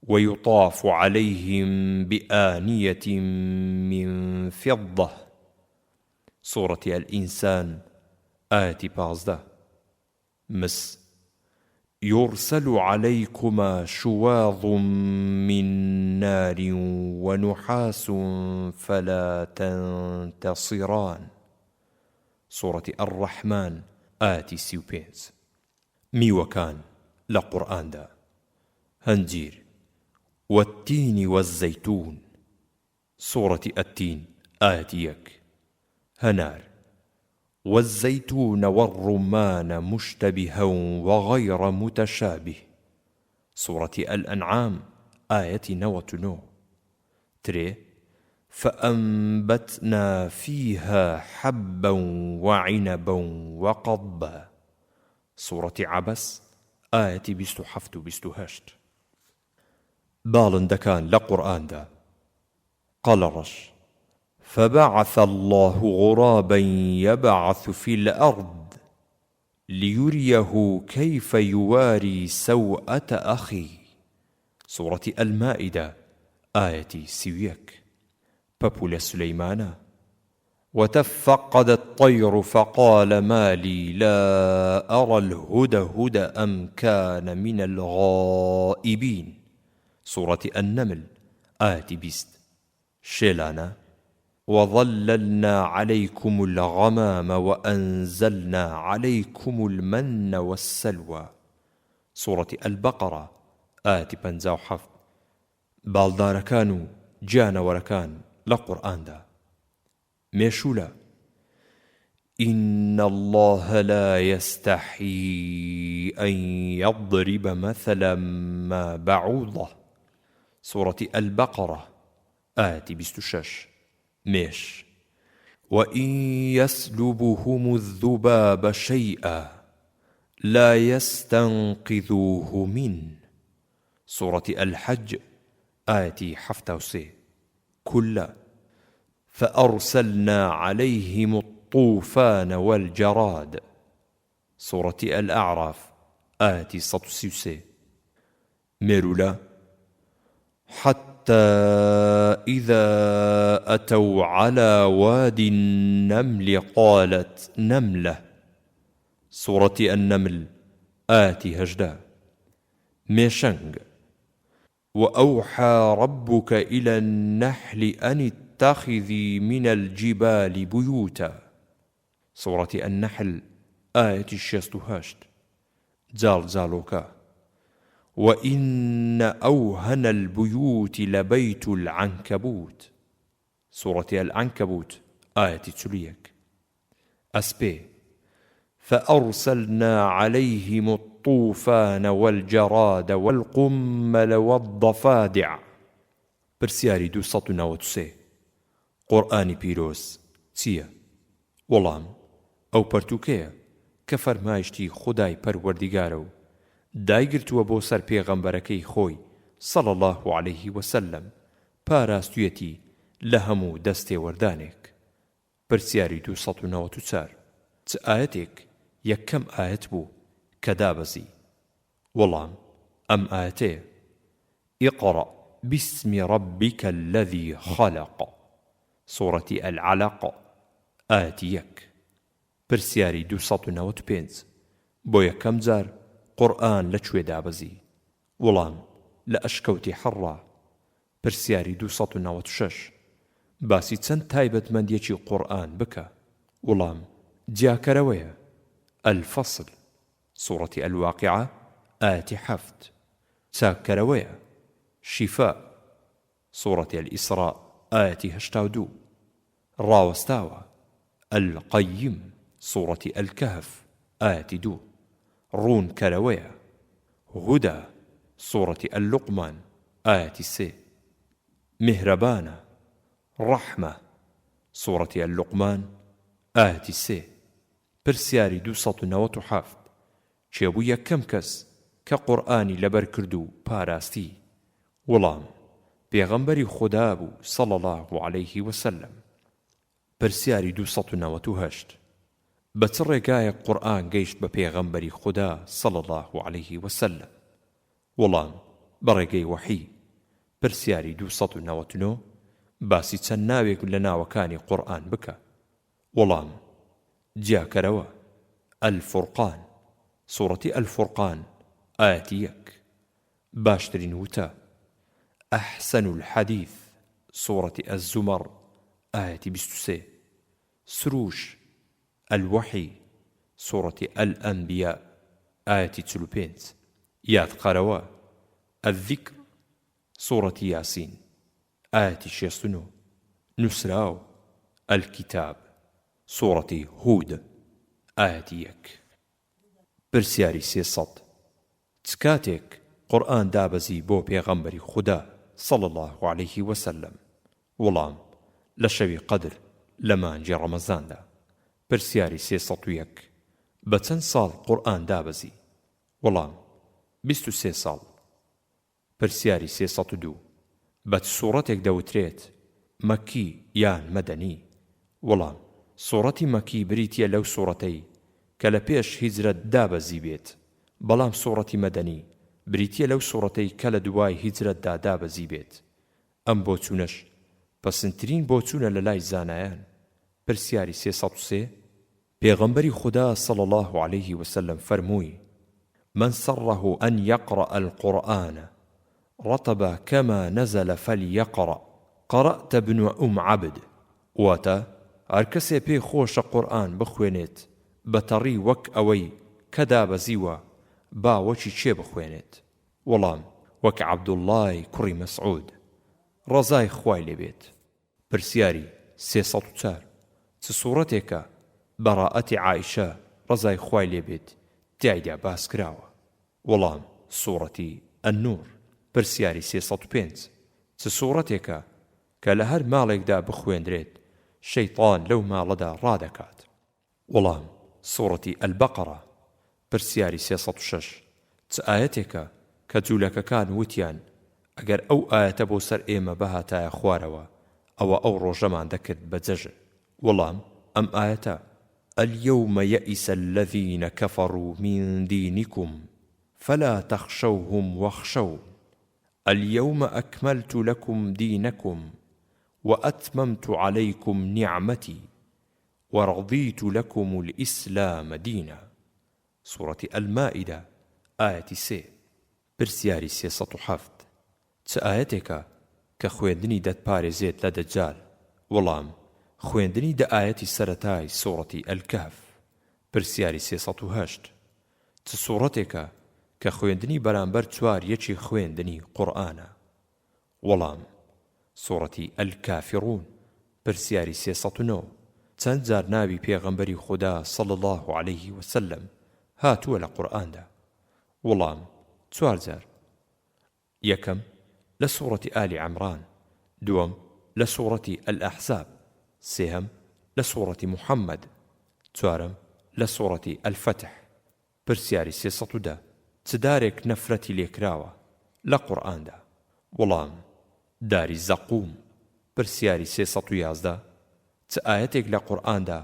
ويطاف عليهم بآنية من فضة، سورة الإنسان، آية 15. مس يرسل عليكما شواظ من نار ونحاس فلا تنتصران، سورة الرحمن، آية 35. میوەکان لە قورئاندا هەنجیر والتين والزيتون، سورة التين، آية 1. هنار والزيتون والرمان مشتبها وغير متشابه، سورة الأنعام، آية 99. تري فأنبتنا فيها حبا وعنبا وقضبا، سورة عبس، آية 27-28. باڵندەکان لە قورئاندا قەڵەڕەش فبعث الله غرابا يبعث في الأرض ليريه كيف يواري سوءة أخيه، سورة المائدة، آية 31. بەپولە سلەیمانە وتفقد الطير فقال ما لي لا أرى الهدهد أم كان من الغائبين، سورة النمل، آية 20. شێلانە وظللنا عليكم الغمام وأنزلنا عليكم المن والسلوى، سورة البقرة، آية 57. باڵدارەکان و گیانەوەرەکان لە قورئاندا مێشولە إن الله لا يستحي أن يضرب مثلا ما بعوضة، سورة البقرة، آية 26. مێش وإن يسلبهم الذباب شيئا لا يستنقذوه منه، سورة الحج، آية 73. كلا فأرسلنا عليهم الطوفان والجراد، سورة الأعراف، آية 133. مێرولە حتى إذا أتوا على وادي النمل قالت نملة سورة النمل آتي هجدا ميشنغ وأوحى ربك إلى النحل أن اتخذي من الجبال بيوتا سورة النحل آية 68 جال زالوكا وإن أوهن البيوت لبيت العنكبوت سورة العنكبوت آية 3 أسبي فأرسلنا عليهم الطوفان والجراد والقمل والضفادع برسياري 293 قورآنی پیرۆز چییە؟ وەڵام ئەو پەرتووکەیە کە فەرمایشتی خودای پەروەردیگارە و دایگرتووە بۆ سەر پێغەمبەرەکەی خۆی صەڵی الله عەلەیه وسەلەم پاراستوویەتی لە هەموو دەستێوەردانێک. پرسیاری 294 چ ئاەتێک یەکەم ئاەت بوو کە دابەزی؟ وەڵام ئەم ئاەتەیە اقرأ باسم ربك الذي خلق سورة العلق آية 1 پرسیاری 295 بۆ یەکەم جار قورئان لەکوێ دابەزی؟ وەڵام لە ئەشکەوتی حەڕا. پرسیاری 296 باسی چەند تایبەتمەندیەکی قورئان بکە؟ وەڵام جیاکەرەوەیە. الفصل سورة الواقعة آية 7 چاکەرەوەیە. شفاء سورة الإسراء آية 82 ڕاوەستاوە. القيم سورة الكهف آية 2 ڕوون کەرەوەیە. هدى سورة اللقمان آية 3 مهربانة رحمة سورة اللقمان آية 3 پرسیاری 297 چێبوو یەکەم کەس کە قورئانی لەبەر کرد و پاراستی؟ وەڵام پێغەمبەری خوددا بوو صەڵی الله عەلەیه وسەلەم. پرسیاری 298 بە چ ڕێگایەک قورئان گەیشت بە پێغەمبەری خوددا صەڵی الله عەلەیه وسەلەم؟ وەڵام بە ڕێگەی وەحی. پرسیاری 299 باسی چەند ناوێک لە ناوەکانی قورئان بکە؟ وەڵام جیاکەرەوە. الفورقان سورة الفرقان آية 1 باشترین وتە. أحسن الحديث سورة الزمر آية 23 سروش الوحي سورة الأنبياء آية 45 ياد قروا الذكر سورة ياسين آية 69 نسراو الكتاب سورة هود آية 1 پرسیاری 300 چکاتێک قورئان دابەزی بۆ پێغەمبەری خوددا صەڵی الله عەلەیه وسەلەم؟ وەڵام لە شەوی قەدر لە مانگی ڕەمەزاندا. پرسیاری 301 بە چەند ساڵ قورئان دابەزی؟ وەڵام 23 ساڵ. پرسیاری 302 بە چ سوورەتێک دەوترێت مەکی یان مەدەنی؟ وەڵام سوورەتی مەکی بریتیە لەو سوورەتەی کە لە پێش هیجرەت دابەزی بێت، بەڵام سوورەتی مەدەنی بریتیە لەو سوورەتەی کە لە دوای هیجرەتدا دابەزی بێت. ئەم بۆچوونەش پەسندترین بۆچوونە لە لای زانایان. پرسیاری 303 پێغەمبەری خوددا صەڵی الله عەلەیه وسەلەم فەرمووی: من سره أن يقرأ القرآن رطبا كما نزل فليقرأ قرأت ابن عبد. واتە هەر کەسێ پێی خۆشە قورئان بخوێنێت بەتەڕی وەک ئەوەی کە دابەزیوە با وەکی چێ بخوێنێت؟ وەڵام وەک عەبدوڵڵای کوڕی مەسعود ڕەزای خوای لێبێت. پرسیاری 304 چ سوورەتێکە بەڕائەتی عایشە ڕەزای خوای لێبێت تیایدا باس کراوە؟ وەڵام سوورەتی ئەننوور. پرسیاری 305 چ سوورەتێکە کە لە هەر ماڵێکدا بخوێندرێت شەیطان لەو ماڵەدا ڕادەکات؟ وەڵام سوورەتی ئەلبەقەرە. پرسیاری 306 چ ئاەتێکە کە جوولەکەکان وتیان ئەگەر ئەو ئاەتە بۆ سەر ئێمە بەهاتایە خوارەوە ئەوە ئەو ڕۆژەمان دەکرد بە جەژن؟ وەڵام ئەم ئاەتە اليوم يئس الذين كفروا من دينكم فلا تخشوهم واخشون. اليوم أكملت لكم دينكم وأتممت عليكم نعمتي ورضيت لكم الإسلام دينا. سورة المائدة آية 3. پرسیاری 307 چ ئاەتێکە کە خوێندنی دەتپارێزێت لە دەجال؟ وەڵام خوێندنی دە ئاەتی سەرەتای سوورەتی ئەلکەهف. پرسیاری 308 چ سوورەتێکە کە خوێندنی بەرامبەر چوار یەکی خوێندنی قورئانە؟ وەڵام سوورەتی ئەلکافیڕون. پرسیاری 309 چەند جار ناوی پێغەمبەری خوددا صلی الله عليه وسلم هاتووە لە قورئاندا؟ وەڵام 4 جار. یەکەم لە سوورەتی ئالی عەمران، دووەم لە سوورەتی ئەلئەحزاب، سێهەم لە سوورەتی محەممەد، چوارەم لە سوورەتی ئەلفەتح. پرسیاری 310 چ دارێک نەفرەتی لێکراوە لە قورئاندا؟ وەڵام داری زەقوم. پرسیاری 311 چ ئاەتێک لە قورئاندا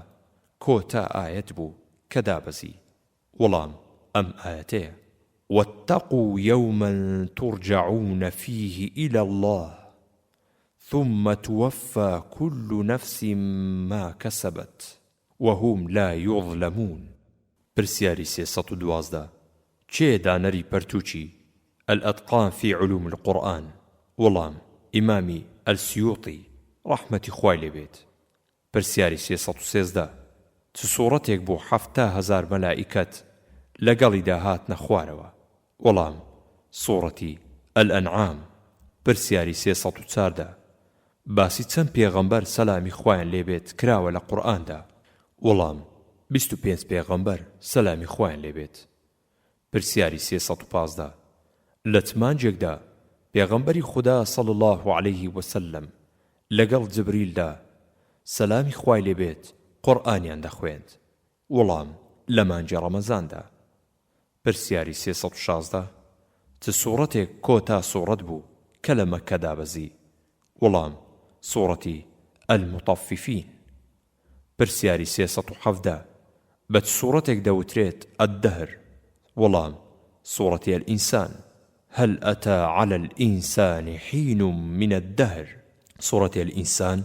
کۆتا ئاەت بوو کە دابەزی؟ وەڵام ئەم ئاەتەیە: واتقوا يوما ترجعون فيه إلى الله ثم توفى كل نفس ما كسبت وهم لا يظلمون. پرسیاری 312 چێ دانەری پەرتووچی الأتقان في علوم القرآن؟ وەڵام ئیمامی ئەلسیوطی ڕەحمەتی خوای لێبێت. پرسیاری 313 چ سوورەتێک بۆ 7,000 مەلائیکەت لەگەڵیدا هاتنە خوارەوە؟ وەڵام سوورەتی ئەلئەنعام. پرسیاری 314 باسی چەند پێغەمبەر سەلامی خوایان لێبێت کراوە لە قورئاندا؟ وەڵام 25 پێغەمبەر سەلامی خوایان لێبێت. پرسیاری 315 لە تمانجێکدا پێغەمبەری خوددا صلی الله عليه وسلم لەگەڵ جبریلدا سەلامی خوای لێبێت قورئانیان دەخوێند؟ وەڵام لە مانجی ڕەمەزاندا. پرسیاری 316 چ سوورەتێک کۆتا سوورەت بوو کە لە مەککە دابەزی؟ وەڵام سوورەتی ئەلموطەففیفین. پرسیاری 317 بە چ سوورەتێک دەوترێت ئەددەهر؟ وەڵام سوورەتی ئەلئینسان. هل أتى على الإنسان حين من الدهر. سوورەتی ئەلئینسان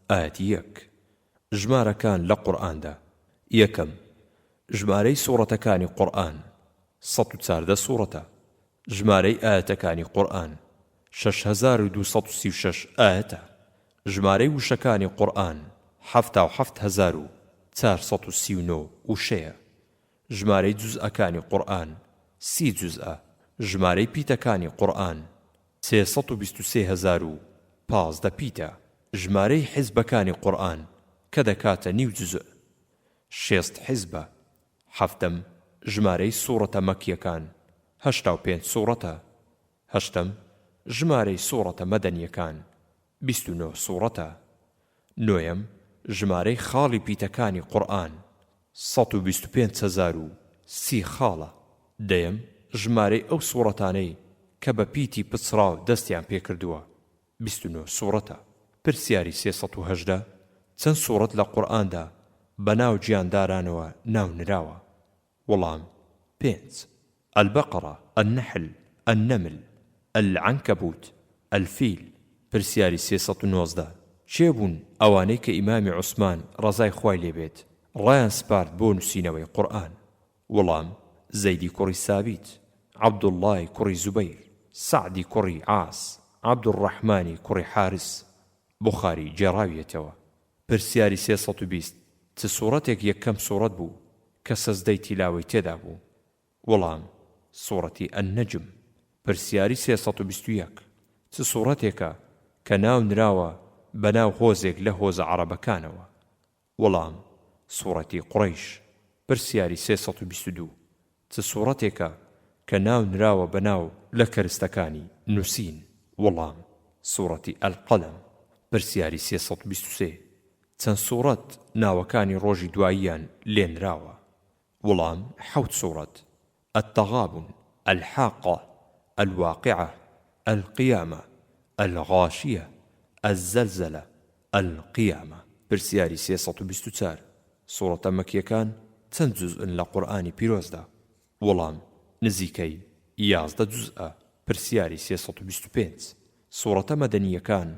ئاەتی 1. ژمارەکان لە قورئاندا: یەکەم ژمارەی سوورەتەکانی قورئان 114 سوورەتە. ژمارەی ئاەتەکانی قورئان 6236 ئاەتە. ژمارەی وشەکانی قورئان 77439 وشەیە. ژمارەی جوزئەکانی قورئان 30 جوزئە. ژمارەی پیتەکانی قورئان 323015 پیتە. ژمارەی حیزبەکانی قورئان کە دەکاتە نیو جزء 6 حیزبە. هەفتەم ژمارەی سوورەتە مەکیەکان 85 سوورەتە. هەشتەم ژمارەی سوورەتە مەدەنیەکان 29 سوورەتە. نۆیەم ژمارەی خاڵی پیتەکانی قورئان 125030 خاڵە. دەیەم ژمارەی ئەو سوورەتانەی کە بە پیتی پچڕاو دەستیان پێکردووە 29 سوورەتە. پرسیاری 318 چەند سوورەت لە قورئاندا بەناو گیاندارانەوە ناونراوە؟ وەڵام 5: البەقەرە، النەحل، النەمل، العنکەبوت، الفیل. پرسیاری 319 چێبوون ئەوانەی کە ئیمامی عوسمان ڕەزای خوای لێبێت ڕایان سپارد بۆ نووسینەوەی قورئان؟ وەڵام زەیدی کوڕی سابیت، عەبدوڵڵای کوڕی زوبەیر، سەعدی کوڕی عاس، عەبدوڕەحمانی کوڕی حارس. بوخاری جێڕاویەتەوە. پرسیاری 320 چ سوورەتێک یەکەم سوورەت بوو کە سەزدەی تیلاوەی تێدا بوو؟ وەڵام سوورەتی ئەننەجم. پرسیاری 321 چ سوورەتێکە کە ناو نراوە بەناو هۆزێک لە هۆزە عەرەبەکانەوە؟ وەڵام سوورەتی قوڕەیش. پرسیاری 322 چ سوورەتێکە کە ناو نراوە بەناو لە کەرستەکانی نووسین؟ وەڵام سوورەتی ئەلقەلەم. پرسیاری 323 چەند سوورەت ناوەکانی ڕۆژی دواییان لێنراوە؟ وەڵام 7 سوورەت: التغابن، الحاقة، الواقعة، القيامة، الغاشية، الزلزلة، القيامة. پرسیاری 324 سوورەتە مەکیەکان چەند جوزئن لە قورئانی پیرۆزدا؟ وەڵام نزیکەی 11 جوزئە. پرسیاری 325 سوورەتە مەدەنیەکان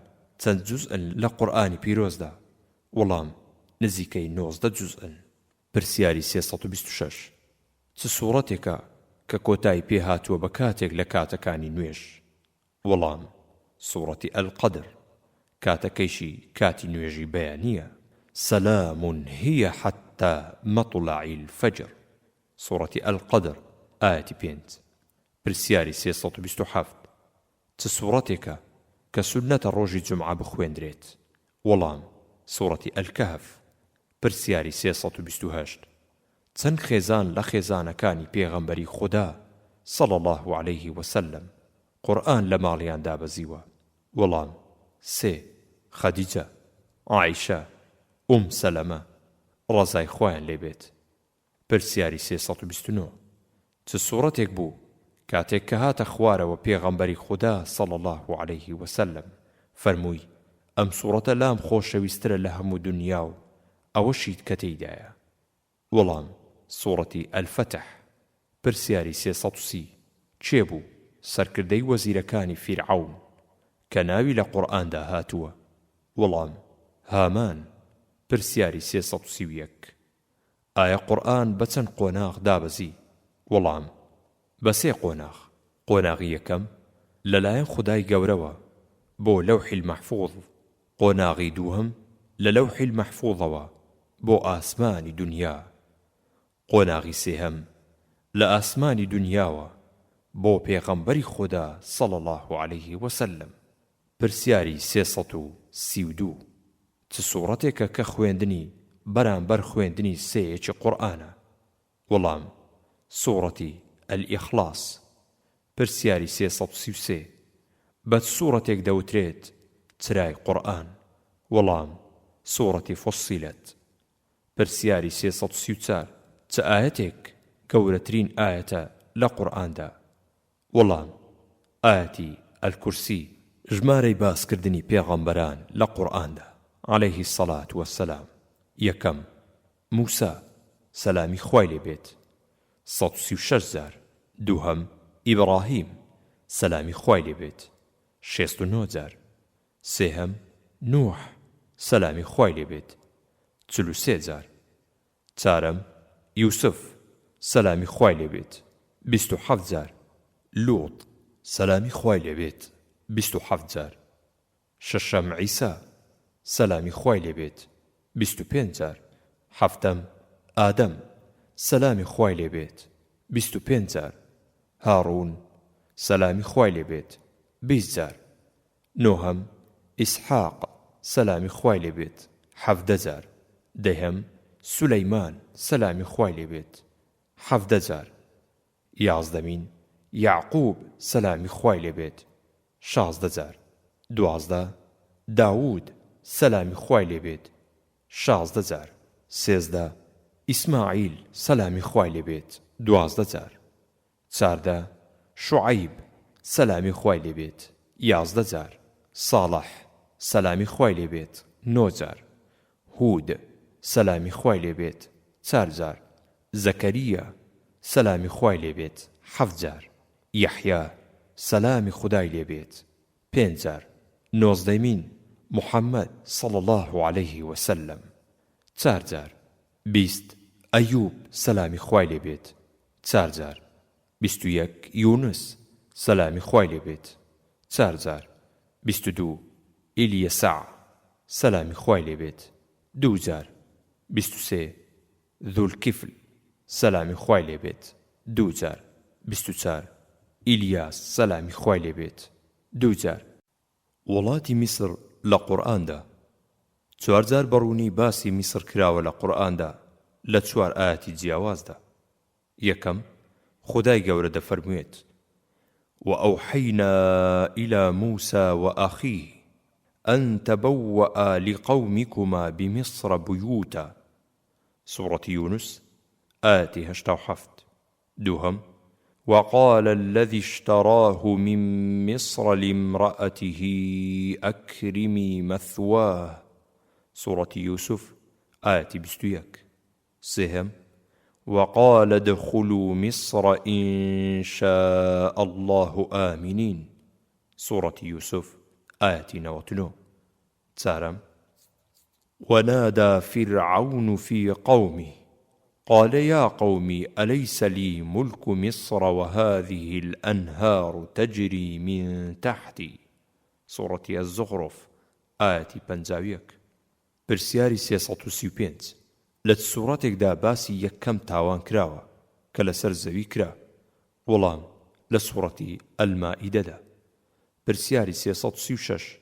چەند جوزئن لە قورئانی پیرۆزدا؟ وەڵام نزیکەی 19 جوزئن. پرسیاری 326 چ سوورەتێکە کە کۆتایی پێ هاتووە بە کاتێک لە کاتەکانی نوێژ؟ وەڵام سوورەتی ئەلقەدر، کاتەکەیشی کاتی نوێژی بەیانیە. سەلام هی حەتتا مەطلعی الفەجر، سوورەتی ئەلقەدر ئایەتی 5. پرسیاری 327 چ سوورەتێکە کە سونەتە ڕۆژی جومعە بخوێندرێت؟ وەڵام سوورەتی ئەلکەهف. پرسیاری 328 چەند خێزان لە خێزانەکانی پێغەمبەری خودا صلی الله عليه وسلم قورئان لە ماڵیان دابەزیوە؟ وەڵام 3 خەدیجە، عایشە، سەلەمە ڕەزای خۆیان لێبێت. پرسیاری 329 چ سوورەتێک بوو کاتێک کە هاتە خوارەوە پێغەمبەری خودا صلی الله عليه وسلم فەرمووی ئەم سوورەتە لام خۆشەویسترە لە هەموو دنیا و ئەوەشیت کە تێیدایە؟ وەڵام سوورەتی ئەلفەتح. پرسیاری 330 چێ بوو سەرکردەی وەزیرەکانی فیرعەون کە ناوی لە قورئاندا هاتووە؟ وەڵام هامان. پرسیاری 331 ئایا قورئان بە چەند قۆناغ دابەزی؟ وەڵام بە 3 قۆناغ. قۆناغی یەکەم لەلایەن خودای گەورەوە بۆ لەوحی المەحفوظ، قۆناغی دووهەم لە لەوحی المەحفوظەوە بۆ ئاسمانی دنیا، قۆناغی سێهەم لە ئاسمانی دنیاوە بۆ پێغەمبەری خوددا صلی الله عليه وسلم. پرسیاری 332 چ سوورەتێکە کە خوێندنی بەرامبەر خوێندنی سێیەکی قورئانە؟ وەڵام سوورەتی ئەلئیخلاس. پرسیاری 333 بە سوورەتێک دەوترێت چرای قورئان؟ وەڵام سوورەتی فوسیلەت. پرسیاری 334 چ ئاەتێک گەورەترین ئاەتە لە قورئاندا؟ وەڵام ئاەتی ئەلکورسی، ژمارەی باسکردنی پێغەمبەران لە قورئاندا عليه الصلاة والسلام. یەکەم موسا سەلامی خوای لێبێت 136,000. دووهەم ئیبراهیم سەلامی خوای لێبێت 69,000. سێهەم نوح سەلامی خوای لێبێت 43,000. چارەم یوسف سەلامی خوای لێبێت 27,000. لوط سەلامی خوای لێبێت 27,000. شەشەم عیسا سەلامی خوای لێبێت 25,000. هەفتەم ئادەم سەلامی خوای لێبێت 25,000. هاڕون سەلامی خوای لێبێت 20,000. نۆهەم ئیسحاق سەلامی خوای لێبێت 17,000. دەهەم سولەیمان سەلامی خوای لێبێت 17,000. یازدەمین یعقوب سەلامی خوای لێبێت 16,000. دوازدە داوود سەلامی خوای لێبێت 16,000. سێزدە ئیسماعیل سەلامی خوای لێبێت 12,000. چاردە شوعەیب سەلامی خوای لێبێت 11,000. ساڵح سەلامی خوای لێبێت 9,000. هود سەلامی خوای لێبێت 4,000. زەکەریە سەلامی خوای لێبێت 7,000. یەحیا سەلامی خودای لێبێت 5,000. نۆزدەمین محەممەد صلی الله عليه وسلم 4,000. 20 ئەیوب سەلامی خوای لێبێت 4,000. 21 یونس سەلامی خوای لێبێت 4,000. 22 ئیلیەسع سەلامی خوای لێبێت 2,000. 23 ذوالکفل سەلامی خوای لێبێت 2,000. 24 ئیلیاس سەلامی خوای لێبێت 2,000. وڵاتی میسر لە قورئاندا 4,000 بەڕوونی باسی میسر کراوە لە قورئاندا لە 4 ئاەتی جیاوازدا. یەکەم خودای گەورە دەفەرموێت وأوحينا إلى موسى وأخيه أن تبوأ لقومكما بمصر بيوتا، سورة يونس آية 87. دوهم وقال الذي اشتراه من مصر لامرأته أكرمي مثواه، سورة يوسف آية 21. سهم وقال ادخلوا مصر إن شاء الله آمنين. سورة يوسف آية 99. تسارم. ونادى فرعون في قومه قال يا قوم أليس لي ملك مصر وهذه الأنهار تجري من تحتي. سورة الزخرف آية 50. پرسیاری 335 لە سوورەتێکدا باسی یەکەم تاوان کراوە کە لەسەر زەوی کرا. وەڵام لە سوورەتی ئەلمائیدەدا. پرسیاری 336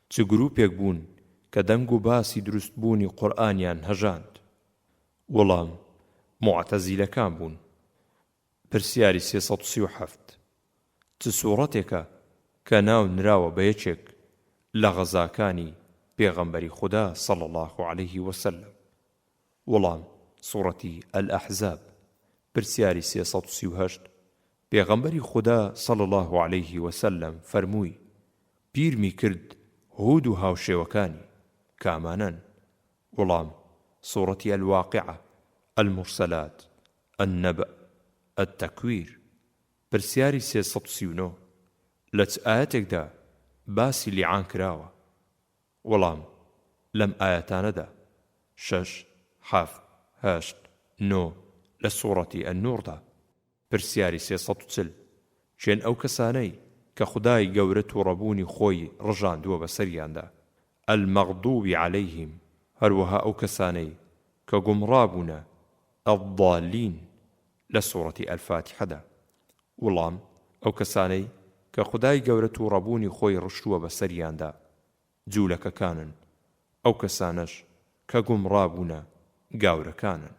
چ گروپێک بوون کە دەنگ و باسی دروستبوونی قورئانیان هەژاند؟ وەڵام معتەزیلەکان بوون. پرسیاری 337 چ سوورەتێکە کە ناو نراوە بە یەکێک لە غەزاکانی پێغەمبەری خوددا صلی الله عليه وسلم؟ وەڵام سوورەتی ئەلئەحزاب. پرسیاری 338 پێغەمبەری خوددا صلی الله عليه وسلم فەرمووی پیرمی کرد هود و هاوشێوەکانی کامانن؟ وەڵام سوورەتی ئەلواقعە، ئەلمورسەلات، ئەنەبە، ئەتەکویر. پرسیاری 339 لە چ ئایەتێکدا باسی لیعان کراوە؟ وەڵام لەم ئایەتانەدا 6، 7، 8، 9 لە سوورەتی ئەننوڕدا. پرسیاری 340 چێن ئەو کەسانەی کە خودای گەورە تووڕەبوونی خۆی ڕژاندووە بەسەریاندا ئەلمەغضوب عەلەیهیم، هەروەها ئەو کەسانەی کە گومڕابوونە ئەڵضالین لە سوورەتی ئەلفاتیحەدا. وەڵام ئەو کەسانەی کە خودای گەورە تووڕەبوونی خۆی ڕشتووە بەسەریاندا جوولەکەکانن، ئەو کەسانەش کە گومڕابوونە گاورەکانن.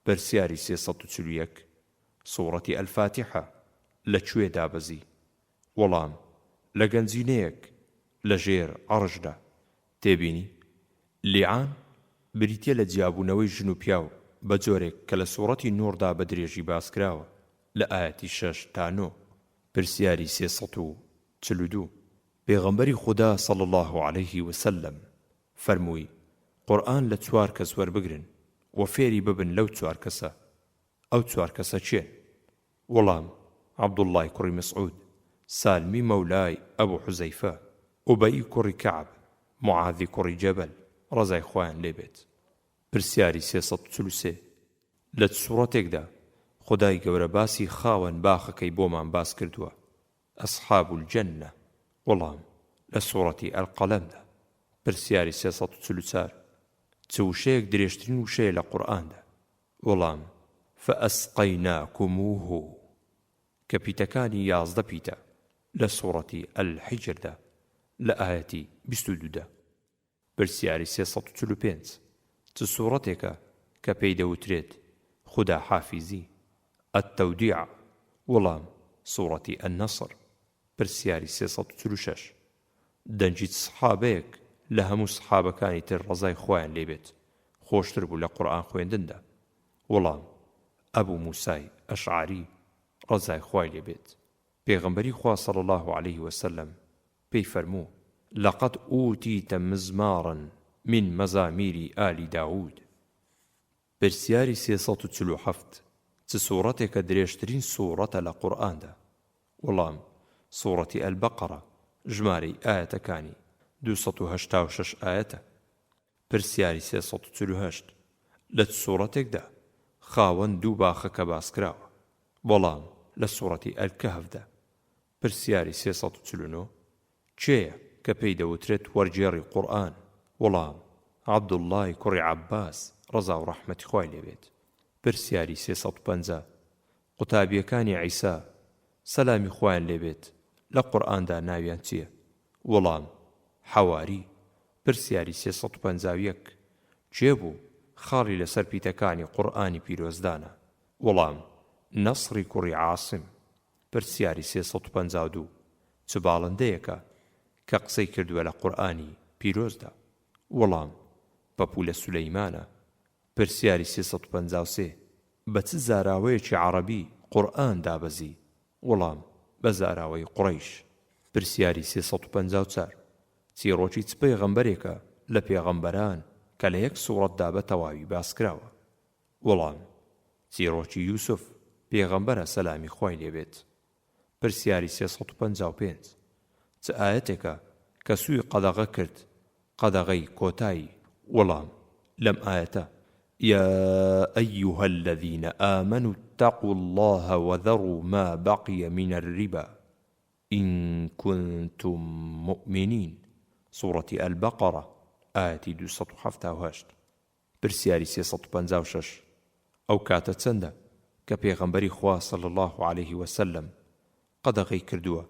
پرسیاری 341 سوورەتی ئەلفاتیحە لەکوێ دابەزی؟ وەڵام لە گەنجینەیەک لە ژێر عەرشدا. تێبینی لیعان بریتیە لە جیابوونەوەی ژن و پیاو بە جۆرێک کە لە سوورەتی نوڕدا بە درێژی باسکراوە لە ئایەتی 6 تا 9. پرسیاری 342 پێغەمبەری خوددا صلی الله عليه وسلم فەرمووی قورئان لە 4 کەس وەربگرن و فێری ببن لەو 4 کەسە. ئەو 4 کەسە چێن؟ وەڵام عەبدوڵڵای کوڕی مسعود، سالمی مەولای ئەبوو حوزەیفە، ئوبەی کوڕی کەعب، معاذی کوڕی جەبەل ڕەزای خۆیان لێبێت. پرسیاری 343 لە سوورەتێکدا خودای گەورە باسی خاوەن باخەکەی بۆمان باس کردووە، ئەصحاب الجەنە. وەڵام لە سوورەتی ئەلقەلەمدا. پرسیاری 344 چ وشەیەک درێژترین وشەیە لە قورئاندا؟ وەڵام فەئەسقەیناکموه کە پیتەکانی 11 پیتە لە سوورەتی ئەلحیجردا لە ئایەتی 22دا. پرسیاری 345 چ سوورەتێکە کە پێی دەوترێت خوددا حافیزی؟ ئەتەودیع. وەڵام سوورەتی ئەننەسر. پرسیاری 346 دەنجی سەحابەیەک لە هەموو سەحابەکانی تر ڕەزای خۆیان لێبێت خۆشتر بوو لە قورئان خوێندندا؟ وەڵام ئەبوو موسای ئەشعەری ڕەزای خوای لێبێت. پێغەمبەری خوا صلی الله عليه وسلم پێی فەرموو لەقەد ئوتیتە مزمارا من مەزامیری ئالی داوود. پرسیاری 347 چ سوورەتێکە درێژترین سوورەتە لە قورئاندا؟ وەڵام سوورەتی ئەلبەقەرە ژمارەی ئایەتەکانی 286 ئایەتە. پرسیاری 348 لە سوورەتێکدا خاوەن دوو باخەکە باسکراوە؟ وەڵام لە سوورەتی ئەلکەهفدا. پرسیاری 349 کێیە کە پێی دەوترێت وەرجێڕی قورئان؟ وەڵام عەبدوڵڵای کوڕی عەباس ڕەزا و ڕەحمەتی خوای لێبێت. پرسیاری 350 قوتابیەکانی عیسا سەلامی خوایان لێبێت لە قورئاندا ناویان چییە؟ وەڵام حەواری. پرسیاری 351 چێ بوو خاڵی لەسەر پیتەکانی قورئانی پیرۆزدانە؟ وەڵام نەسری کوڕی عاسم. پرسیاری 352 چ باڵندەیەکە کە قسەی کردووە لە قورئانی پیرۆزدا؟ وەڵام پەپوولە سولەیمانە. پرسیاری 353 بە چ زاراوەیەکی عەرەبی قورئان دابەزی؟ وەڵام بە زاراوەی قوڕەیش. پرسیاری 354 چیرۆکی چ پێغەمبەرێکە لە پێغەمبەران کە لە یەک سوورەتدا بە تەواوی باس کراوە؟ وەڵام چیرۆکی یوسف پێغەمبەرە سەلامی خوای لێبێت. پرسیاری 355 چ ئاەتێکە کە سووی قەدەغە کرد قەدەغەی کۆتایی؟ وەڵام لەم ئاەتە يا أيها الذين آمنوا اتقوا الله وذروا ما بقي من الربا إن كنتم مؤمنين سورة البقرة آية 278. پرسیاری 356 ئەو کاتە چەندە کە پێغەمبەری خوا صلی الله عليه وسلم قەدەغەی کردووە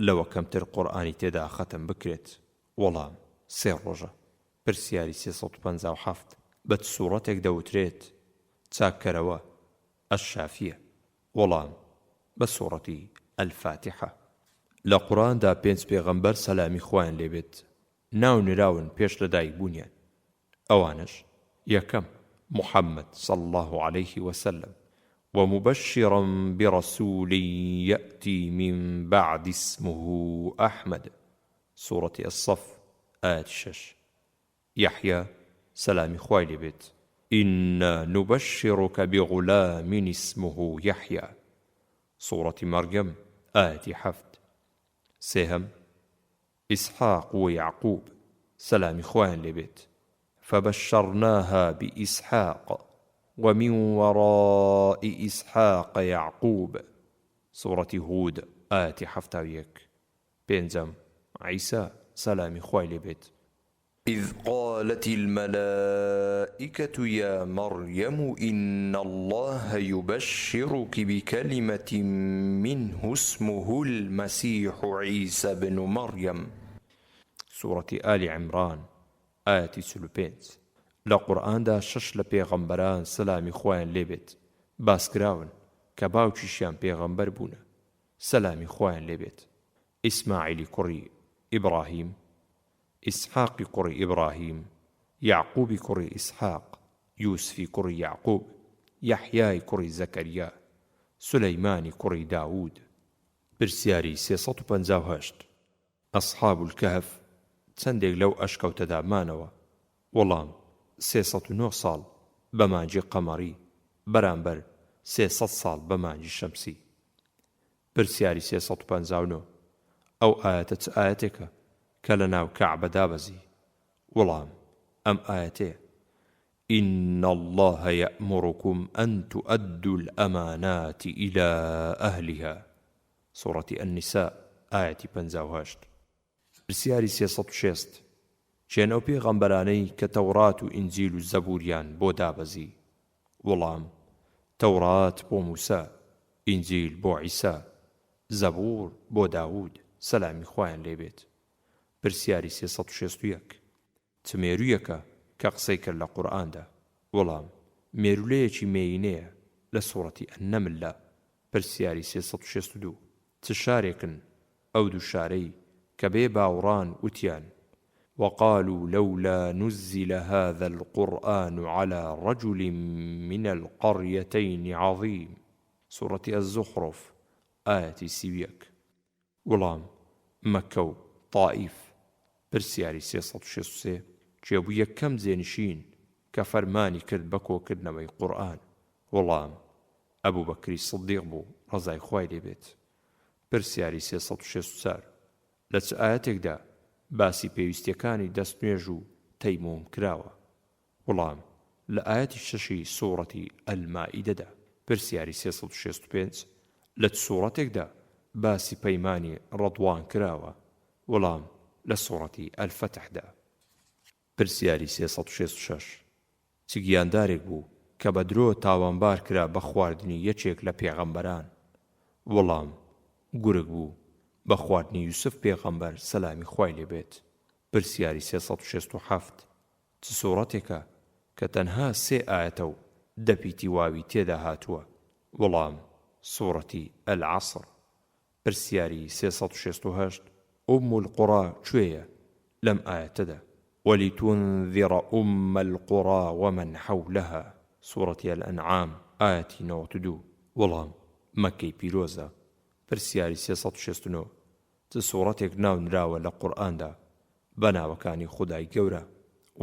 لەوە کەمتر قورئانی تێدا ختم بکرێت؟ وەڵام 3 ڕۆژە. پرسیاری 357 بەت سوورەتێک دەوترێت چاکەرەوە ئەشافیە؟ وەڵام بە سوورەتی ئەلفاتحە. لە قورئاندا 5 پێغەمبەر سەلامی خوایان لێبێت ناو نراون پێش لەدایک بوونیان. ئەوانش: یەکەم محەممەد صلى الله عليه وسلم ومبشرا برسول يأتي من بعد اسمه أحمد سورة الصف آية 6. يحيى سلام خوای لێبێت إنا نبشرك بغلام اسمه يحيى سورة مريم آية 7. سێهەم إسحاق ويعقوب سلام خوایان لێبێت فبشرناها بإسحاق ومن وراء إسحاق يعقوب سورة هود آية 71. پێنجەم عيسى سلام خوای لێبێت إذ قالت الملائكة يا مريم إن الله يبشرك بكلمة منه اسمه المسيح عيسى بن مريم سورة آل عمران آية 35. لە قورئاندا 6 لە پێغەمبەران سەلامی خوایان لێبێت باسکراون کە باوکیشیان پێغەمبەر بوونە سەلامی خوایان لێبێت: ئیسماعیلی کوڕی ئیبراهیم، ئیسحاقی کوڕی ئیبراهیم، یعقوبی کوڕی ئیسحاق، یوسفی کوڕی یعقوب، یەحیای کوڕی زەکەریا، سولەیمانی کوڕی داوود. پرسیاری 358 ئەصحاب الکەهف چەندێک لەو ئەشکەوتەدا مانەوە؟ وەڵام 309 ساڵ بە مانگی قەمەری بەرامبەر 300 ساڵ بە مانگی شەمسی. پرسیاری 359 ئەو ئاەتە چ ئاەتێکە کە لە ناو کەعبە دابەزی؟ وەڵام ئەم ئاەتەیە: إن الله يأمركم أن تؤدوا الأمانات إلى أهلها سورة النساء آية 58. پرسیاری 360 چێن ئەو پێغەمبەرانەی کە تەورات و ئینجیل و زەبوریان بۆ دابەزی؟ وەڵام تەورات بۆ موسا، ئینجیل بۆ عیسا، زەبور بۆ داوود سەلامی خوایان لێبێت. پرسیاری 361 چ مێروویەکە کە قسەی کرد لە قورئاندا؟ وەڵام مێرولەیەکی مێینەیە لە سوورەتی ئەننەملە. پرسیاری 362 چ شارێکن ئەو دوو شارەی کە بێ باوڕان وتیان: وقالوا لولا نزل هذا القرآن على رجل من القريتين عظيم سورة الزخرف آية 31. وەڵام مەکە و طائیف. پرسیاری 363 جێبوو یەکەم جێنشین کە فەرمانی کرد بە کۆکردنەوەی قورئان؟ وەڵام ئەبوو بەکری سدیق بوو ڕەزای خوای لێبێت. پرسیاری 364 لە چ ئاەتێکدا باسی پێویستیەکانی دەستنوێژ و تەیموم کراوە؟ وەڵام لە ئاەتی 6 سوورەتی ئەلمائیدەدا. پرسیاری 365 لە چ سوورەتێکدا باسی پەیمانی ڕەضوان کراوە؟ وەڵام لە سوورەتی ئەلفەتحدا. پرسیاری 366 چ گیاندارێک بوو کە بە درۆ تاوانبار کرا بە خواردنی یەکێک لە پێغەمبەران؟ وەڵام گورگ بوو بە خواردنی یوسف پێغەمبەر سەلامی خوای لێبێت. پرسیاری 367 چ سوورەتێکە کە تەنها 3 ئاەتە و دەپیتی واوی تێدا هاتووە؟ وەڵام سوورەتی ئەلعەسر. پرسیاری 368 ئوم القوڕا کوێیە لەم ئاەتەدا؟ ولتنذر أم القرى ومن حولها سورة الأنعام آية 92. وەڵام مەکەی پیرۆزە. پرسیاری 369 چ سوورەتێک ناو نراوە لە قورئاندا بە ناوەکانی خودای گەورە؟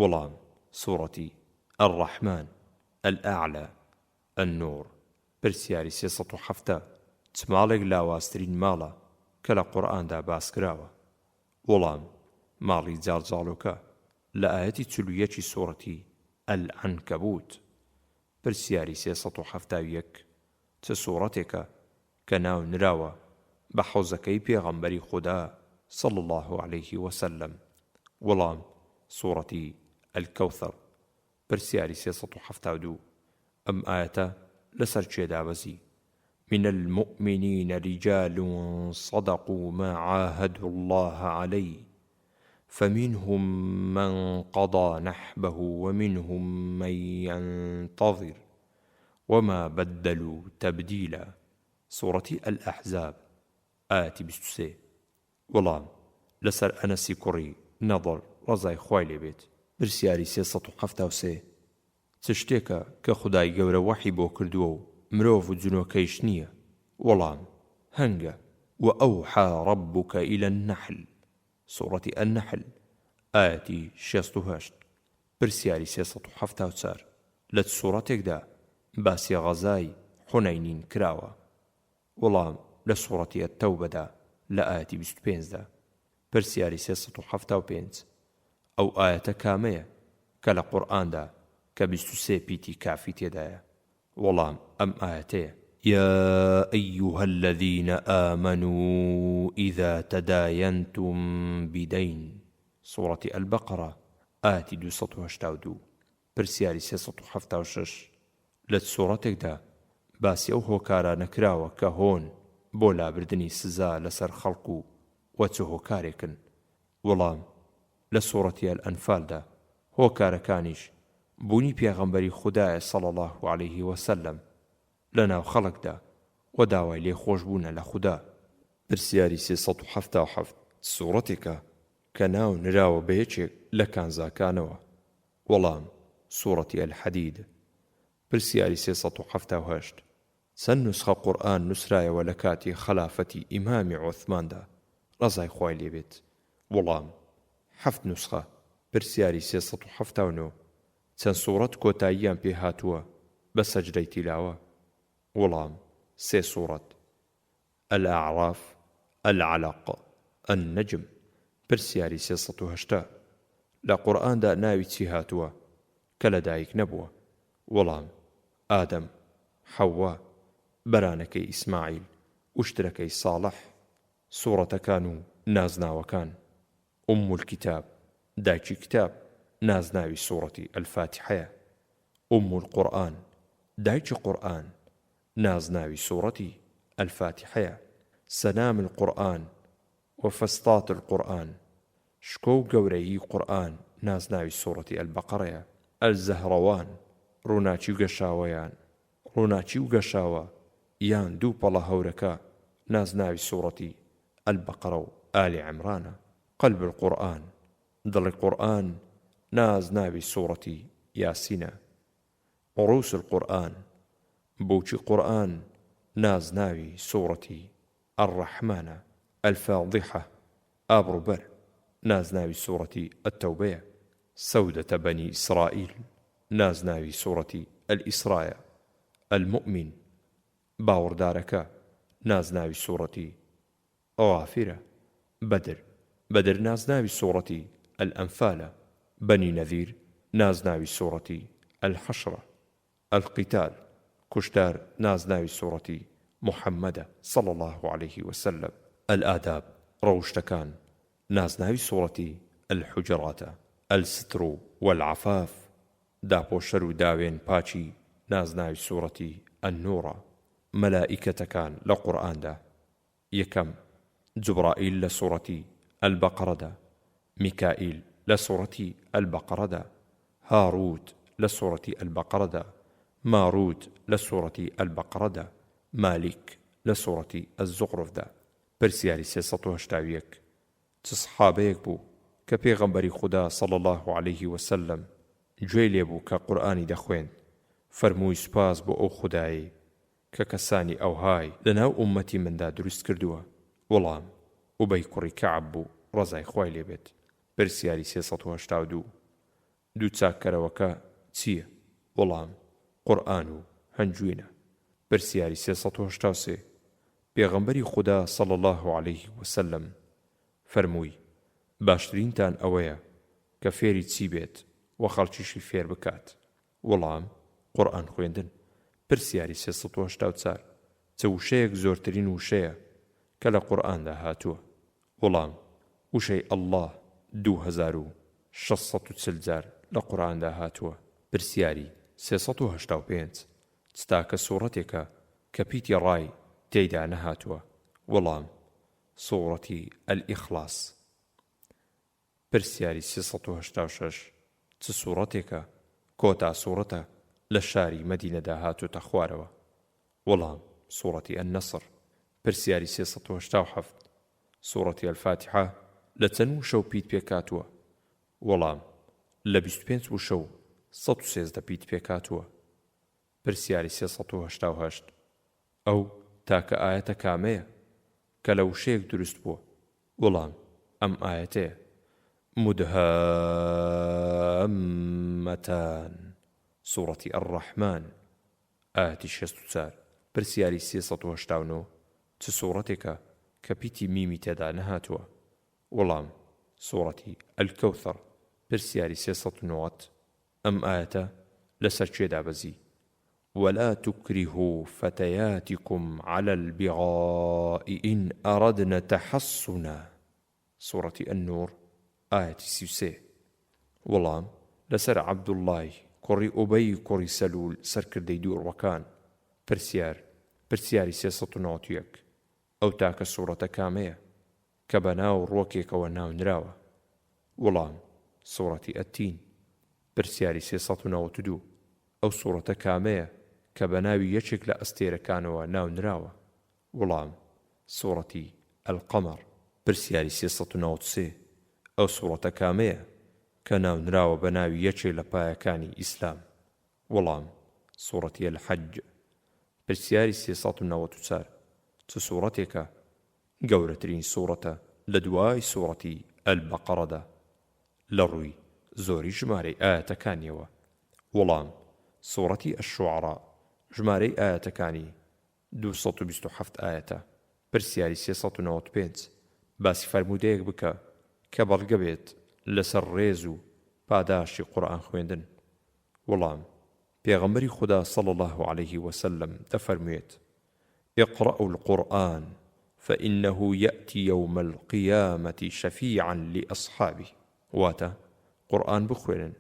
وەڵام سوورەتی الرحمن، الأعلى، النور پرسیاری 370 چ ماڵێک لاوازترین ماڵە کە لە قورئاندا باسکراوە؟ وەڵام ماڵی جاڵجاڵۆکە لە ئاەتی 41 سوورەتی ئەلعنکەبوت. پرسیاری 371 چ سوورەتێکە کە ناو نراوە بە حەوزەکەی پێغەمبەری خودا صلی الله عليه وسلم؟ وەڵام سوورەتی ئەلکەوثەر. پرسیاری 372 ئەم ئاەتە لەسەر چێ دابەزی؟ من المؤمنين رجال صدقوا ما عاهدوا الله عليه فمنهم من قضى نحبه ومنهم من ينتظر وما بدلوا تبديلا. سورة الأحزاب آية 23. وەڵام لەسەر ئەنەسی کوڕی نەضر ڕەزای خوای لێبێت. پرسیاری 373 چ شتێکە کە خودای گەورە وەحی بۆ کردووە و مرۆڤ و جنۆکەیش نییە؟ وەڵام هەنگە وأوحى ربك إلى النحل. سورة النحل آية 68. پرسیاری 374 لە سوورەتێکدا باسی غەزای حونەینین کراوە؟ وەڵام لە سوورەتی التەوبەدا لە ئاەتی 25دا. پرسیاری 375 ئەو ئاەتە کامەیە کە لە قورئاندا کە 23 پیتی کافی تێدایە؟ وەڵام ئەم ئاەتەیە: يا أيها الذين آمنوا إذا تداينتم بدين. سورة البقرة آية 282. پرسیاری 376 لە سوورەتێکدا باسی ئەو هۆکارانە کراوە کە هۆن بۆ لابردنی سزا لەسەر خەڵک و وەچە هۆکارێکن؟ وەڵام لە سوورەتی الأنفالدا هۆکارەکانیش بوونی پێغەمبەری خودایە صلی الله عليه وسلم لەناو خەڵکدا و داوای لێخۆشبوونە لە خودا. پرسیاری 377 سوورەتێکە کە ناو نراوە بە یەکێک لە کانزاکانەوە؟ وەڵام سوورەتی الحەدید. پرسیاری 378 چەند نوسخە قورئان نووسرایەوە لە کاتی خەلافەتی ئیمامی عوثماندا ڕەزای خوای لێبێت؟ وەڵام 7 نوسخە. پرسیاری 379 چەند سوورەت کۆتاییان پێ هاتووە بە سەجدەی تیلاوە؟ وەڵام 3 سوورەت: الأعراف، العلق، النجم. پرسیاری 380 لە قورئاندا ناوی چی هاتووە کە لەدایک نەبووە؟ وەڵام ئادەم، حەوا، بەرانەکەی ئیسماعیل، وشترەکەی ساڵح. سوورەتەکان و نازناوەکان: ئوم الکتاب، دایکی کتاب، نازناوی سوورەتی الفاتحەیە. ئوم القورئان، دایکی قورئان، نازناوی سوورەتی الفاتحەیە. سەنام القورئان وفەستات القورئان، شکۆ و گەورەیی قورئان، نازناوی سوورەتی البەقەرەیە. الزەهڕەوان، ڕووناچی و گەشاوەیان، ڕووناچی و گەشاوە یان دوو پەڵە هەورەکە، نازناوی سوورەتی البەقەرە و ئالی عیمرانە. قەلب القورئان، دڵی قورئان، نازناوی سوورەتی یاسینە. عروس القورئان، بوچی قورئان، نازناوی سوورەتی الرەحمانە. الفاضحة، ئابڕوبەر، نازناوی سوورەتی التەوبەیە. سەودەتە بەنی ئیسرائیل، نازناوی سوورەتی الئیسرایە. المؤمن، باوەڕدارەکە، نازناوی سوورەتی غافرە. بەدر، بەدر نازناوی سوورەتی الأنفالە. بەنی نەذیر، نازناوی سوورەتی الحەشرە. القتال، کوشتار، نازناوی سوورەتی محەممەدە صلی الله عليه وسلم. الآداب، ڕەوشتەکان، نازناوی سوورەتی الحجراتە. الستر والعفاف، داپۆشەر و داوێن پاچی، نازناوی سوورەتی النوڕە. مەلائیکەتەکان لە قورئاندا: یەکەم جوبرائیل لە سوورەتی البەقەرەدا، میکائیل لە سوورەتی البەقەرەدا، هاڕوت لە سوورەتی البەقەرەدا، ماڕوت لە سوورەتی البەقەرەدا، مالیک لە سوورەتی الزوخرفدا. پرسیاری 381 چ سەحابەیەک بوو کە پێغەمبەری خودا صلی الله عليه وسلم گوێی لێبوو کە قورئانی دەخوێند، فەرمووی سوپاس بۆ ئەو خودایە کە کەسانی ئەوهای لەناو ئومەتی مندا دروست کردووە؟ وەڵام ئوبەی کوڕی کەعب بوو ڕەزای خوای لێبێت. پرسیاری 382 دوو چاکەرەوەکە چییە؟ وەڵام قورئان و هەنجوینە. پرسیاری 383 پێغەمبەری خوددا صلی الله عليه وسلم فەرمووی باشترینتان ئەوەیە کە فێری چی بێت و خەڵکیشی فێر بکات وەڵام قورئان خوێندن پرسیاری 384 چ وشەیەک زۆرترین وشەیە کە لە قورئاندا هاتووە وەڵام وشەی ئەڵڵاه 2640 جار لە قورئاندا هاتووە پرسیاری 385 چتاکە سوورەتێکە کە پیتی ڕای تێیدا نەهاتووە وەڵام سوورەتی ئەلئیخلاس پرسیاری 386 چ سوورەتێکە کۆتا سوورەتە لە شاری مەدینەدا هاتووتە خوارەوە وەڵام سوورەتی ئەننەسر پرسیاری 387 سوورەتی ئەلفاتحە لە چەند وشە و پیت پێکاتووە وەڵام لە 25 وشە و 113 پیت پێکاتووە پرسیاری 388 ئەو تاکە ئاەتە کامەیە کە لە وشەیەک دروست بووە وەڵام ئەم ئاەتەیە مدهامەتان سوورەتی ئەڕەحمان ئاەتی 64 پرسیاری 389 چ سوورەتێکە کە پیتی میمی تێدا نەهاتووە وەڵام سوورەتی ئەلکەوثەر پرسیاری 390 ئەم ئاەتە لەسەر کوێدا بەزی ولا تكرهوا فتياتكم على البغاء إن أردنا تحصنا سورة النور آية 33 وەڵام لەسەر عەبدوڵڵای کوڕی ئوبەی کوڕی سەلول سەرکردەی دووڕوەکان پرسیاری 391 ئەو تاکە سوورەتە کامەیە کە بە ناو ڕۆکێکەوە ناونراوە وەڵام سوورەتی ئەتین پرسیاری 392 ئەو سوورەتە کامەیە کە بە ناوی یەکێک لە ئەستێرەکانەوە ناونراوە وەڵام سوورەتی ئەلقەمەر پرسیاری 393 ئەو سوورەتە کامەیە کە ناونراوە بە ناوی یەکێک لە پایەکانی ئیسلام وەڵام سوورەتی ئەلحەج پرسیاری 394 چ سوورەتێکە گەورەترین سوورەتە لە دوای سوورەتی ئەلبەقەڕەدا لە ڕووی زۆری ژمارەی ئاەتەکانیەوە وەڵام سوورەتی ئەششوعەڕا ژمارەی ئاەتەکانی 227 ئاەتە پرسیاری 395 باسی فەرموودەیەک بکە کە بەڵگە بێت لەسەر ڕێز و پاداشی قورئان خوێندن وەڵام پێغەمبەری خوددا صلی الله عليه وسلم دەفەرموێت اقرأوا القرآن فإنه يأتي يوم القيامة شفيعا لأصحابه واتە قورئان بخوێنن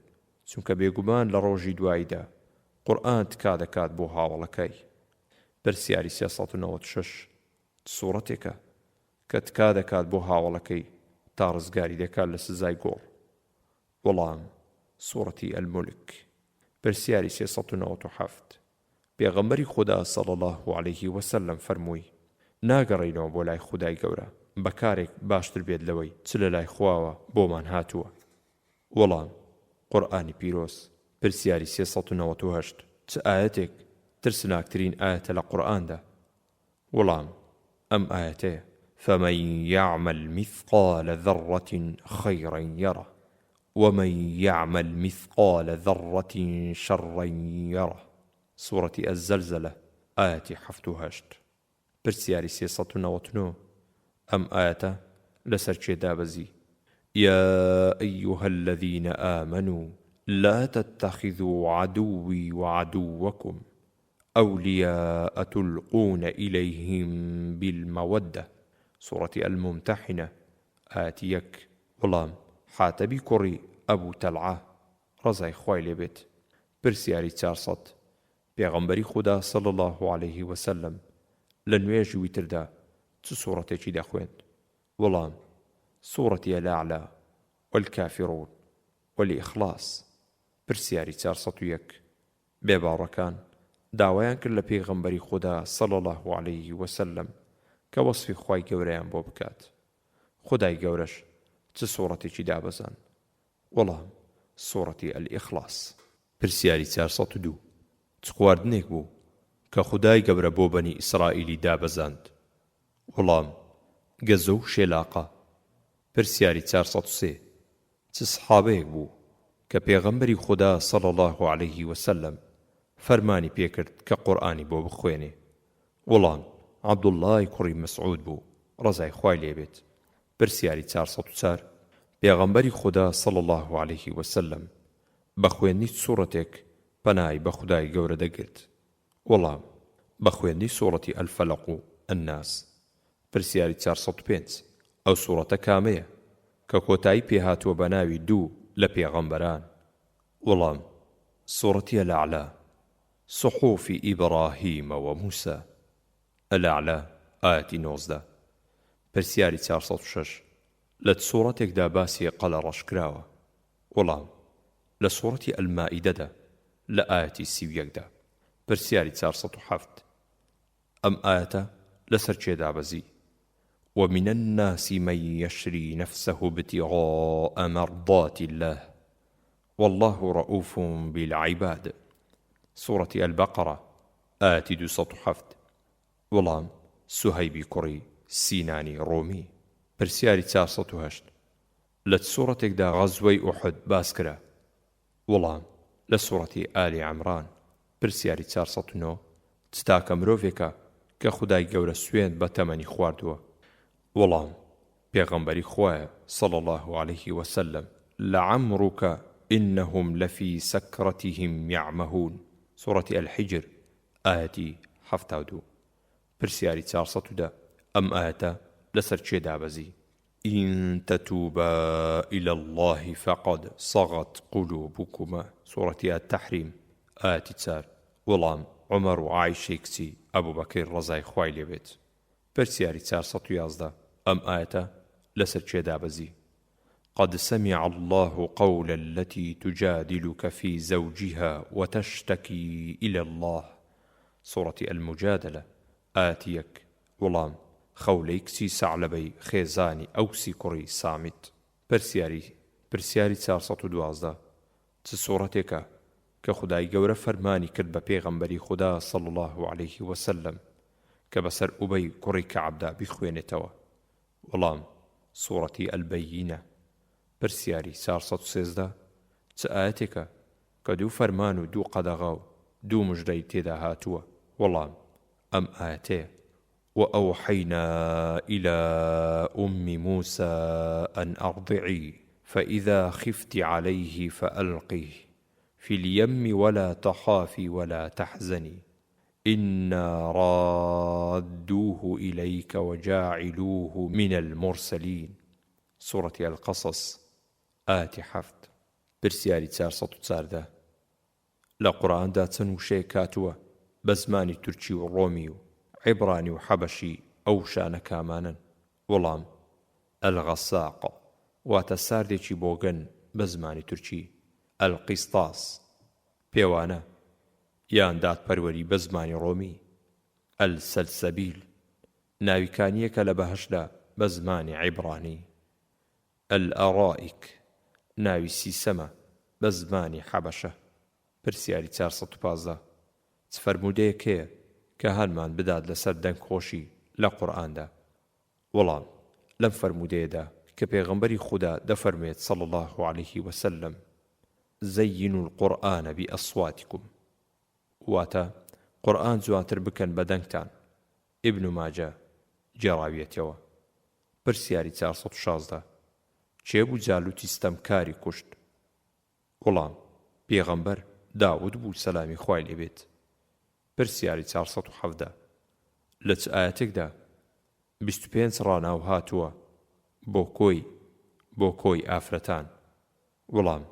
چونکە بێگومان لە ڕۆژی دواییدا قورئان تکا دەکات بۆ هاوڵەکەی پرسیاری 396 سوورەتێکە کە تکا دەکات بۆ هاوڵەکەی تا ڕزگاری دەکات لە سزای گۆڕ وەڵام سوورەتی ئەلمولک پرسیاری 397 پێغەمبەری خوددا صلی الله عليه وسلم فەرمووی ناگەڕێینەوە بۆ لای خودای گەورە بەکارێک باشتر بێت لەوەی چ لە لای خواوە بۆمان هاتووە وەڵام قورئانی پیرۆز پرسیاری 398 چ ئاەتێک ترسناکترین ئاەتە لە قورئاندا وەڵام ئەم ئاەتەیە فمن يعمل مثقال ذرة خيرا يره ومن يعمل مثقال ذرة شرا يره سورة الزلزلة آية 78 پرسیاری 399 ئەم ئاەتە لەسەر کێ دابەزی يا أيها الذين آمنوا لا تتخذوا عدوي وعدوكم أولياء تلقون إليهم بالمودة سورة الممتحنة آية 1 وەڵام حاتەبی کوڕی ئەبوو تەلعە ڕەزای خوای لێبێت پرسیاری 400 پێغەمبەری خوددا صلی الله عليه وسلم لە نوێژی ویتردا چ سوورەتێکی دەخوێند وەڵام سوورەتی الأعلى والكافرون والإخلاص پرسیاری 401 بێباوەڕەکان داوایان کرد لە پێغەمبەری خوددا صلی الله عليه وسلم کە وەسفی خوای گەورەیان بۆ بکات خودای گەورەش چ سوورەتێکی دابەزان وەڵام سوورەتی ئەلئیخلاس پرسیاری 402 چ خواردنێک بوو کە خودای گەورە بۆ بەنی ئیسرائیلی دابەزاند وەڵام گەزە و شێلاقە پرسیاری 403 چ سەحابەیەک بوو کە پێغەمبەری خوددا صلی الله عليه وسلم فەرمانی پێکرد کە قورئانی بۆ بخوێنێ. وەڵام عەبدوڵڵای کوڕی مەسعود بوو ڕەزای خوای لێبێت. پرسیاری 404 پێغەمبەری خوددا صلی الله عليه وسلم بە خوێندنی سوورەتێک پەنای بە خودای گەورە دەگرت. وەڵام بە خوێندنی سوورەتی ئەلفەلەق و ئەنناس. پرسیاری 405 ئەو سوورەتە کامەیە کە کۆتایی پێهاتووە بە ناوی دوو لە پێغەمبەران؟ وەڵام سوورەتی ئەلەعلا صحوفی ئیبراهیمە و موسا. ئەلەعلا ئایەتی 19. پرسیاری 406 لە سوورەتێکدا باسی قەلە ڕەشکراوە؟ وەڵام لە سوورەتی ئەلمائیدەدا لە ئایەتی 31دا. پرسیاری 407 ئەم ئایەتە لەسەر چێ دابەزی؟ ومن الناس من يشري نفسه ابتغاء مرضات الله والله رؤوف بالعباد. سورة البقرة آية 207. وەڵام سوهەیبی کوڕی سینانی ڕۆمی. پرسیاری 408 لە سوورەتێکدا غەزوەی ئوحود باس کرا؟ وەڵام لە سوورەتی ئالی عەمران. پرسیاری 409 تاکە مرۆڤێکە کە خودای گەورە سوێند بە تەمەنی خواردووە؟ وەڵام پێغەمبەری خوایە صلی الله عليه وسلم لعمرك إنهم لفي سكرتهم يعمهون. سورة الحجر آية 72. پرسیاری 410 ئەم ئایەتە لەسەر چێ دابەزی؟ إن تتوبا إلى الله فقد صغت قلوبكما. سورة التحريم آية 4. وەڵام عومەر و عایشەی کچی ئەبوو بەکر ڕەزای خوای لێبێت. پرسیاری 411 ئەم ئایەتە لەسەر چێ دابەزی؟ قد سمع الله قول التي تجادلك في زوجها وتشتكي إلى الله. سورة المجادلة آية 1. وەڵام خەولەی کچی سەعلەبەی خێزانی ئەوسی کوڕی سامت. پرسیاری 412 چ سوورەتێکە کە خودای گەورە فەرمانی کرد بە پێغەمبەری خوددا صلی الله عليه وسلم کە بەسەر ئوبەی کوڕی کەعبدا بیخوێنێتەوە؟ وەڵام سوورەتی ئەلبەیینە. پرسیاری 413 چ ئایەتێکە کە دوو فەرمان و دوو قەدەغا و دوو مژدەی تێدا هاتووە؟ وەڵام ئەم ئایەتەیە وأوحينا إلى أم موسى أن أرضعيه فإذا خفت عليه فألقيه في اليم ولا تخافي ولا تحزني إنا رادوه إليك وجاعلوه من المرسلين. سورة القصص آية 7. پرسیاری 414 لە قورئاندا چەند وشەیەک هاتووە بە زمانی تورکی و ڕۆمی و عیبرانی و حەبەشی ئەو شانە کامانن؟ وەڵام ئەلغەساق واتە ساردێکی بۆگەن بە زمانی تورکی، ئەلقیستاس پێوانە یان دادپەروەری بە زمانی ڕۆمی، ئەلسەلسەبیل ناویکانیەکە لە بەهەشدا بە زمانی عیبرانی، ئەلئەڕائیک ناوی سیسەمە بە زمانی حەبەشە. پرسیاری 415 چ فەرموودەیەک هەیە کە هەرمان بدات لەسەر دەنگخۆشی لە قورئاندا؟ وەڵام لەم فەرموودەیەدا کە پێغەمبەری خوددا دەفەرمێت صلی الله عليه وسلم زەینوا القورئان بئەصواتکم، واتە قورئان جوانتر بکەن بە دەنگتان. ئیبن ماجە جێڕاویەتەوە. پرسیاری 416 چێبوو جالوتی ستەمکاری کوشت؟ وەڵام پێغەمبەر داود بوو سەلامی خوای لێبێت. پرسیاری 417 لە چ ئایەتێکدا 25 ڕاناو هاتووە بۆ کۆی ئافرەتان؟ وەڵام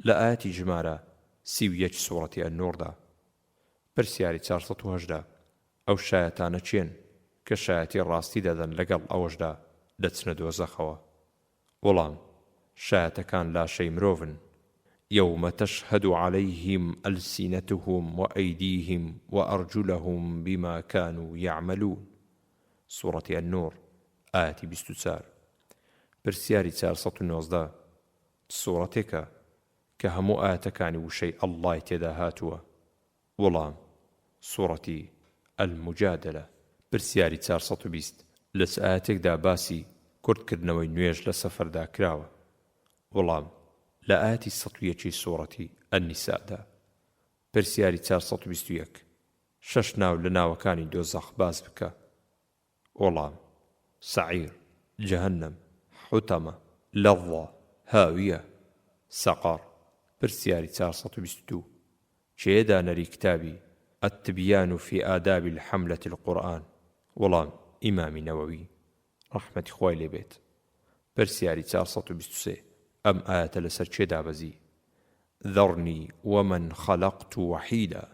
لە ئایەتی ژمارە 31 سوورەتی ئەننوڕدا. پرسیاری 418 ئەو شایەتانە چێن کە شایەتی ڕاستی دەدەن لەگەڵ ئەوەشدا دەچنە دۆزەخەوە؟ وەڵام شایەتەکان لاشەی مرۆڤن. يوم تشهد عليهم ألسنتهم وأيديهم وأرجلهم بما كانوا يعملون. سورة النور آية 24. پرسیاری 419 سوورەتێکە کە هەموو ئاەتەکانی وشەی ئەڵڵای تێدا هاتووە؟ وەڵام سوورەتی ئەلموجادلە. پرسیاری 420 لە چ ئاەتێکدا باسی کورتکردنەوەی نوێژ لە سەفەردا کراوە؟ وەڵام لە ئاەتی 101 سوورەتی ئەنیسادا. پرسیاری 421 6 ناو لە ناوەکانی دۆزەخ باز بکە. وەڵام: سەعیر، جەهەنەم، حوتەمە، لەظە، هاویە، سەقەر. پرسیاری 422 چێ دانەری کتابی التبیان في آداب الحملة القرآن؟ وەڵام: ئیمامی نەوەوی ڕەحمەتی خوای لێبێت. پرسیاری 423 ئەم ئاەتە لەسەر چێ دابەزی؟ ذرني ومن خلقت وحيدا،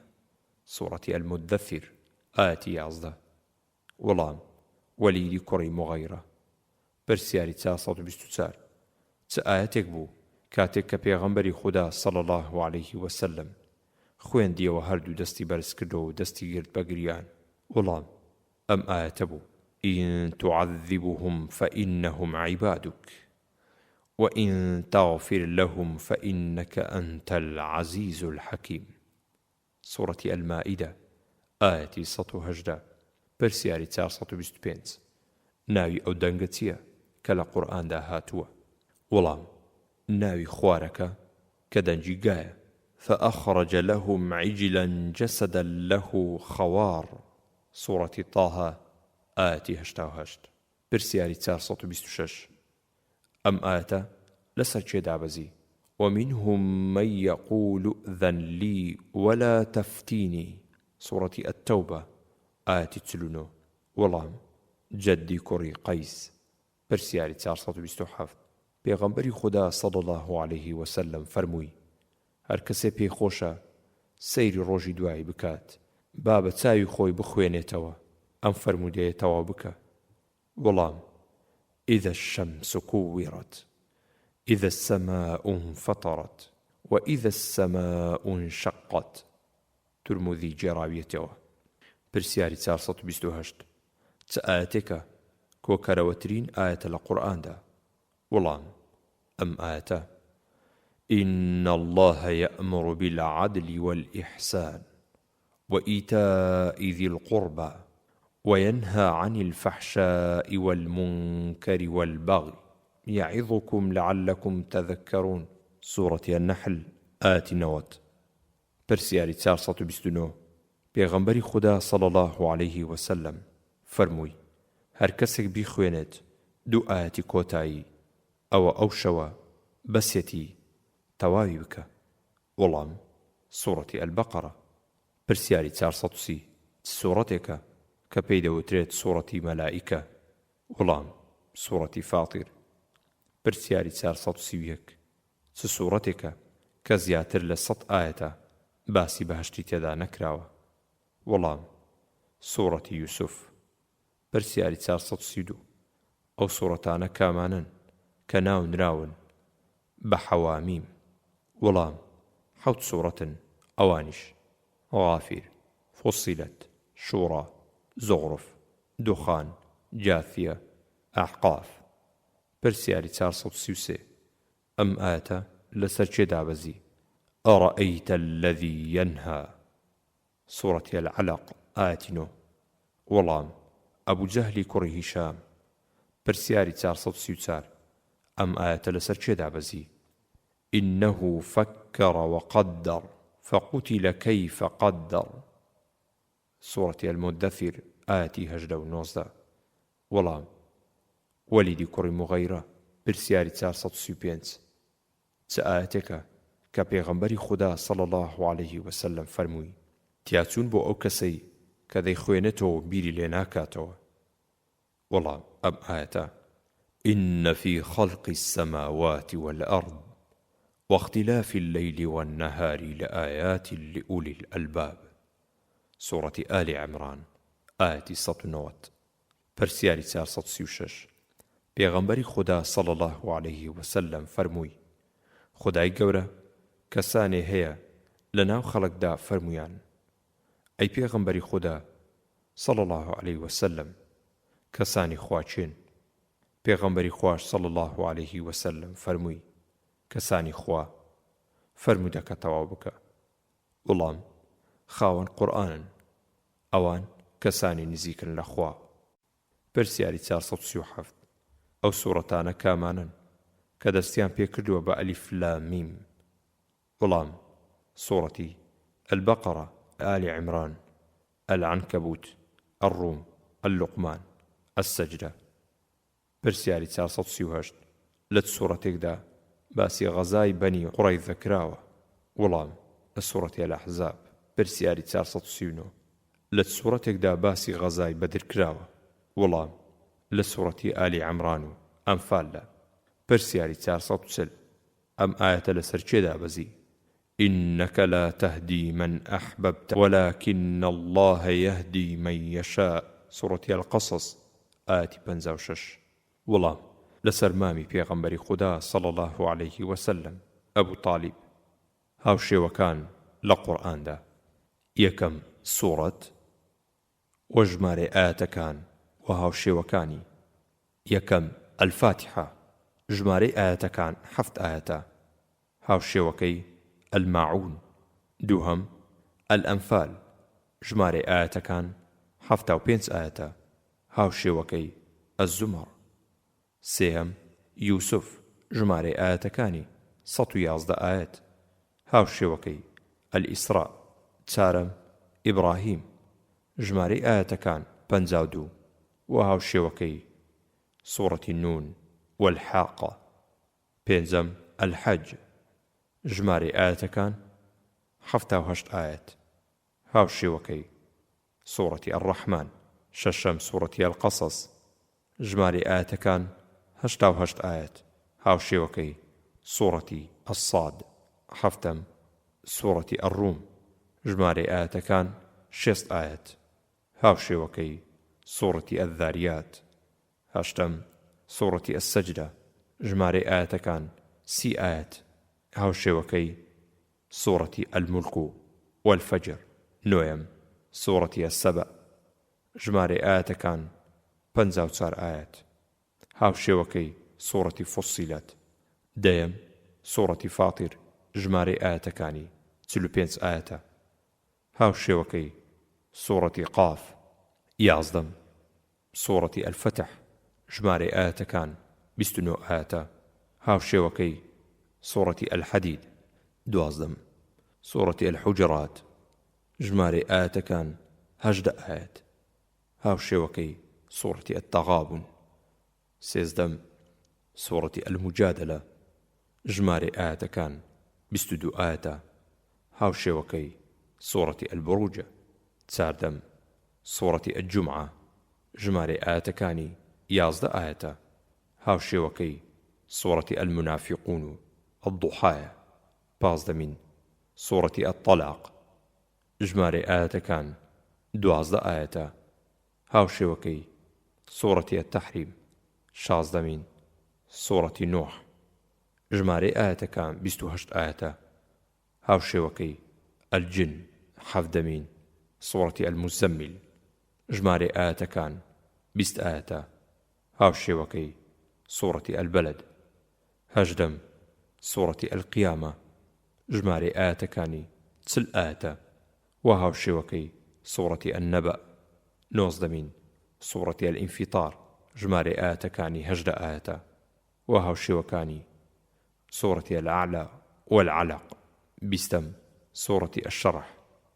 سورة المدثر، آية 11. وەڵام: وەلیدی کوڕی مغەیرە. پرسیاری 424 چ ئاەتێک بوو کاتێک کە پێغەمبەری خودا صلی الله عليه وسلم خوێندیەوە هەردوو دەستی بەرز کردەوە و دەستی گرت بە گریان؟ وەڵام: ئەم ئاەتە بوو: إن تعذبهم فإنهم عبادك وإن تغفر لهم فإنك أنت العزيز الحكيم، سورة المائدة، آية 118. پرسیاری 425 ناوی ئەو دەنگە چییە کە لە قورئاندا هاتووە؟ وەڵام: ناوی خوارەکە کە دەنجی گایە. فأخرج لهم عجلا جسدا له خوار، سورة طه، آية 88. پرسیاری 426 ئەم ئاەتە لەسەر چێ دابەزی؟ ومنهم من يقول ائذن لي ولا تفتيني، سورة التوبة، آية 49. وەڵام: جەدی کوڕی قەیس. پرسیاری 427 پێغەمبەری خودا صلی الله عليه وسلم فەرمووی: هەر کەسێ پێی خۆشە سەیری ڕۆژی دوایی بکات با بە چاوی خۆی بخوێنێتەوە ئەم فەرموودەیە تەواو بکە. وەڵام: إذا الشمس كورت إذا السماء انفطرت وإذا السماء انشقت، ترمذی جێڕاویەتەوە. پرسیاری 428 چ ئاەتێکە کۆکەرەوەترین ئاەتە لە قورئاندا؟ وەڵام: ئەم ئاەتە: إن الله يأمر بالعدل والإحسان وإيتاء ذي القربى وينهى عن الفحشاء والمنكر والبغي يعظكم لعلكم تذكرون، سورة النحل، آية 90. پرسیاری 429 پێغەمبەری خودا صلی الله عليه وسلم فەرمووی: هەر کەسێک بیخوێنێت دوو ئاەتی کۆتایی ئەوە ئەو شەوە بەسێتی تەواوی بکە. وەڵام: سوورەتی ئەلبەقەرە. پرسیاری 430 سوورەتێکە کە پێی دەوترێت سوورەتی مەلائیکە؟ وەڵام: سوورەتی فاتیر. پرسیاری 431 چ سوورەتێکە کە زیاتر لە 100 ئاەتە باسی بەهشتی تێدا نەکراوە؟ وەڵام: سوورەتی یوسف. پرسیاری 432 ئەو سوورەتانە کامانن کە ناونراون بە حەوامیم؟ وەڵام: 7 سوورەتن، ئەوانیش: غافیر، فوسیلەت، شوڕا، زوغرف، دوخان، جاثیە، ئەحقاف. پرسیاری 433 ئەم ئاەتە لەسەر چێ دابەزی؟ أرأيت الذي ينهى، سورة العلق، آية 9. وەڵام: ئەبوو جەهلی کوڕی هیشام. پرسیاری 434 ئەم ئاەتە لەسەر چێ دابەزی؟ إنه فكر وقدر فقتل كيف قدر، سورة المدثر، آية 18. وەڵام: وەلیدی کوڕی مغەیرە. پرسیاری 435 چ ئاەتێکە کە پێغەمبەری خودا صلی الله عليه وسلم فەرمووی تیاچوون بۆ ئەو کەسەی کە دەیخوێنێتەوە بیری لێ ناکاتەوە؟ وەڵام: ئەم ئاەتە: إن في خلق السماوات والأرض واختلاف الليل والنهار لآيات لأولي الألباب، سورة آل عمران، آية 190. پرسیاری 436 پێغەمبەری خودا صلی الله عليه وسلم فەرمووی: خودای گەورە کەسانێ هەیە لە ناو خەڵکدا فەرمویان: ئەی پێغەمبەری خودا صلی الله عليه وسلم، کەسانی خواچێن؟ پێغەمبەری خوش صلی الله عليه وسلم فەرمووی: کەسانی خوا. فەرموودەکە تەواو بکە. وەڵام: خاوەن قورئانن، ئەوان کەسانی نزیکن لە خوا. پرسیاری 437 ئەو سوورەتانە کامانن کە دەستیان پێکردووە بە ئەلیف لام میم؟ وەڵام: سوورەتی البقرة، آل عمران، العنكبوت، الروم، اللقمان، السجدة. پرسیاری 438 لە سوورەتێکدا باسی غەزای بەنی قوڕەیزە کراوە. وەڵام لە سوورەتی الأحزاب. پرسیاری 439 لە سوورەتێکدا باسی غەزای بەدر کراوە. وەڵام لە سوورەتی ئالی عەمران و ئەنفالدا. پرسیاری 440 ئەم ئاەتە لەسەر چێدا بەزی؟ إنك لا تهدي من أحببت ولكن الله يهدي من يشاء. سورة القصص آية 56. وڵام لەسەر مامی پێغەمبەری خودا صلى الله عليه وسلم ئەبوو طالب. هاوشێوەکان لە قورئاندا: یەکەم سوورەت و ژمارە ئاەتەکان و هاوشێوەکانی. یەکەم الفاتحة، ژمارەی ئاەتەکان 7 ئاەتە، هاوشێوەکەی الماعون. دووهەم الأنفال، ژمارەی ئاەتەکان 75 ئاەتە، هاوشێوەکەی الزمر. سێهەم یوسف، ژمارەی ئاەتەکانی 111 ئاەت، هاوشێوەکەی الئیسراء. چارەم ئیبراهیم، ژمارەی ئاەتەکان 52 و هاوشێوەکەی سوورەتی نون والحاقة. پێنجەم الحەج، ژمارەی ئاەتەکان 78 ئاەت، هاوشێوەکەی سوورەتی الرەحمان. شەشەم سوورەتی القەصەص، ژمارەی ئاەتەکان 88 ئاەت، هاوشێوەکەی سوورەتی الصاد. هەفتەم سوورەتی الروم، ژمارەی ئاەتەکان 60 ئاەت، هاوشێوەکەی سوورەتی الذاریات. هەشتەم سوورەتی السەجدە، ژمارەی ئاەتەکان 30 ئاەت، هاوشێوەکەی سوورەتی الملک والفجر. نۆیەم سوورەتی السەبع، ژمارەی ئاەتەکان 54 ئاەت، هاوشێوەکەی سوورەتی فوسیلەت. دەیەم سوورەتی فاتیر، ژمارەی ئاەتەکانی 45 ئاەتە، هاوشێوەکەی سوورەتی قاف. یازدەم سوورەتی الفتح، ژمارەی ئاەتەکان 29 ئاەتە، هاوشێوەکەی سوورەتی الحەدید. دوازدەم سوورەتی الحوجرات، ژمارەی ئاەتەکان 18 ئاەت، هاوشێوەکەی سوورەتی التەغابن. سێزدەم سوورەتی المجادلە، ژمارەی ئاەتەکان 22 ئاەتە، هاوشێوەکەی سوورەتی البروج. چاردەم سوورەتی الجمعە، ژمارەی ئاەتەکانی 11 ئاەتە، هاوشێوەکەی سوورەتی المنافقون و الضحایە. پازدەمین سوورەتی الطەلاق، ژمارەی ئاەتەکان 12 ئاەتە، هاوشێوەکەی سوورەتی التەحریم. شازدەمین سوورەتی نوح، ژمارەی ئاەتەکان 28 ئاەتە، هاوشێوەکەی الجن. حەڤدەمین سوورەتی المزەممیل، ژمارەی ئاەتەکان 20 ئاەتە، هاوشێوەکەی سوورەتی البەلد. هەژدەم سوورەتی القیامە، ژمارەی ئاەتەکانی 40 ئاەتە و هاوشێوەکەی سوورەتی النەبە. نۆزدەمین سوورەتی الئینفیطار، ژمارەی ئاەتەکانی 18 ئاەتە و هاوشێوەکانی سوورەتی الأعلى والعلق. بیستەم سوورەتی الشەرح،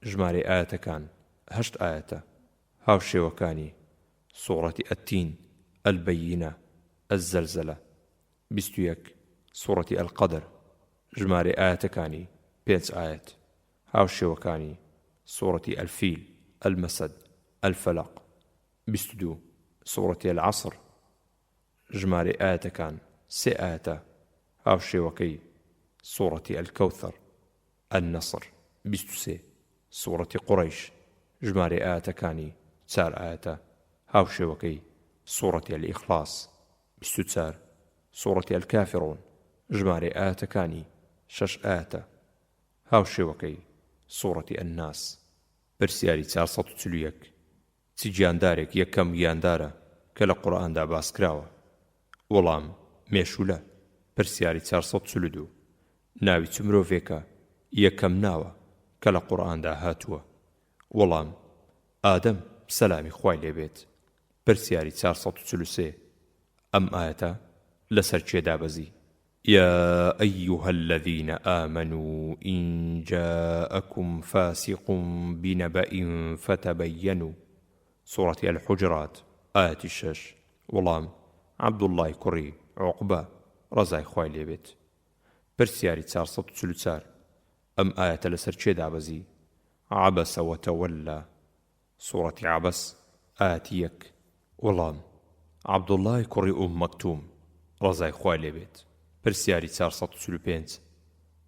ژمارەی ئاەتەکان 8 ئاەتە، هاوشێوەکانی سوورەتی التین، البەیینە، الزەلزەلە. 21 سوورەتی القەدر، ژمارەی ئاەتەکانی 5 ئاەت، هاوشێوەکانی سوورەتی الفیل، المەسەد، الفەلق. 22 سوورەتی العەصر، ژمارەی ئاەتەکان 3 ئاەتە، هاوشێوەکەی سوورەتی الکەوثەر، النەسر. 23 سوورەتی قوڕەیش، ژمارەی ئاەتەکانی 4 ئاەتە، هاوشێوەکەی سوورەتی الئیخلاس. 24 سوورەتی الکافرون، ژمارەی ئاەتەکانی 6 ئاەتە، هاوشێوەکەی سوورەتی الناس. پرسیاری 441 چی گیاندارێک یەکەم گیاندارە کە لە قورئاندا باسکراوە؟ وەڵام مێشولە. پرسیاری 442 ناوی چ مرۆڤێکە یەکەم ناوە کە لە قورئاندا هاتووە؟ وەڵام ئادەم سەلامی خوای لێبێت. پرسیاری 443 ئەم ئاەتە لەسەر چێدا بەزی؟ يا أيها الذين آمنوا إن جاءكم فاسق بنبأ فتبينوا سورة الحجرات آية 6 وەڵام عەبدوڵڵای کوڕی عوقبە ڕەزای خوای لێبێت پرسیاری 444 ئەم ئاەتە لەسەر چێ دابەزی عەبەسە وەتەوەللا سوورەتی عەبەس ئاەتی 1 وەڵام عەبدوڵڵای کوڕی مەکتوم ڕەزای خوای لێبێت پرسیاری 445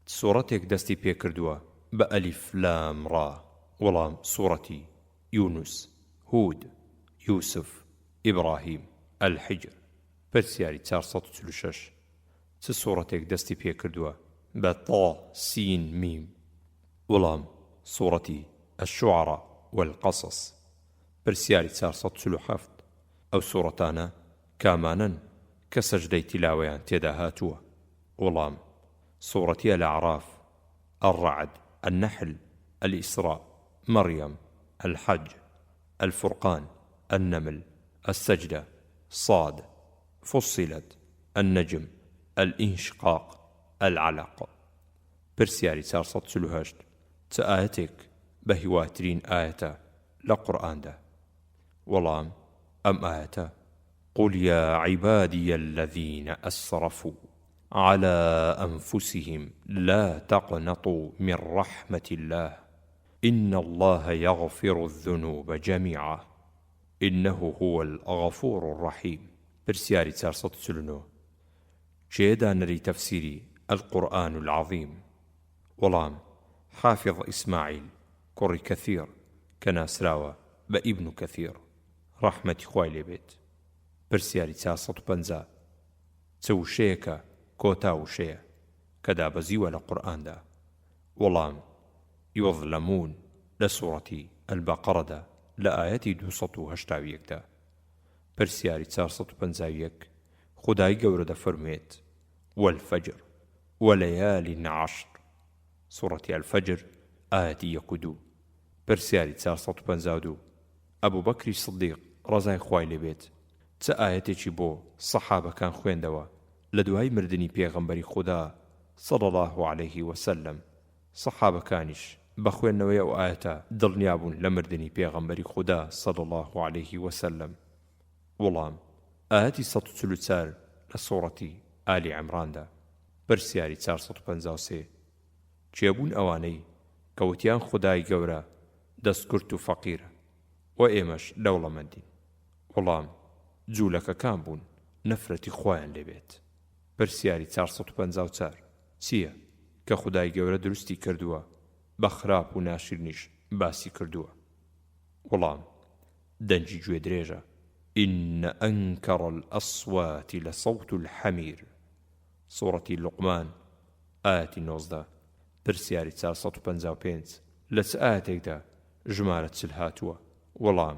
سوورەتێک دەستی پێکردووە بە ئەلیف لام ڕا وەڵام سوورەتی یونس هود یوسف ئیبراهیم الحجر پرسیاری 446 چ سوورەتێک دەستی پێکردووە بە تا سین میم وەڵام سوورەتی الشعراء والقصص پرسیاری 447 ئەو سوورەتانە کامانن کە سەجدەی تیلاوەیان تێدا هاتووە وەڵام سوورەتی الأعراف الرعد النحل الإسراء مريم الحج الفرقان النمل السجدة صاد فصلت النجم الانشقاق العلق پرسیاری 448 چ ئاەتێک بە هیواترین ئاەتە لە قورئاندا وەڵام ئەم ئاەتە قل يا عبادي الذين أسرفوا على أنفسهم لا تقنطوا من رحمة الله إن الله يغفر الذنوب جميعا إنه هو الغفور الرحيم پرسیاری 449 چێدا نەری تەفسیری القورآن العظيم وەڵام حافظ ئیسماعیل کوڕی کەثیر کە ناسراوە بە ئیبن کەثیر ڕەحمەتی خوای لێبێت پرسیاری 450 چ وشەیەکە کۆتا وشەیە کە دابەزیوە لە قورئاندا وەڵام یظلمون لە سوورەتی البەقەڕەدا لە ئاەتی 281دا پرسیاری 451 خودای گەورە دەفەرمێت والفجر وليال عشر سوورەتی الفجر ئاەتی 1 و 2 پرسیاری 452 ئەبوو بەکری سدیق ڕەزای خوای لێبێت چ ئاەتێکی بۆ سەحابەکان خوێندەوە لە دوای مردنی پێغەمبەری خودا صلی الله عليه وسلم سەحابەکانیش بە خوێندنەوەی ئەو ئاەتە دڵنیابوون لە مردنی پێغەمبەری خودا صلی الله عليه وسلم وەڵام ئاەتی 144 لە سوورەتی ئالی عیمراندا پرسیاری 453 چێبوون ئەوانەی کەوتیان خودای گەورە دەستکورت و فەقیرە و ئێمەش دەوڵەمەندین وەڵام جوولەکەکان بوون نەفرەتی خۆیان لێبێت پرسیاری 454 چییە کە خودای گەورە دروستی کردووە بە خراپ و ناشرنیش باسی کردووە وەڵام دەنجی گوێ درێژە إن أنكر الأصوات لصوت الحمير سوورەتی لوقمان ئاەتی 19 پرسیاری 455 لەچ ئاەتێکدا ژمارە چل هاتووە وەڵام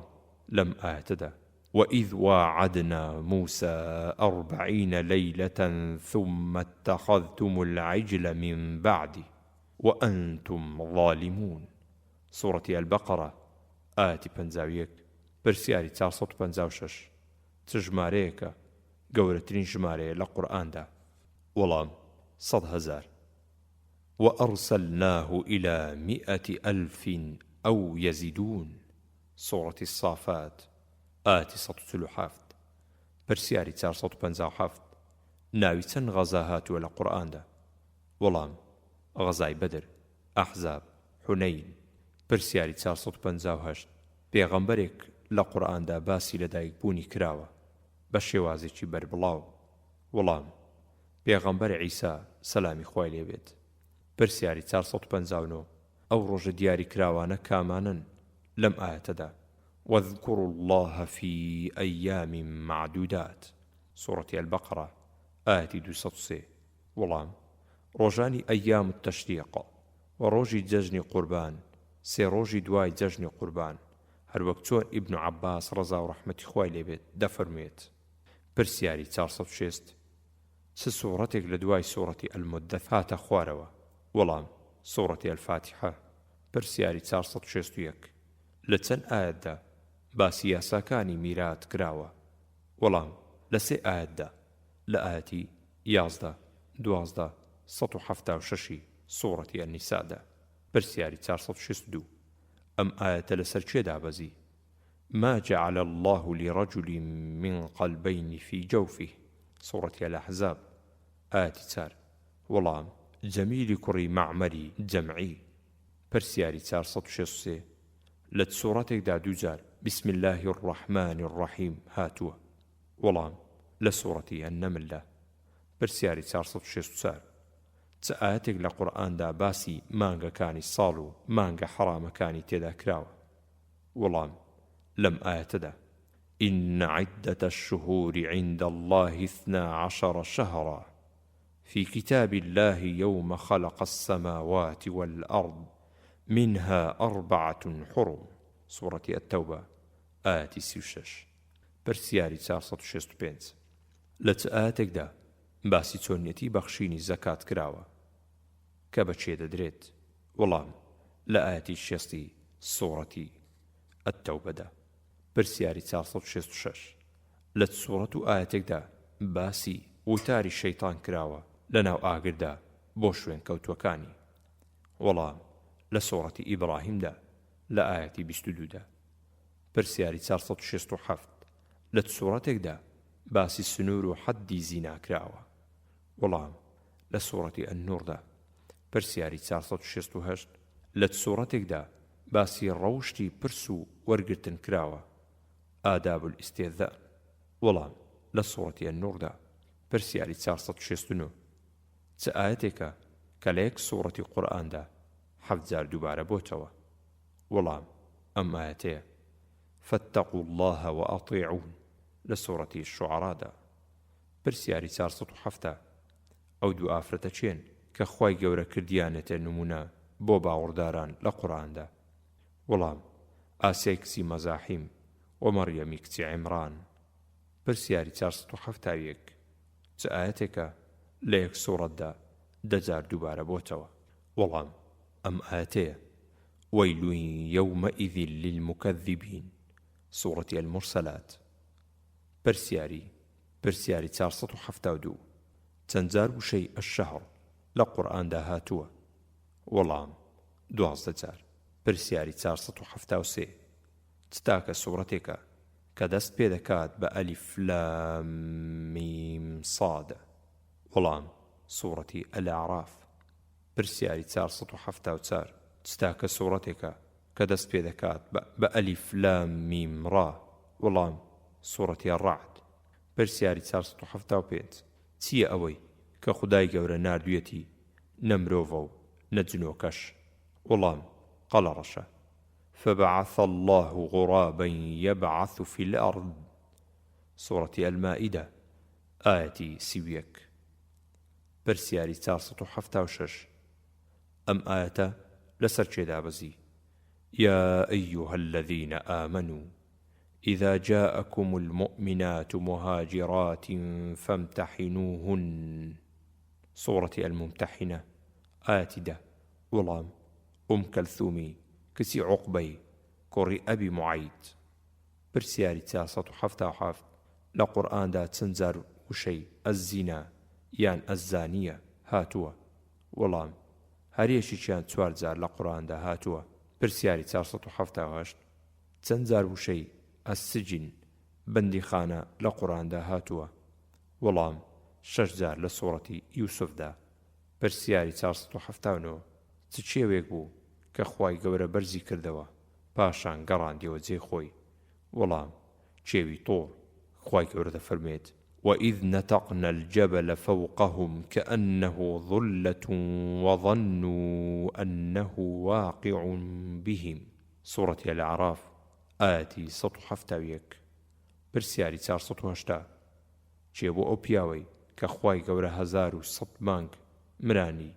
لەم ئاەتەدا وإذ واعدنا موسى 40 ليلة ثم اتخذتم العجل من بعده وأنتم ظالمون سورة البقرة آية 51 پرسیاری 456 چ ژمارەیەکە گەورەترین ژمارەیە لە قورئاندا وەڵام 100,000 وأرسلناه إلى 100,000 أو يزيدون سورة الصافات آية 147 پرسیاری 457 ناوی چەند غەزا هاتووە لە قورئاندا وەڵام غەزای بەدر ئەحزاب حونەین پرسیاری 458 پێغەمبەرێک لە قورئاندا باسی لەدایکبوونی کراوە بە شێوازێکی بەربڵاو وەڵام پێغەمبەر عیسا سەلامی خوای لێبێت پرسیاری 459 ئەو ڕۆژە دیاری کراوانە کامانن لەم ئاەتەدا واذكروا الله في أيام معدودات سورة البقرة آية 203 وەڵام ڕۆژانی ئەیام التەشریق و ڕۆژی جەژنی قوربان سێ ڕۆژی دوای جەژنی قوربان هەروەک چۆن ئیبن عەباس ڕەزا و ڕەحمەتی خوای لێبێت دەفەرمێت پرسیاری 460 چ سوورەتێک لە دوای سوورەتی ئەلمودەث هاتە خوارەوە وەڵام سوورەتی الفاتحە پرسیاری 461 لە چەند ئاەتدا باسی یاساکانی میرات کراوە وەڵام لە سێ ئاەتدا لە ئاەتی 11 1276 سوڕەتی ئەنیسادا پرسیاری 462 ئەم ئاەتە لەسەر کێ دابەزی ما جعل الله لرجل من قلبين في جوفه سورة الأحزاب آية 4 وەڵام جەمیلی کوڕی مەعمەری جەمعی پرسیاری 463 لە سوورەتێکدا دووجار بسم الله الرحمن الرحيم هاتووە وەڵام لە سوورەتی النەملدا پرسیاری 464 چ ئاەتێک لە قورئاندا باسی مانگەکانی ساڵ و مانگە حەرامەکانی تێدا کراوە وەڵام لم آيتدا إن عدة الشهور عند الله 12 شهرا في كتاب الله يوم خلق السماوات والأرض منها 4 حرم سورة التوبة آية 36 برسياري 465 لت آياتكدا باسی چۆنیەتی بەخشینی زەکات کراوە کە بەچێ دەدرێت وەڵام لە ئاەتی 60 سوورەتی ئەتتەوبەدا پرسیاری 466 لە سوورەت و ئاەتێکدا باسی وتاری شەیتان کراوە لەناو ئاگردا بۆ شوێن کەوتوەکانی وەڵام لە سوورەتی ئیبراهیمدا لە ئاەتی 22دا پرسیاری 467 لە سوورەتێکدا باسی سنوور و حەدی زینا کراوە وەڵام لە سوورەتی ئەننووردا پرسیاری 468 لە سوورەتێکدا باسی ڕەوشتی پرس و وەرگرتن کراوە ئاداب الاستێذان وەڵام لە سوورەتی ئەننووردا پرسیاری 469 چ ئاەتێکە کە لە یەک سوورەتی قورئاندا 7 دووبارە بۆتەوە وەڵام ئەم ئاەتەیە فاتقوا الله وأطيعون لە سوورەتی شوعەرادا پرسیاری 407 ئەو دوو ئافرەتە چێن کە خوای گەورە کردیانێتە نمونە بۆ باوەڕداران لە قورئاندا وەڵام ئاسیای کچی مەزاحیم و مەریەمی کچی عیمران پرسیاری 471 چ ئاەتێکە لە یەک سوورەتدا 10 دووبارە بۆتەوە وەڵام ئەم ئاەتەیە ويل يومئذ للمكذبين سورة المرسلات پرسیاری 472 چەندجار وشەی الشهر لە قورئاندا هاتووە وەڵام 12 پرسیاری 473 چتاکە سوورەتێکە کە دەست پێ دەکات بە ئەلیف لام میم صاد وەڵام سوورەتی الأعراف پرسیاری 474 چتاکە سوورەتێکە کە دەست پێ دەکات بە ئەلیف لام میم ڕا وەڵام سوورەتی الرعد پرسیاری 475 چییە ئەوەی کە خودای گەورە ناردوویەتی نە مرۆڤە و نە جنۆکەش وەڵام قەڵەڕەشە فبعث الله غرابا يبعث في الأرض سورة المائدة آية 31 پرسیاری 476 ئەم ئاەتە لەسەر چێدا بەزی يا أيها الذين آمنوا إذا جاءكم المؤمنات مهاجرات فامتحنوهن سورة الممتحنة آية 10 وەڵام كلثومي کچی عوقبەی کوڕی ئەبی معەیت پرسیاری 477 لە قورئاندا چەند جار وشەی ئەززینا یان ئەززانیە هاتووە وەڵام هەریەشیان 4 جار لە قورئاندا هاتووە پرسیاری 478 چەند جار وشەی ئەسجین بەندیخانە لە قورئاندا هاتووە وەڵام 6 جار لە سوورەتی یوسفدا پرسیاری 479 چ چێوێک بوو کە خوای گەورە بەرزی کردەوە پاشان گەڕاندیەوە جێ خۆی وەڵام چێوی تۆڕ خوای گەورە دەفەرمێت وإذ نتقنا الجبل فوقهم كأنه ظلة وظنوا أنه واقع بهم سورة الأعراف آية 171 پرسیاری 480 چێ بۆ ئەو پیاوەی کە خوای گەورە 1100 مانگ مرانی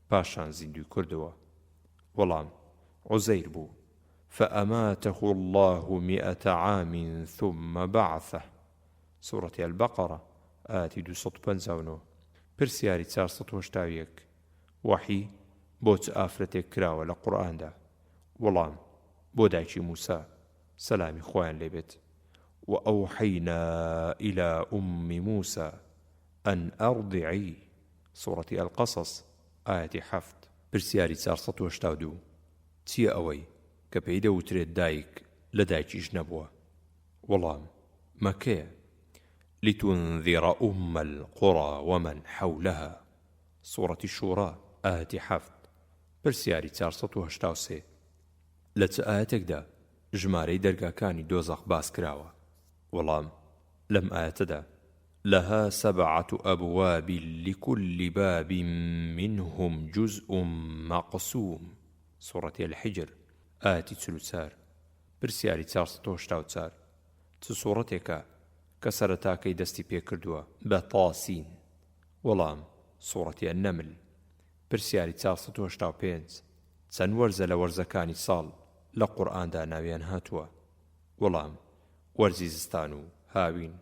پاشان زیندوی کردەوە وەڵام عوزەیر بوو فأماته الله 100 عام ثم بعثه سورة البقرة آية 259 پرسیاری 481 وحی بۆ چ ئافرەتێک کراوە لە قورئاندا وەڵام بۆ دایکی موسا سەلامی خۆیان لێبێت وأوحينا إلى أم موسى أن أرضعيه سوڕەتی ئەلقەسەس ئایەتی 7 پرسیاری 482 چییە ئەوەی کە پێی دەوترێت دایک لە دایکیش نەبووە؟ وەڵام مەکەیە. لتنذر أم القرى ومن حولها سوڕەتی شوڕا ئایەتی 7 پرسیاری 483 لە چ ئاەتێکدا ژمارەی دەرگاکانی دۆزەخ باس کراوە؟ وەڵام لەم ئاەتەدا لها 7 أبواب لكل باب منهم جزء مقسوم سوڕەتی الحجر ئاەتی 44 پرسیاری 484 چ سوڕەتێکە کە سەرەتاکەی دەستی پێکردووە بە تاسین؟ وەڵام سوڕەتی النەمل پرسیاری 485 چەند وەرزە لە وەرزەکانی ساڵ لە قورئاندا ناویان هاتووە؟ وەڵام وەرزی زستان و هاوین.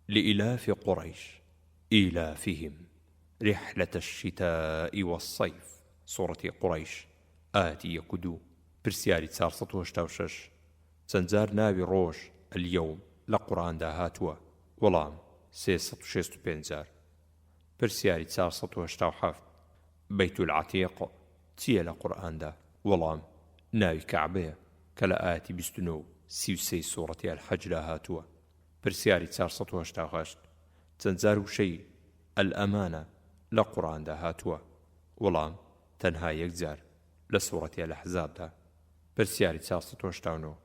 لإلاف قريش إيلافهم رحلة الشتاء والصيف سوڕەتی قڕەیش ئاەتی 1 و 2 پرسیاری 486 چەند جار ناوی ڕۆژ اليوم لە قورئاندا هاتووە؟ وەڵام 365 جار. پرسیاری 487 بەیت العەتیق چییە لە قورئاندا؟ وەڵام ناوی کەعبەیە کە لە ئاەتی 29 و 33 سوڕەتی الحەجدا هاتووە. پرسیاری 488 چەند جار وشەی ئەلئەمانە لە قورئاندا هاتووە؟ وەڵام تەنها 1 جار لە سوڕەتی الأحزابدا. پرسیاری 489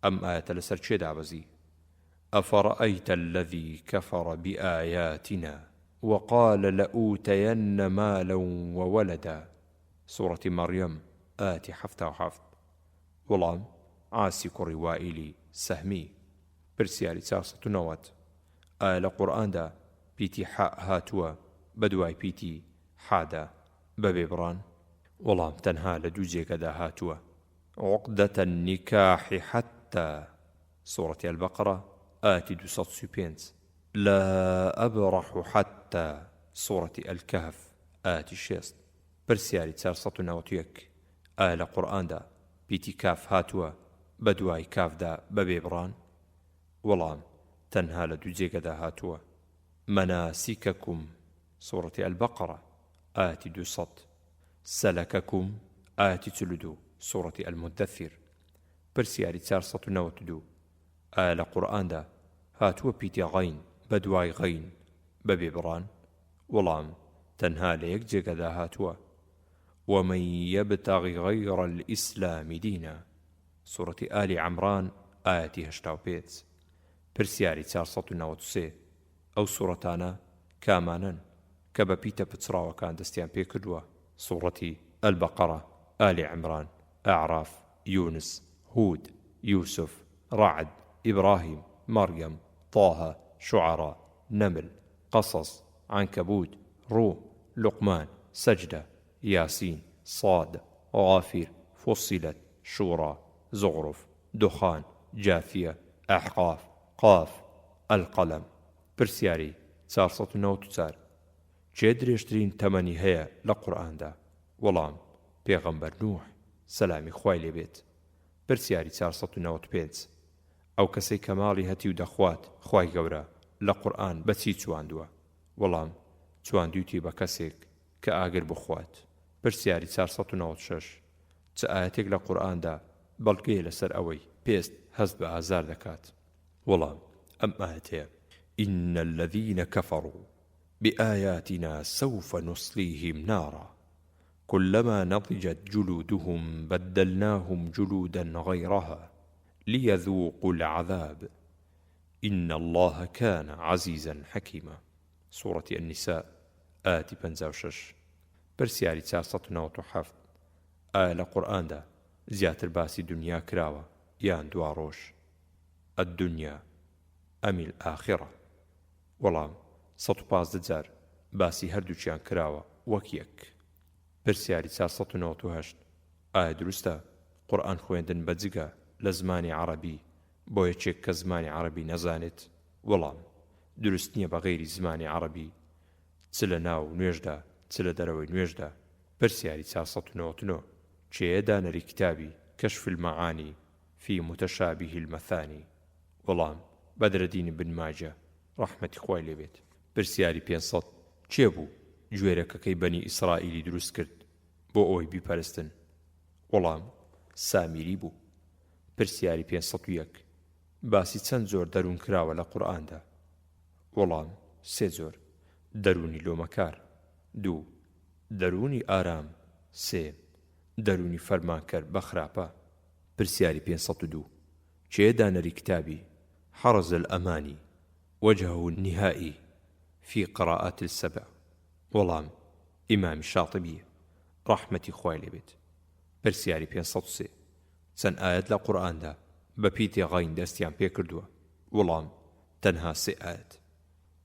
ئەم ئاەتە لەسەر چێ دابەزی؟ أفرأيت الذي كفر بآياتنا وقال لأوتين مالا وولدا سورة مريم آتي 77 وەڵام عاسی کوڕی وائیلی سەهمی. پرسیاری 490 ئایا لە قورئاندا پیتی حاء هاتووە بە دوای پیتی حادا بەبێ بڕان؟ وەڵام تەنها لە 2 جێگەدا هاتووە. عقدة النكاح حتى سورة البقرة آتي 235 لا أبرح حتى سورة الكهف آتي 6 پرسیاری 491 ئایا لە قورئاندا پیتی کاف هاتووە بە دوای کافدا بەبێ بڕان؟ وەڵام تەنها لە 2 جێگەدا هاتووە. مناسككم سورة البقرة آتي 200 سلككم آتي 32 سورة المدثر پرسیاری 492 ئایا لە قورئاندا هاتووە پیتی غەین بە دوای غەین بەبێ بڕان؟ وەڵام تەنها لە 1 جێگەدا هاتووە. ومن يبتغ غير الإسلام دينا سورة آل عمران آياتي 85 پرسیاری 493 ئەو سوڕەتانە کامانن کە بە پیتە پچڕاوەکان دەستیان پێ کردووە؟ سوڕەتی البقرة، آل عمران، أعراف، يونس، هود، يوسف، رعد، إبراهيم، مريم، طه، شعراء، نمل، قصص، عنكبوت، روم، لقمان، سجدة، ياسين، صاد، غافر، فصلت، شورى، زغرف، دخان، جاثية، أحقاف، قاف، القلم. پرسیاری 494 چێ درێژترین تەمەنی هەیە لە قورئاندا؟ وەڵام پێغەمبەر نوح سەلامی خوای لێبێت. پرسیاری 495 ئەو کەسەی کە ماڵی هەتی و دەخوات خوای گەورە لە قورئان بەچی چواندووە؟ وەڵام چواندوویەتی بە کەسێک کە ئاگر بخوات. پرسیاری 496 چ ئاەتێک لە قورئاندا بەڵگەیە لەسەر ئەوەی پێست هەست بە ئازار دەکات؟ وەڵام ئەم ئاەتەیە إن الذين كفروا بآياتنا سوف نصليهم نارا كلما نضجت جلودهم بدلناهم جلودا غيرها ليذوقوا العذاب إن الله كان عزيزا حكيما سورة النساء آتي 56 پرسیاری 497 ئایا لە قورئاندا زیاتر باسی دنیا کراوە یان دوا ڕۆژ؟ الدنيا أم الآخرة؟ وەڵام 115 جار باسی هەردووچیان کراوە وەک یەک. پرسیاری 498 ئایا دروستە قورئان خوێندن بەجگە لە زمانی عەرەبی بۆ یەکێک کە زمانی عەرەبی نەزانێت؟ وەڵام دروست نییە بە غەیری زمانی عەرەبی چ لە ناو نوێژدا چ لە دەرەوەی نوێژدا. پرسیاری 499 چێیە دانەری کتابی كشف المعاني في متشابه المثاني؟ وەڵام بەدرەدینی بن ماجە ڕەحمەتی خوای لێبێت. پرسیاری 500 چێ بوو گوێرەکەکەی بەنی ئیسرائیلی دروست کرد بۆ ئەوەی بیپەرستن؟ وەڵام سامیری بوو. پرسیاری 501 باسی چەند زۆر دەروون کراوە لە قورئاندا؟ وەڵام 3 زۆر. دەرونی لۆمەکار 2 دەرونی ئارام 3 دەرونی فەرمانکەر بە خراپە. پرسیاری 502 چێ دانەری کتابی حرز الأماني وجهه النهائي في قراءات السبع؟ وەڵام ئیمامی شاطبی ڕەحمەتی خوای لێبێت. پرسیاری 503 چەند ئاەت لە قورئاندا بە پیتی غەین دەستیان پێ کردووە؟ وەڵام تەنها 3 ئاەت.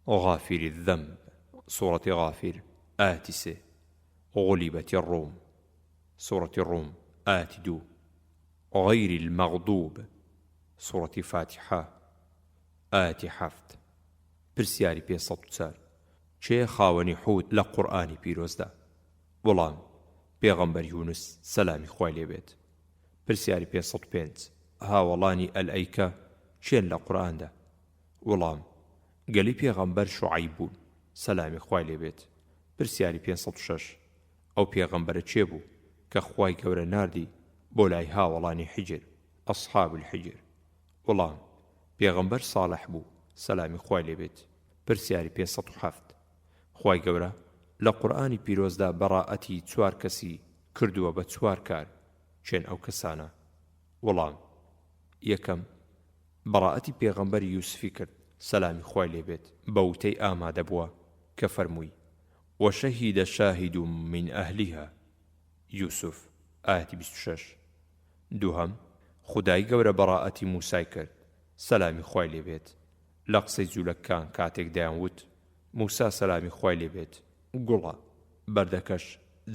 غافری الذەنب سوورەتی غافیر ئاەتی 3 غولیبەتی الڕوم سوورەتی ڕوم ئاەتی 2 غەیری المەغضوب سوورەتی فاتحە ئاەتی 7. پرسیاری 504 چێ خاوەنی حوت لە قورئانی پیرۆزدا؟ وەڵام پێغەمبەر یونس سەلامی خوای لێبێت. پرسیاری 505 هاوەڵانی ئەلئەیکە چێن لە قورئاندا؟ وەڵام گەلی پێغەمبەر شوعەیب بوون سەلامی خوای لێبێت. پرسیاری 506 ئەو پێغەمبەرە چێ بوو کە خوای گەورە ناردی بۆ لای هاوەڵانی حیجر ئەصحاب الحیجر؟ وەڵام پێغەمبەر ساڵح بوو سەلامی خوای لێبێت. پرسیاری 507 خوای گەورە لە قورئانی پیرۆزدا بەڕائەتی 4 کەسی کردووە بە 4 کار، چێن ئەو کەسانە؟ وەڵام یەکەم بەڕائەتی پێغەمبەری یوسفی کرد سەلامی خوای لێبێت بە وتەی ئامادە بووە کە فەرمووی وشهد شاهد من أهلها يوسف ئاەتی 26. دووهەم خودای گەورە بەڕائەتی موسای کرد سەلامی خوای لێبێت لە قسەی جوولەکان کاتێک دەیانوت موسا سەلامی خوای لێبێت گوڵە بەردەکەش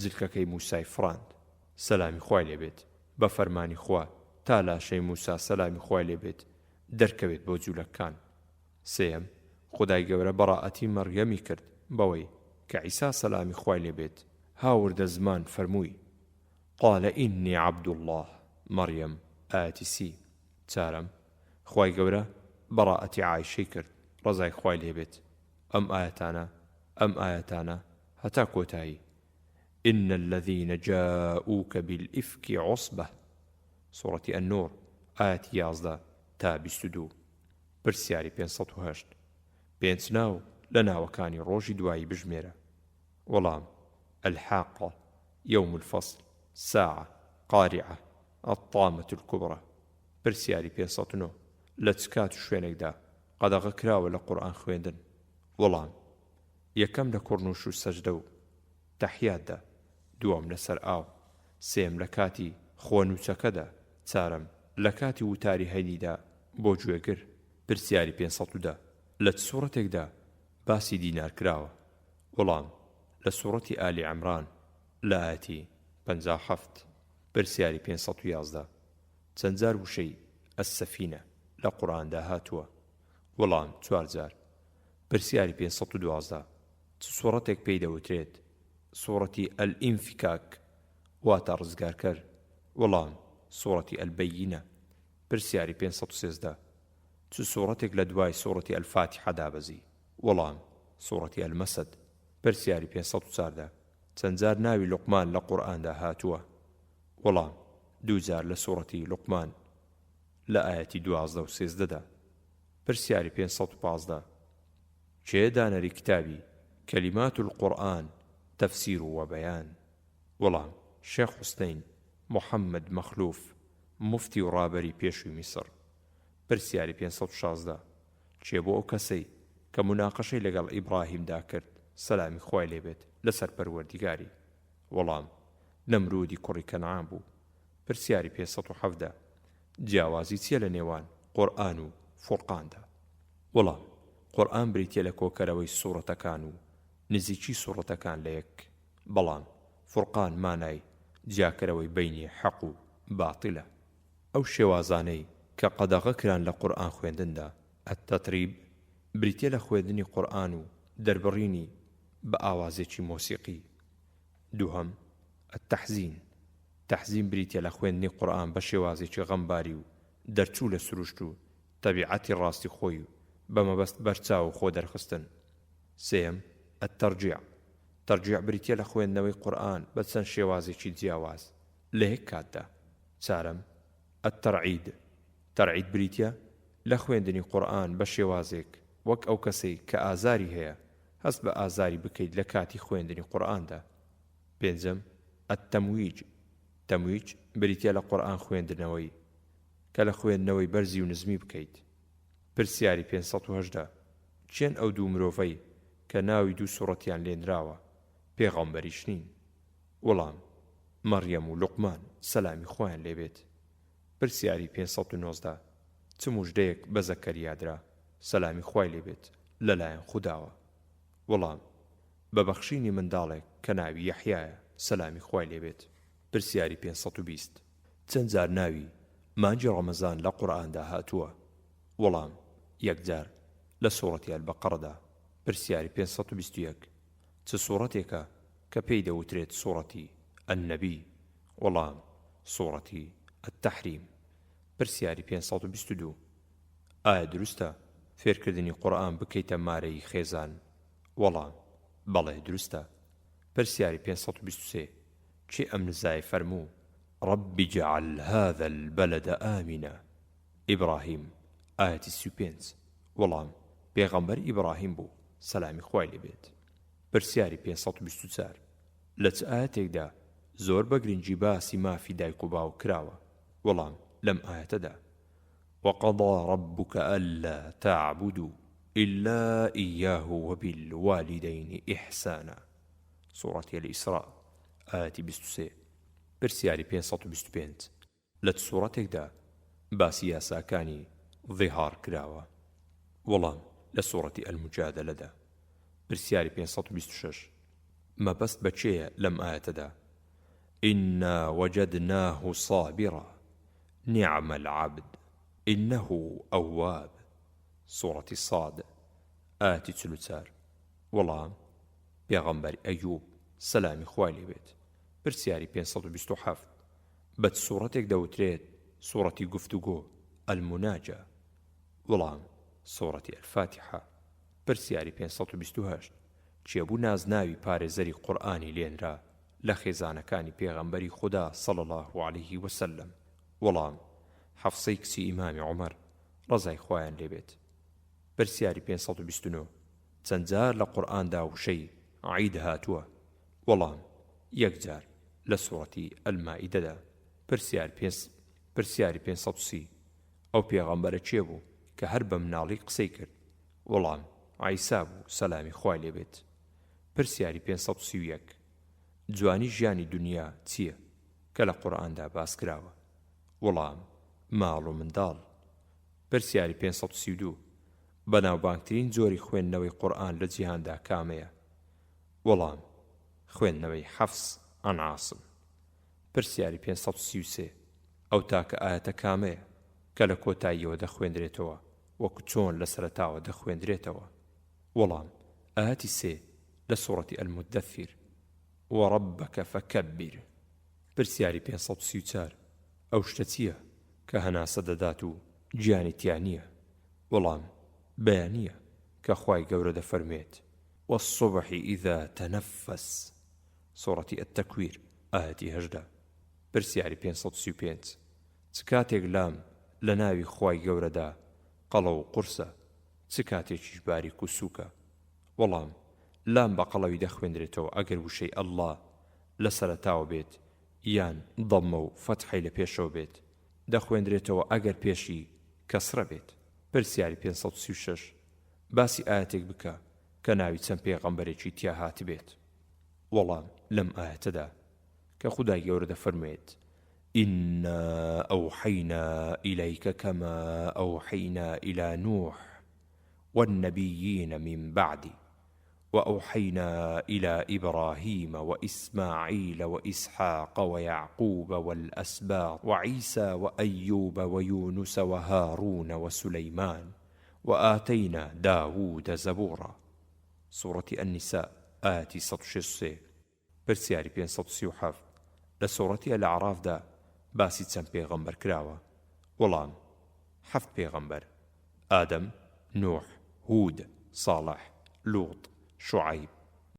جلکەکەی موسای فڕاند سەلامی خوای لێبێت بە فەرمانی خوا تا لاشەی موسا سەلامی خوای لێبێت دەرکەوێت بۆ جوولەکان. سێم خودای گەورە بەڕائەتی مەڕیەمی کرد بەوەی کە عیسا سەلامی خوای لێبێت هاوردە زمان فەرمووی قال إني عبد الله مەڕیەم ئاەتی 30. چارەم خوای گەورە بەڕائەتی عایشەی کرد ڕەزای خوای لێبێت ئەم ئاەتانە هەتا کۆتایی إن الذين جاءوك بالإفك عصبة سوورەتی ئەننۆر ئاەتی 11 تا 22. پرسیاری 508 پێنج ناو لە ناوەکانی ڕۆژی دوایی بژمێرە. وەڵام الحاقة يوم الفصل ساعة قارعة الطامة الكبرى. پرسیاری 509 لە چ کات و شوێنێکدا قەدەغە کراوە لە قورئان خوێندن؟ وەڵام یەکەم لە کوڕنووش و سەجدە و تەحیاتدا، دووەم لەسەر ئاو، سێم لە کاتی خۆنووچەکەدا، چارەم لە کاتی وتاری هەیدیدا بۆ گوێگر. پرسیاری 510 لە چ سوورەتێکدا باسی دینار کراوە؟ وەڵام لە سوورەتی ئالی عەمران لە ئاەتی 57. پرسیاری 511 چەند جار وشەی ئەسسەفینە لە قورئاندا هاتووە؟ وەڵام 4 جار. پرسیاری 512 چ سوورەتێک پێی دەوترێت سوورەتی ئەلئینفیکاک واتە ڕزگارکەر؟ وەڵام سوورەتی ئەلبەیینە. پرسیاری 513 چ سوورەتێک لە دوای سوورەتی ئەلفاتحە دابەزی؟ وەڵام سوورەتی ئەلمەسەد. پرسیاری 514 چەند جار ناوی لوقمان لە قورئاندا هاتووە؟ وەڵام 2 جار لە سوورەتی لوقمان لە ئاەتی 12 و 13دا. پرسیاری 515 چێ دانەری کتابی کەلیمات القورئان تەفسیر و بەیان؟ وەڵام شێخ حوسنین محەممەد مەخلوف مفتی و ڕابەری پێشووی میسر. پرسیاری 516 چێ بۆ ئەو کەسەی کە مناقەشەی لەگەڵ ئیبراهیمدا کرد سەلامی خوای لێبێت لەسەر پەروەردیگاری؟ وەڵام نەمرودی کوڕی کەنعان بوو. پرسیاری 517 جیاوازی چیە لە نێوان قورئان و فورقاندا؟ وەڵام قورئان بریتیە لە کۆکەرەوەی سوورەتەکان و نزیکی سوورەتەکان لە یەک، بەڵام فورقان مانای جیاکەرەوەی بینی حەق و باتیلە. ئەو شێوازانەی کە قەدەغە کران لە قورئان خوێندندا ئەتەتریب بریتیە لە خوێندنی قورئان و دەربڕینی بە ئاوازێکی مۆسیقی. دووهەم التەحزین تەحزین بریتیە لە خوێندنی قورئان بە شێوازێکی غەمباری و دەرچوو لە سروشت و تەبیعەتی ڕاستی خۆی و بەمەبەست بەرچاو و خۆ دەرخستن. سێم التەرجیع تەرجیع بریتیە لە خوێندنەوەی قورئان بە چەند شێوازێکی جیاواز لە یەک کاتدا. چارەم، التەرعید. تەرعید بریتیە لە خوێندنی قورئان بە شێوازێک وەک ئەو کەسەی کە ئازاری هەیە هەست بە ئازاری بکەیت لە کاتی خوێندنی قورئاندا. پێنجەم، التەمویج. تەمویج بریتیە لە قورئان خوێندنەوەی کە لە خوێندنەوەی بەرزی و نزمی بکەیت. پرسیاری 518 چێن ئەو دوو مرۆڤەی کە ناوی دوو سوڕەتیان لێنراوە پێغەمبەریش نین؟ وەڵام، مەڕیەم و لوقمان سەلامی خۆیان لێبێت. پرسیاری 519 چ موژدەیەک بە زەکەریادرا سەلامی خوای لێبێت لەلایەن خوداوە؟ وەڵام، بە بەخشینی منداڵێک کە ناوی یەحیایە سەلامی خوای لێبێت. پرسیاری 520 چەند جار ناوی مانجی ڕەمەزان لە قورئاندا هاتووە؟ وەڵام، یەکجار لە سوڕەتی ئەلبەقەرەدا. پرسیاری 521 چ سوڕەتێکە کە پێی دەوترێت سوڕەتی ئەننەبی؟ وەڵام، سوڕەتی التەحریم. پرسیاری 522 ئایا دروستە فێرکردنی قورئان بکەیتە مارەی خێزان؟ وەڵام، بەڵێ دروستە. پرسیاری 523 چی ئەم نزای فەرموو رب اجعل هذا البلد آمنا؟ ئیبراهیم ئاەتی 35. وەڵام، پێغەمبەر ئیبراهیم بوو سەلامی خوای لێبێت. پرسیاری 524 لە چ ئاەتێکدا زۆر بە گرنگی باسی مافی دایک و باوک کراوە؟ وەڵام، لەم ئاەتەدا وقضى ربك ألا تعبدوا إلا إياه وبالوالدين إحسانا. سورة الإسراء آية 23. پرسیاری 525 لە سوورەتێکدا باسی یاساکانی ظیهار کراوە؟ وەڵام، لە سوورەتی ئەلموجادەلەدا. پرسیاری 526 مەبەست بەچێیە لەم ئاەتەدا؟ إنا وجدناه صابرا نعم العبد إنه أواب. سورة الصاد آية 44. وەڵام، پێغەمبەر ئەیوب سەلامی خوای لێبێت. پرسیاری 527 بەت سوورەتێک دەوترێت سوورەتی گفتوگۆ ئەلموناجە؟ وەڵام، سوورەتی ئەلفاتحە. پرسیاری 528 چێبوو نازناوی پارێزەری قورئانی لێنرا لە خێزانەکانی پێغەمبەری خودا صلی الله عليه وسلم؟ وەڵام، حەفسەی کچی ئیمامی عومەر ڕەزای خۆیان لێبێت. پرسیاری 529 چەند جار لە قورئاندا وشەی عید هاتووە؟ وەڵام، یەکجار لە سوورەتی ئەلمائیدەدا. پرسیاری 530 ئەو پێغەمبەرە چێ بوو کە هەر بە مناڵی قسەی کرد؟ وەڵام، عیسا بوو سەلامی خوای لێبێت. پرسیاری 531 جوانی ژیانی دنیا چییە کە لە قورئاندا باس کراوە؟ وەڵام، ماڵ و منداڵ. پرسیاری 532 بەناوبانگترین جۆری خوێندنەوەی قورئان لە جیهاندا کامەیە؟ وەڵام، خوێندنەوەی حەفس ئەن عاصم. پرسیاری 533 ئەو تاکە ئاەتە کامەیە کە لە کۆتاییەوە دەخوێندرێتەوە وەکو چۆن لە سەرەتاوە دەخوێندرێتەوە؟ وەڵام، ئاەتی 3 لە سوورەتی ئەلمودەثیر وەڕەبەکە فەکەبیر. پرسیاری 534 ئەو شتە چییە کە هەناسە دەدات و گیانی تیا نییە؟ وەڵام، بەیانیە کە خوای گەورە دەفەرمێت والصبح إذا تنفس. سوورەتی التەکویر ئاەتی 18. پرسیاری 535 چ کاتێک لام لە ناوی خوای گەورەدا قەڵە و قورسە چ کاتێکیش باریک و سووکە؟ وەڵام، لام بە قەڵەوی دەخوێندرێتەوە ئەگەر وشەی ئەڵڵا لە سەرەتاوە بێت یان ضەممە و فەتحەی لە پێشەوە بێت دەخوێندرێتەوە ئەگەر پێشی کەسرە بێت. پرسیاری 536 باسی ئاەتێک بکە کە ناوی چەند پێغەمبەرێکی تیا هاتی بێت؟ وەڵام، لەم ئاەتەدا کە خودای گەورە دەفەرمێت إنا أوحينا إليك كما أوحينا إلى نوح والنبيين من بعدي وأوحينا إلى إبراهيم وإسماعيل وإسحاق ويعقوب والأسباط وعيسى وأيوب ويونس وهارون وسليمان وآتينا داود زبورا. سورة النساء آية 106. پرسیاری 537 لە سوورەتی الأعرافدا باسی چەند پێغەمبەر کراوە؟ وەڵام، 7 پێغەمبەر: ئادەم، نوح، هود، صالح، لوط، شعیب،